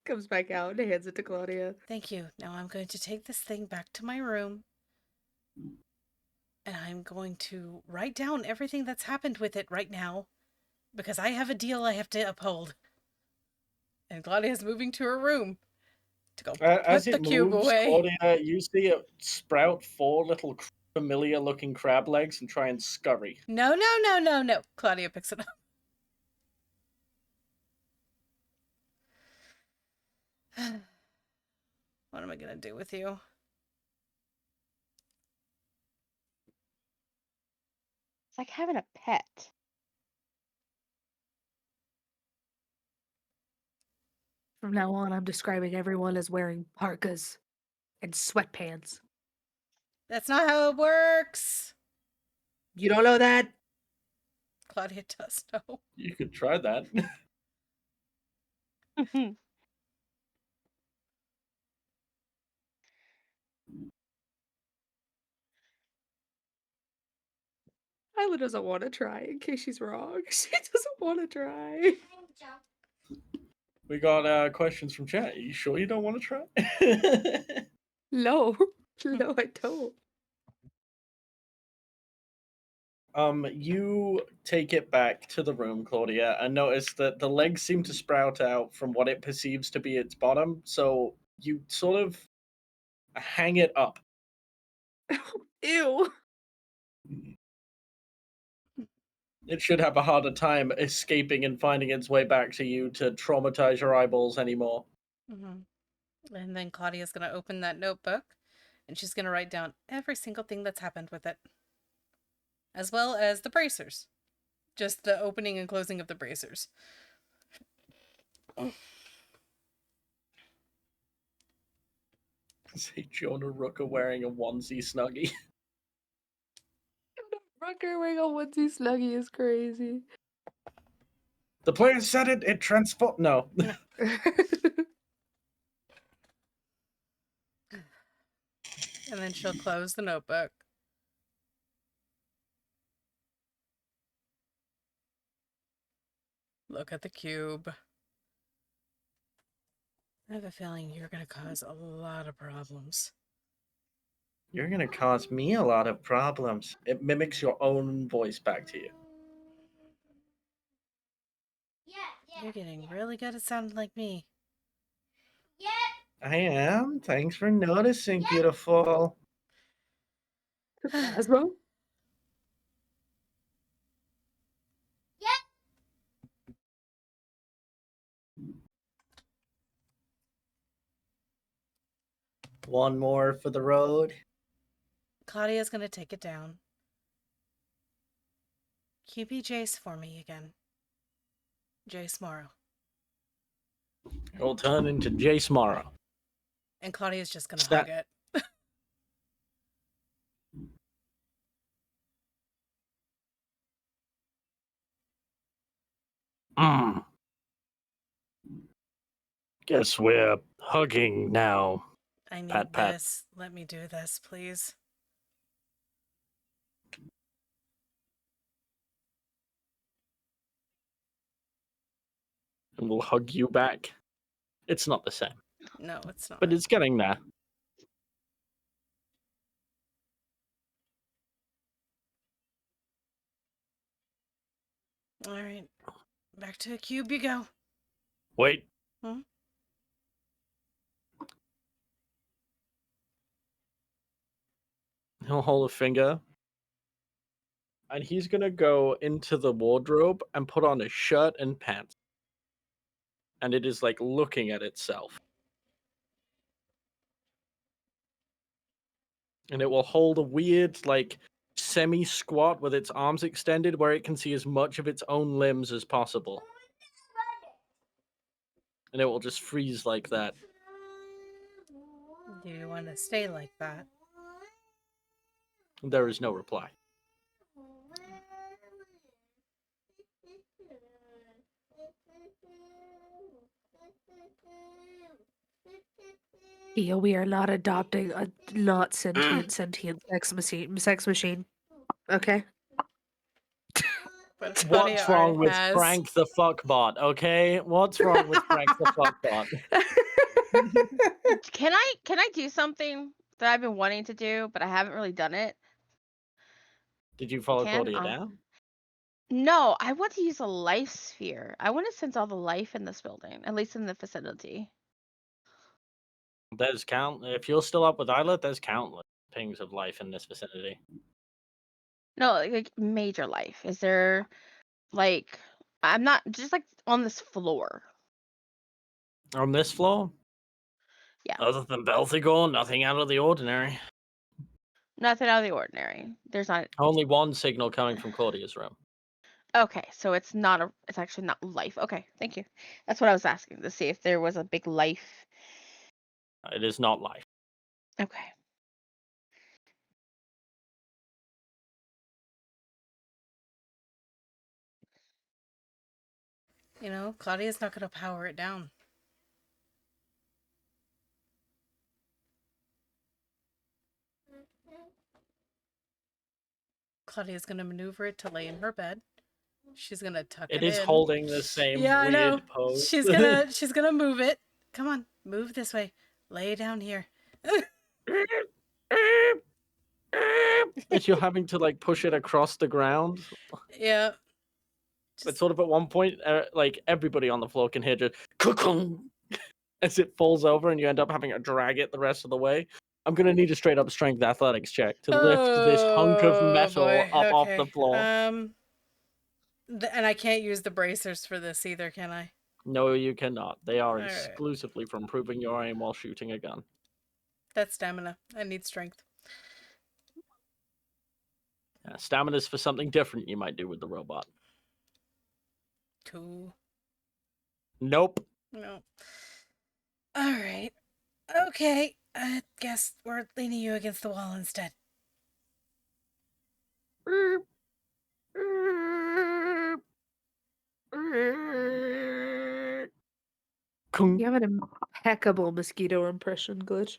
comes back out and hands it to Claudia. Thank you. Now I'm going to take this thing back to my room. And I'm going to write down everything that's happened with it right now. Because I have a deal I have to uphold. And Claudia's moving to her room to go As put the it cube moves, away. Claudia, you see it sprout 4 little familiar-looking crab legs and try and scurry. No. Claudia picks it up. What am I going to do with you? It's like having a pet. From now on, I'm describing everyone as wearing parkas and sweatpants. That's not how it works. You don't know that? Claudia does know. You could try that. Isla doesn't want to try in case she's wrong. She doesn't want to try. We got questions from chat. Are you sure you don't want to try? No, no, I don't. You take it back to the room, Claudia, and notice that the legs seem to sprout out from what it perceives to be its bottom, so you sort of hang it up. Ew. It should have a harder time escaping and finding its way back to you to traumatize your eyeballs anymore. Mm-hmm. And then Claudia's going to open that notebook and she's going to write down every single thing that's happened with it. As well as the bracers. Just the opening and closing of the bracers. Say Jonah Rooker wearing a onesie snuggie. Rucker wearing a onesie snuggie is crazy. The player said it transformed. No. And then she'll close the notebook. Look at the cube. I have a feeling you're going to cause a lot of problems. You're gonna cause me a lot of problems. It mimics your own voice back to you. You're getting really good at sounding like me. I am. Thanks for noticing, beautiful. Asmo? One more for the road. Claudia's going to take it down. QB Jace for me again. Jace Morrow. It'll turn into Jace Morrow. And Claudia's just going to Snap. hug it. Guess we're hugging now. I need Pat, pat. this. Let me do this, please. And we'll hug you back. It's not the same, No, it's not. but it's getting there. All right. Back to the cube you go. Wait. He'll hold a finger. And he's gonna go into the wardrobe and put on a shirt and pants. And it is like looking at itself. And it will hold a weird, like, semi-squat with its arms extended where it can see as much of its own limbs as possible. And it will just freeze like that. Do you want to stay like that? There is no reply. Yeah, we are not adopting a not sentient sex machine. Okay. But Claudia What's already wrong with has. Frank the fuckbot? Okay, what's wrong with Frank the fuckbot? Can I do something that I've been wanting to do, but I haven't really done it? Did you I follow can. Claudia down? No, I want to use a life sphere. I want to sense all the life in this building, at least in the vicinity. There's if you're still up with Isla, there's countless pings of life in this vicinity. No, like major life. Is there like I'm not just like on this floor. On this floor? Yeah. Other than Belthegor, nothing out of the ordinary. Nothing out of the ordinary. There's not. Only one signal coming from Claudia's room. Okay, so it's actually not life. Okay, thank you. That's what I was asking to see if there was a big life. It is not life. Okay. You know, Claudia's not going to power it down. Claudia's going to maneuver it to lay in her bed. She's going to tuck it It is in. holding the same Yeah, I know. weird pose. She's gonna move it. Come on, move this way. Lay down here. If you're having to like push it across the ground. Yeah. But sort of at one point, like everybody on the floor can hear just as it falls over, and you end up having to drag it the rest of the way. I'm gonna need a straight up strength athletics check to lift this hunk of metal boy. up off Okay. the floor. And I can't use the bracers for this either, can I? No, you cannot. They are All right. exclusively for improving your aim while shooting a gun. That's stamina. I need strength. Stamina's for something different you might do with the robot. Cool. Nope. No. All right. Okay. I guess we're leaning you against the wall instead. You have an impeccable mosquito impression, Glitch.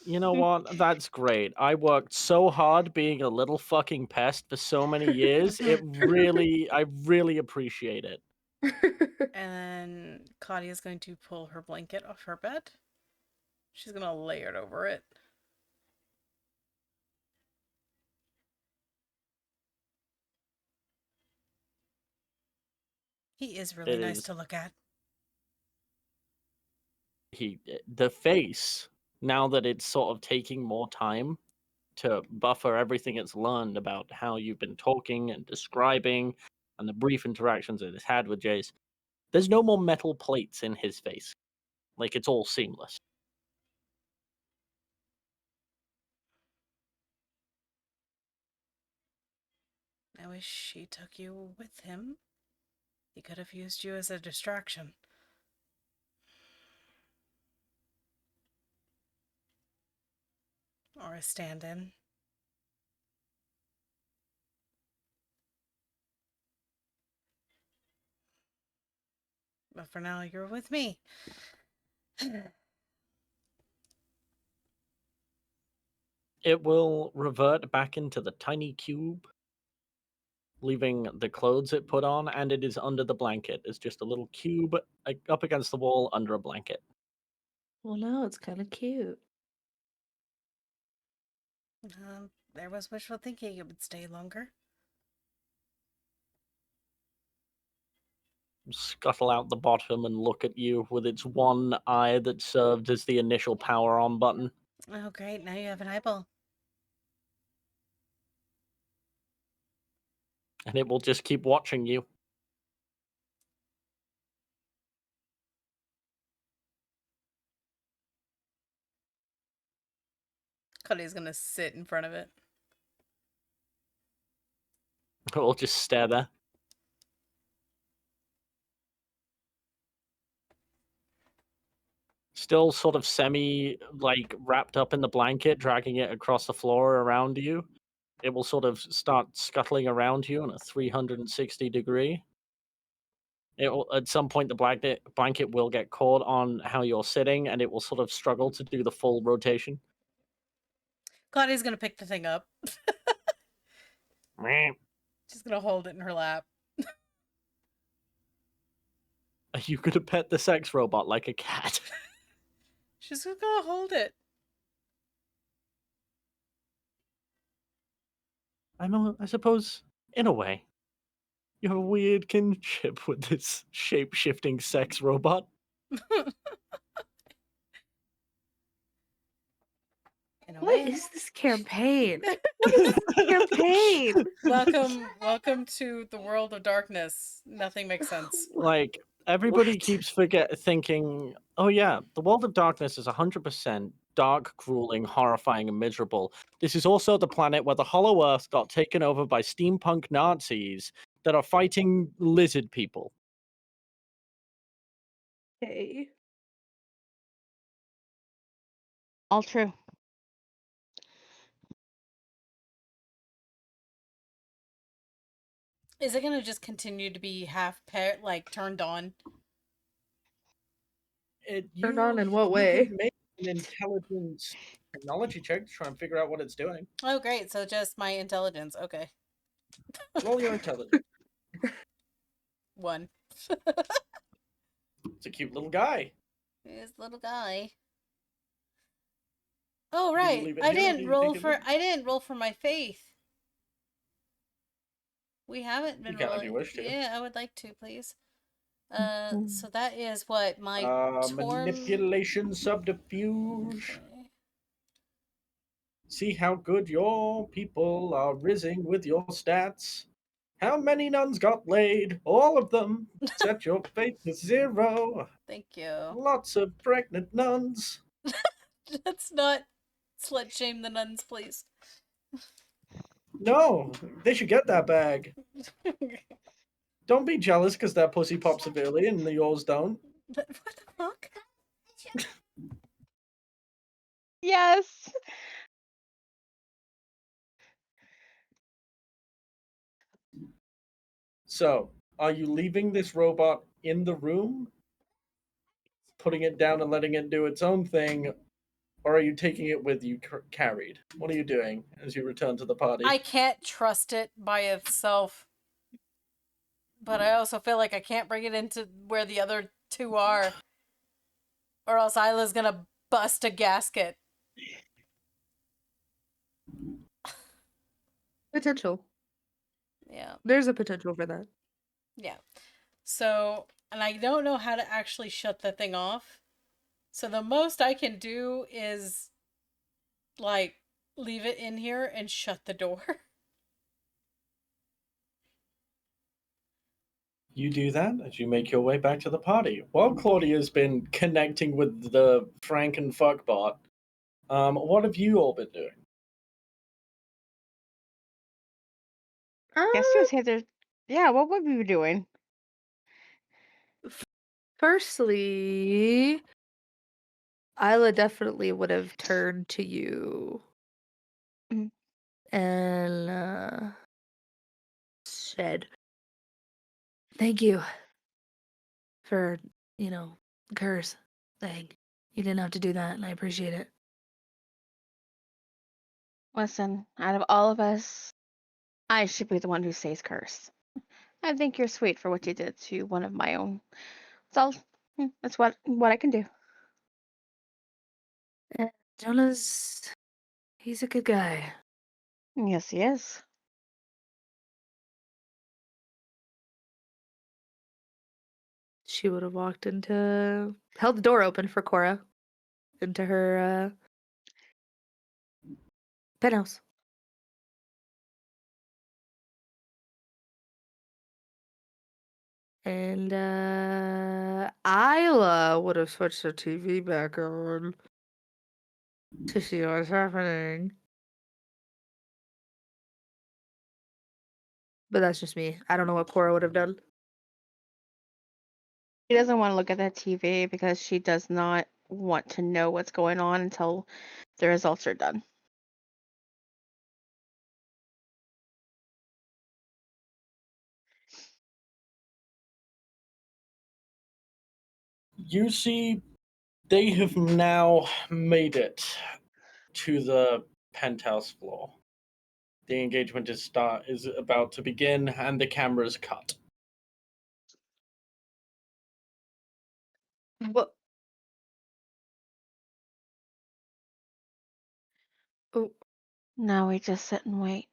You know what? That's great. I worked so hard being a little fucking pest for so many years. I really appreciate it. And then Claudia's going to pull her blanket off her bed. She's going to layer it over it. He is really nice to look at. The face, now that it's sort of taking more time to buffer everything it's learned about how you've been talking and describing and the brief interactions it has had with Jace, there's no more metal plates in his face. Like, it's all seamless. I wish he took you with him. He could have used you as a distraction. Or a stand-in. But for now, you're with me. It will revert back into the tiny cube, leaving the clothes it put on, and it is under the blanket. It's just a little cube up against the wall under a blanket. Well, no, it's kind of cute. There was wishful thinking it would stay longer. Scuttle out the bottom and look at you with its one eye that served as the initial power on button. Oh, great. Now you have an eyeball. And it will just keep watching you. Claudia's gonna sit in front of it. It will just stare there. Still sort of wrapped up in the blanket, dragging it across the floor around you. It will sort of start scuttling around you in a 360 degree. At some point, the blanket will get caught on how you're sitting, and it will sort of struggle to do the full rotation. Claudia's gonna pick the thing up. Meh. She's gonna hold it in her lap. Are you gonna pet the sex robot like a cat? She's just gonna hold it. I suppose, in a way, you have a weird kinship with this shape-shifting sex robot. In a What way. is this campaign? What is this campaign? Welcome to the world of darkness. Nothing makes sense. Like, everybody What? keeps thinking, oh yeah, the world of darkness is 100% dark, grueling, horrifying, and miserable. This is also the planet where the Hollow Earth got taken over by steampunk Nazis that are fighting lizard people. Okay. All true. Is it gonna just continue to be turned on? Turned on in what You way? could make an intelligence technology check to try and figure out what it's doing. Oh, great. So just my intelligence. Okay. Roll your intelligence. 1. It's a cute little guy. This little guy. Oh, Do you right. leave it I here or do didn't you roll take it for with you? I didn't roll for my faith. We haven't been You can if rolling. you wish to. Yeah, I would like to, please. So that is what my Manipulation, subterfuge. Okay. See how good your people are rising with your stats. How many nuns got laid? All of them. Set your fate to 0. Thank you. Lots of pregnant nuns. Let's not slut shame the nuns, please. No, they should get that bag. Don't be jealous because that pussy pops severely and yours don't. What the fuck? Yes. So, are you leaving this robot in the room, putting it down and letting it do its own thing, or are you taking it with you carried? What are you doing as you return to the party? I can't trust it by itself. But I also feel like I can't bring it into where the other two are. Or else Isla's gonna bust a gasket. Potential. Yeah. There's a potential for that. Yeah. So, and I don't know how to actually shut the thing off. So the most I can do is, like, leave it in here and shut the door. You do that as you make your way back to the party. While Claudia's been connecting with the Frankenfuck bot, what have you all been doing? Guess she was here. There. Yeah. What would we be doing? Firstly, Isla definitely would have turned to you Mhm. and said, "Thank you for, curse thing. You didn't have to do that, and I appreciate it." Listen, out of all of us, I should be the one who says curse. I think you're sweet for what you did to one of my own. So that's what I can do. Jonah's, he's a good guy. Yes, he is. She would have held the door open for Cora into her penthouse. And Isla would have switched the TV back on to see what's happening. But that's just me. I don't know what Cora would have done. She doesn't want to look at that TV because she does not want to know what's going on until the results are done. You see, they have now made it to the penthouse floor. The engagement is about to begin, and the camera's cut. What? Oh, Now we just sit and wait.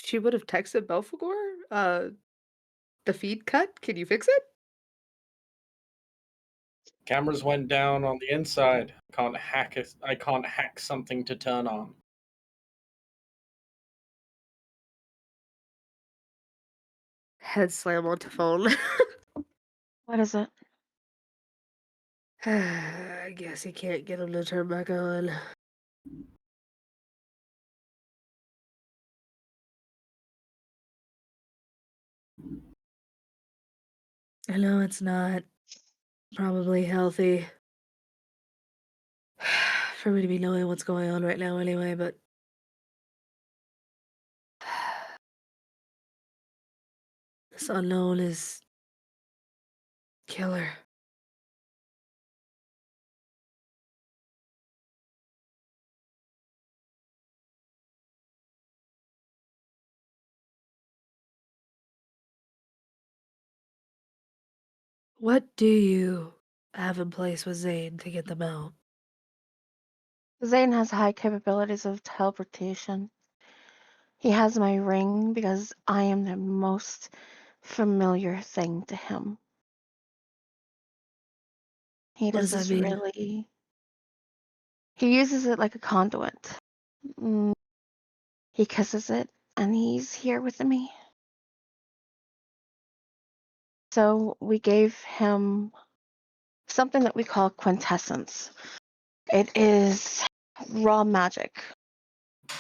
she would have texted Belphegor? The feed cut? Can you fix it? Cameras went down on the inside. I can't hack something to turn on. Head slam onto phone. What is it? I guess you can't get him to turn back on. I know it's not probably healthy for me to be knowing what's going on right now anyway, but this unknown is killer. What do you have in place with Zane to get them out? Zane has high capabilities of teleportation. He has my ring because I am the most familiar thing to him. He What does that doesn't mean? really. He uses it like a conduit. Mm, He kisses it, and he's here with me. So we gave him something that we call quintessence. It is raw magic.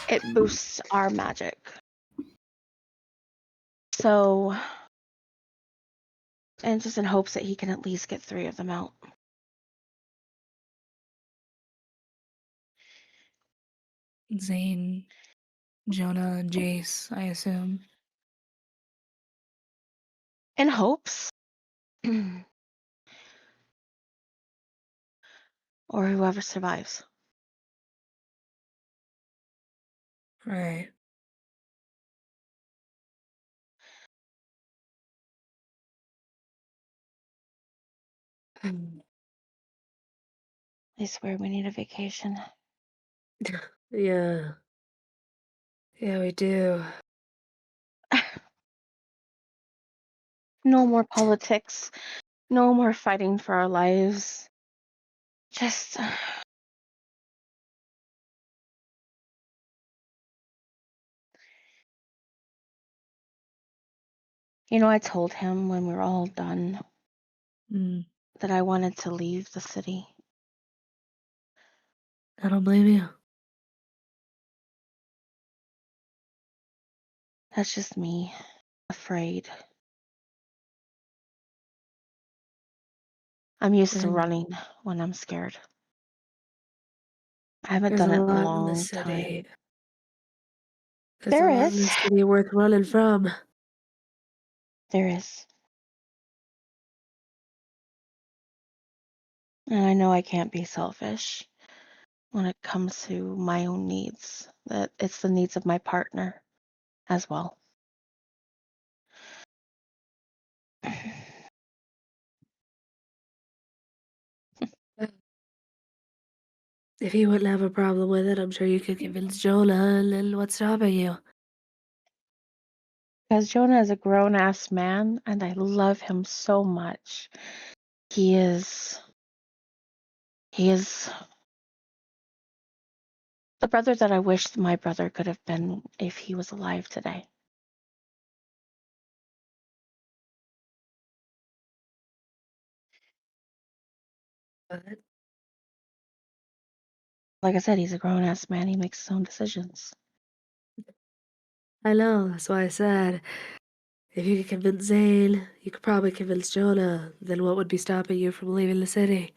It boosts our magic. So, and just in hopes that he can at least get 3 of them out. Zane, Jonah, and Jace, I assume. In hopes. Or whoever survives. Right. I swear we need a vacation. Yeah. Yeah, we do. No more politics. No more fighting for our lives. Just. I told him when we were all done Mm, that I wanted to leave the city. I don't blame you. That's just me, afraid. I'm used to And running when I'm scared. I haven't there's a done it in a lot in the long time. city. There's a There lot in the is. city worth running from. There is. And I know I can't be selfish when it comes to my own needs. That it's the needs of my partner as well. If you wouldn't have a problem with it, I'm sure you could convince Jonah, and then what's stopping you? Because Jonah is a grown ass man and I love him so much. He is the brother that I wish my brother could have been if he was alive today. But Like I said, he's a grown ass man. He makes his own decisions. I know, that's why I said, if you could convince Zane, you could probably convince Jonah, then what would be stopping you from leaving the city?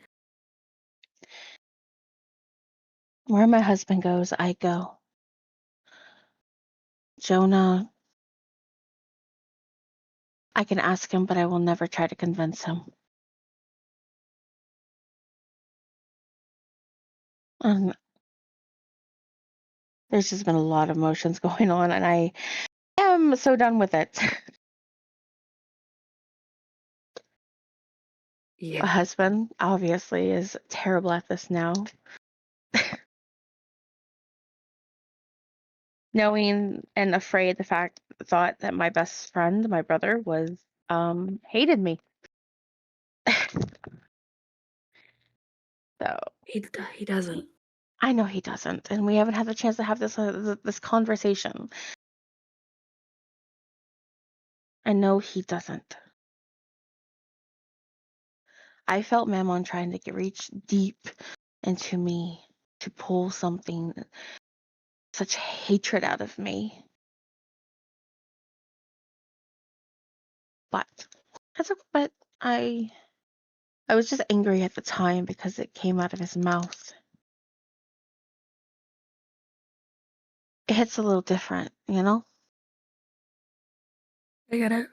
Where my husband goes, I go. Jonah I can ask him, but I will never try to convince him. And there's just been a lot of emotions going on, and I am so done with it. My Yeah. husband, obviously, is terrible at this now. Knowing and afraid thought that my best friend, my brother, was hated me. So He doesn't. I know he doesn't, and we haven't had the chance to have this conversation. I know he doesn't. I felt Mammon trying to reach deep into me to pull such hatred out of me. But but I was just angry at the time because it came out of his mouth. It hits a little different, you know? I get it.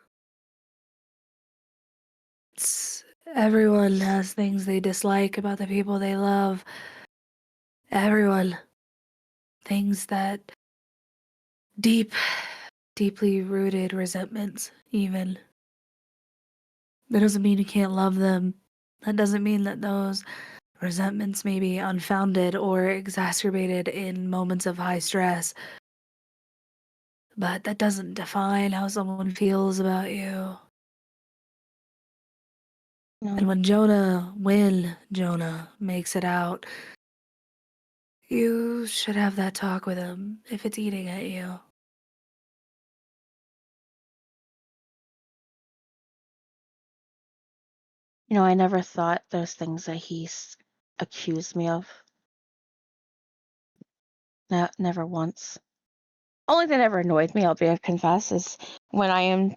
Everyone has things they dislike about the people they love. Everyone. Things that deeply rooted resentments, even. That doesn't mean you can't love them. That doesn't mean that those resentments may be unfounded or exacerbated in moments of high stress. But that doesn't define how someone feels about you. And when Jonah makes it out, you should have that talk with him if it's eating at you. I never thought those things that he's accused me of. Never once. Only thing that ever annoyed me, I'll confess, is when I am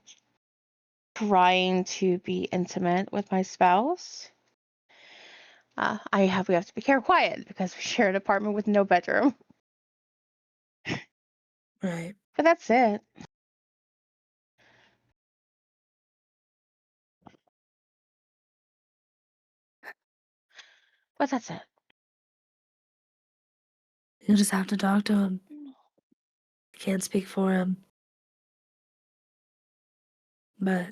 trying to be intimate with my spouse. We have to be quiet because we share an apartment with no bedroom. Right. But that's it. But that's it. You'll just have to talk to him. Can't speak for him. But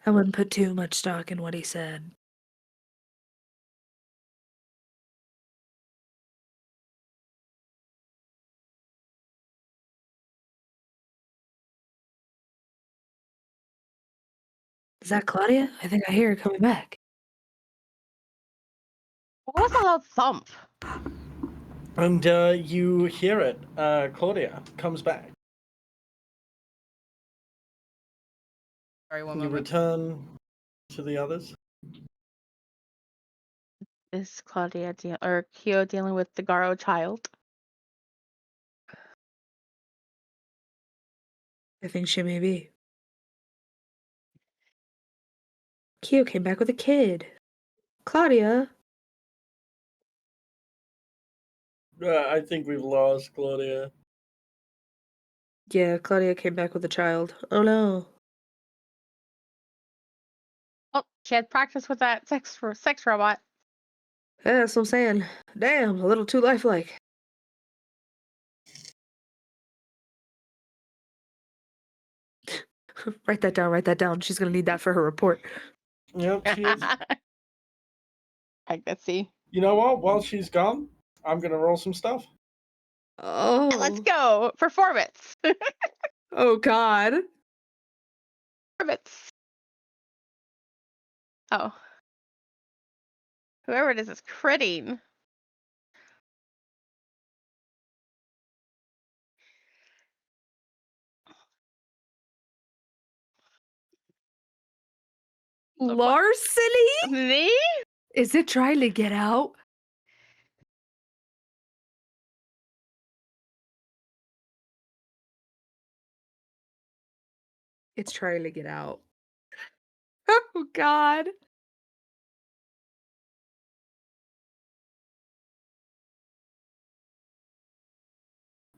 I wouldn't put too much stock in what he said. Is that Claudia? I think I hear her coming back. What was that loud thump? And you hear it. Claudia comes back. Sorry, one You moment. return to the others. Is Claudia or Kyo dealing with the Garo child? I think she may be. Kyo came back with a kid. Claudia. I think we've lost Claudia. Yeah, Claudia came back with a child. Oh no. Oh, she had practice with that sex robot. Yeah, that's what I'm saying. Damn, a little too lifelike. Write that down, write that down. She's gonna need that for her report. Yep, she is. I can see. You know what? While she's gone, I'm gonna roll some stuff. Oh. Let's go. Performance. Oh god. Performance. Oh. Whoever it is critting. Larceny? Me? Is it trying to get out? It's trying to get out. Oh god.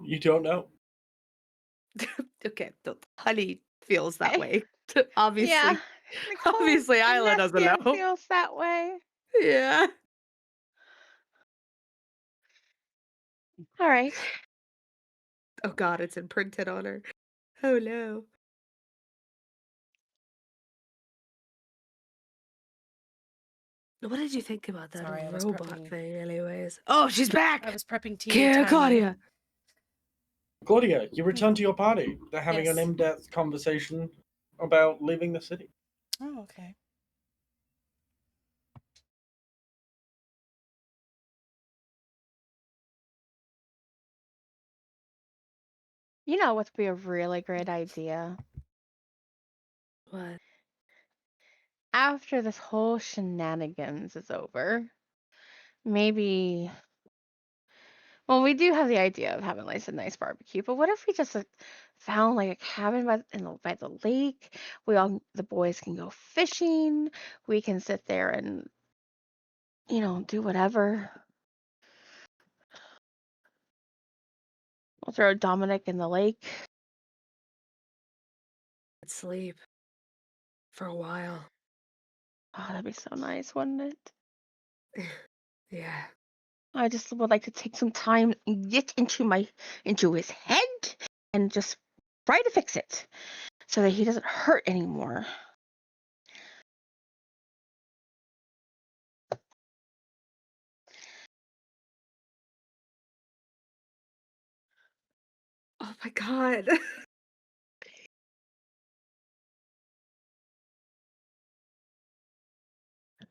You don't know. Okay, honey, feels that way. Obviously, Yeah, Nicole obviously, Isla doesn't Nestia know. feels that way. Yeah. All right. Oh God, it's imprinted on her. Oh no. What did you think about that Sorry, I was robot prepping. thing, anyways? Oh, she's back! I was prepping tea Kia with Tiny. Claudia. Claudia, you return to your party. They're having an Yes. in-depth conversation about leaving the city. Oh, okay. You know what would be a really great idea? What? After this whole shenanigans is over, maybe. Well, we do have the idea of having like a nice barbecue, but what if we just like, found like a cabin by the lake? The boys can go fishing. We can sit there and do whatever. We'll throw Dominic in the lake. Sleep. For a while. Oh, that'd be so nice, wouldn't it? Yeah. I just would like to take some time and get into his head and just try to fix it so that he doesn't hurt anymore. Oh my God. What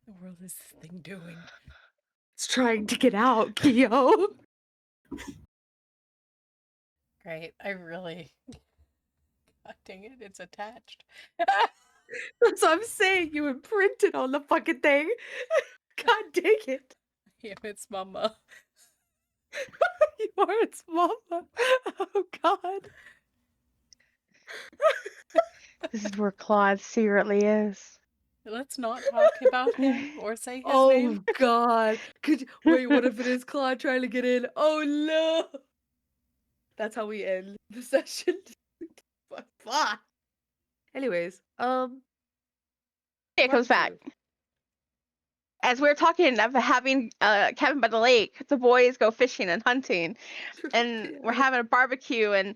the world is this thing doing? It's trying to get out, Kyo. Great. I really. God dang it, it's attached. That's what I'm saying. You imprinted on the fucking thing. God dang it. Yeah, it's Mama. You are its mama. Oh God. This is where Claude secretly is. Let's not talk about him or say his Oh name. God. Wait, what if it is Claude trying to get in? Oh no. That's how we end the session. Fuck. Anyways, It comes back. As we're talking of having cabin by the lake, the boys go fishing and hunting, and we're having a barbecue and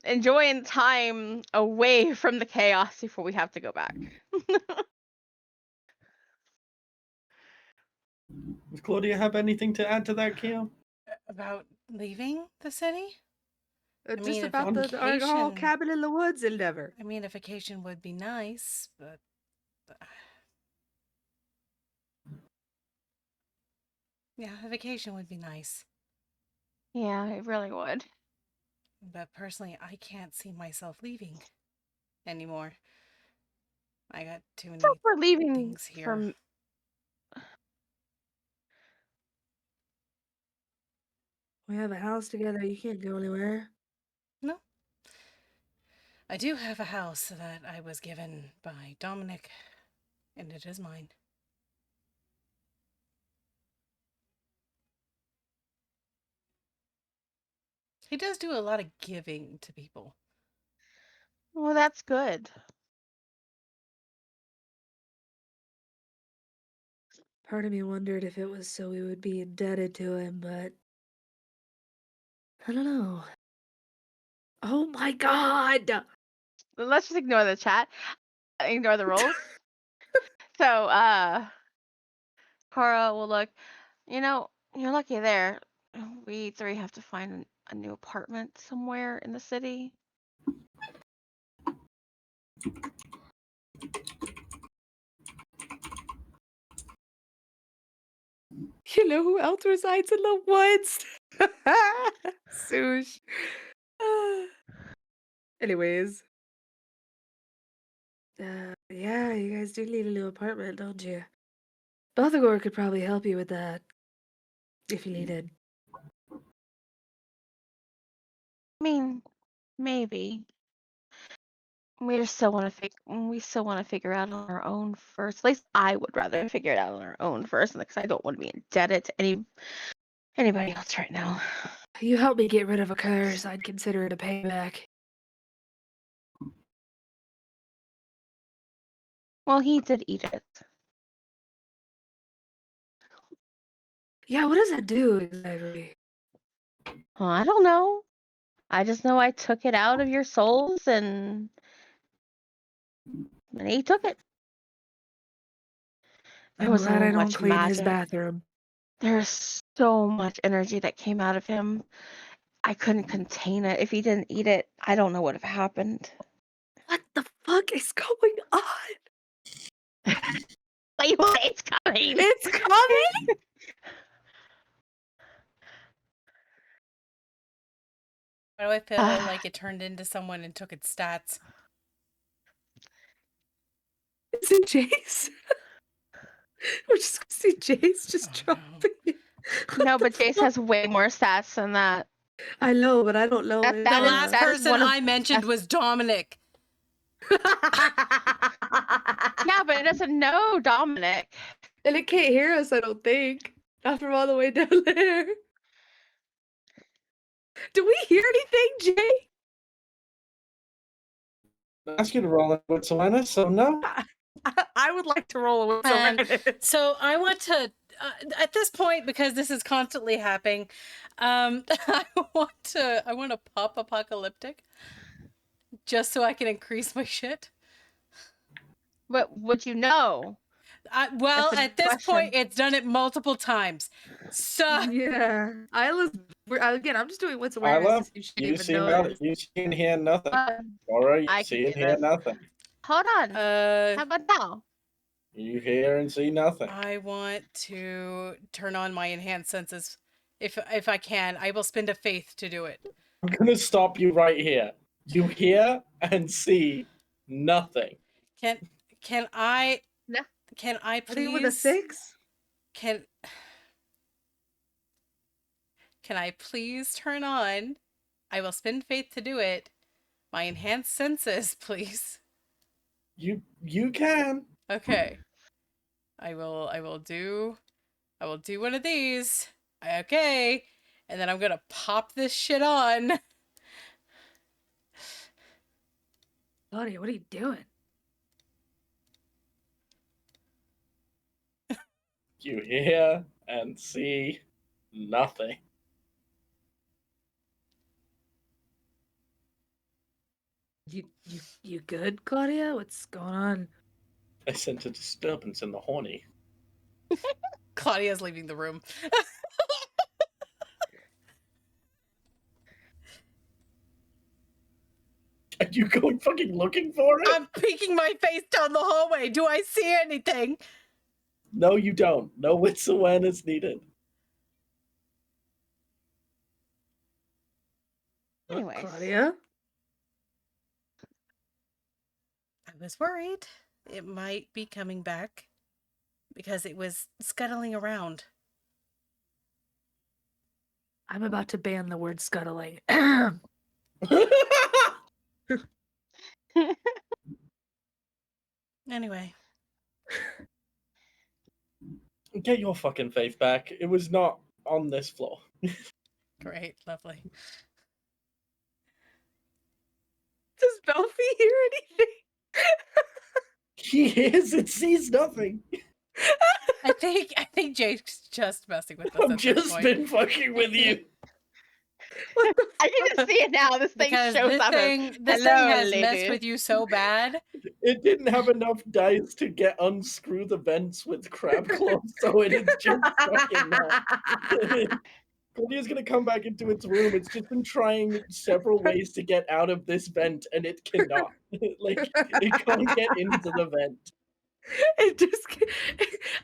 enjoying time away from the chaos before we have to go back. Does Claudia have anything to add to that, Keo? About leaving the city? Just mean, if about a our whole vacation- cabin in the woods endeavor. I mean, a vacation would be nice, but. Yeah, a vacation would be nice. Yeah, it really would. But personally, I can't see myself leaving anymore. I got too many So we're leaving things here. from. We have a house together. You can't go anywhere. No. I do have a house that I was given by Dominic, and it is mine. He does do a lot of giving to people. Well, that's good. Part of me wondered if it was so we would be indebted to him, but I don't know. Oh my God! Let's just ignore the chat. Ignore the rules. So, Cora will look. You're lucky there. We three have to find a new apartment somewhere in the city. You know who else resides in the woods? Sush. Anyways. Yeah, you guys do need a new apartment, don't you? Belthagor could probably help you with that. If you needed. I mean, maybe. We still want to figure out on our own first. At least I would rather figure it out on our own first, because I don't want to be indebted to anybody else right now. You helped me get rid of a curse. I'd consider it a payback. Well, he did eat it. Yeah, what does that do exactly? Well, I don't know. I just know I took it out of your souls and he took it. There I'm was glad so I don't much clean his magic. bathroom. There's so much energy that came out of him. I couldn't contain it. If he didn't eat it, I don't know what would have happened. What the fuck is going on? Wait, it's coming. It's coming? Why do I feel like it turned into someone and took its stats? Is it Jace? We're just gonna see Jace just Oh, no. dropping it. No, What but the Jace fuck? has way more stats than that. I know, but I don't know. That- if, that The is- last that is person one of- I mentioned was Dominic. Yeah, but it doesn't know Dominic. And it can't hear us, I don't think. Not from all the way down there. Do we hear anything, Jay? Ask you to roll a with awareness, so no. I would like to roll a with And awareness. so I want to, at this point, because this is constantly happening, I want to pop apocalyptic, just so I can increase my shit. But would you know? Well, That's a at this question. point, it's done it multiple times. So Yeah. Again, I'm just doing what's awareness Isla, to see if she you even see knows. you see and hear nothing. Uh, Laura, you I see can and do hear this. nothing. Hold on. How about now? You hear and see nothing. I want to turn on my enhanced senses. If I can, I will spend a faith to do it. I'm gonna stop you right here. You hear and see nothing. Can I? No. Can I I please? think with a 6. Can I please turn on? I will spend faith to do it. My enhanced senses, please. You can. Okay. I will do one of these. Okay. And then I'm gonna pop this shit on. Claudia, what are you doing? You hear and see nothing. You good, Claudia? What's going on? I sent a disturbance in the horny. Claudia's leaving the room. Are you going fucking looking for it? I'm peeking my face down the hallway. Do I see anything? No, you don't. No wits awareness needed. Anyways. Claudia? I was worried it might be coming back because it was scuttling around. I'm about to ban the word scuttling. Anyway, Get your fucking faith back. It was not on this floor. great, lovely. Does Belfie hear anything? He hears and sees nothing. I think Jake's just messing with us I've at this just point. been fucking with you. I can just see it now. This thing Because shows this up. thing Hello, has messed lady. with you so bad. It didn't have enough dice to get unscrew the vents with crab claws, so it is just fucking now. Claudia's gonna come back into its room. It's just been trying several ways to get out of this vent, and it cannot. Like, it can't get into the vent. It just.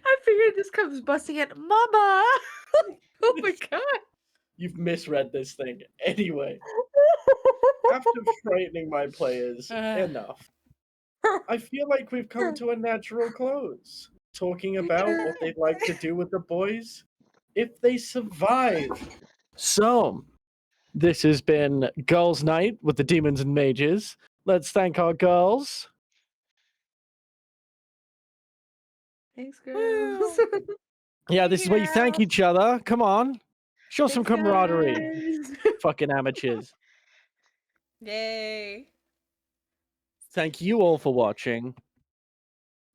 I figured this comes busting in. Mama! Oh my god. You've misread this thing. Anyway, after frightening my players enough, I feel like we've come to a natural close. Talking about what they'd like to do with the boys if they survive. So, this has been Girls' Night with the Demons and Mages. Let's thank our girls. Thanks, girls. Yeah, this is where you thank each other. Come on. Show some Thanks, camaraderie. guys. Fucking amateurs. Yay. Thank you all for watching.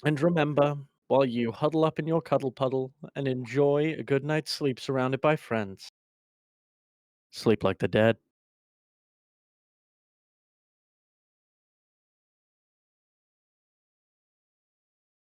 And remember, while you huddle up in your cuddle puddle and enjoy a good night's sleep surrounded by friends, sleep like the dead.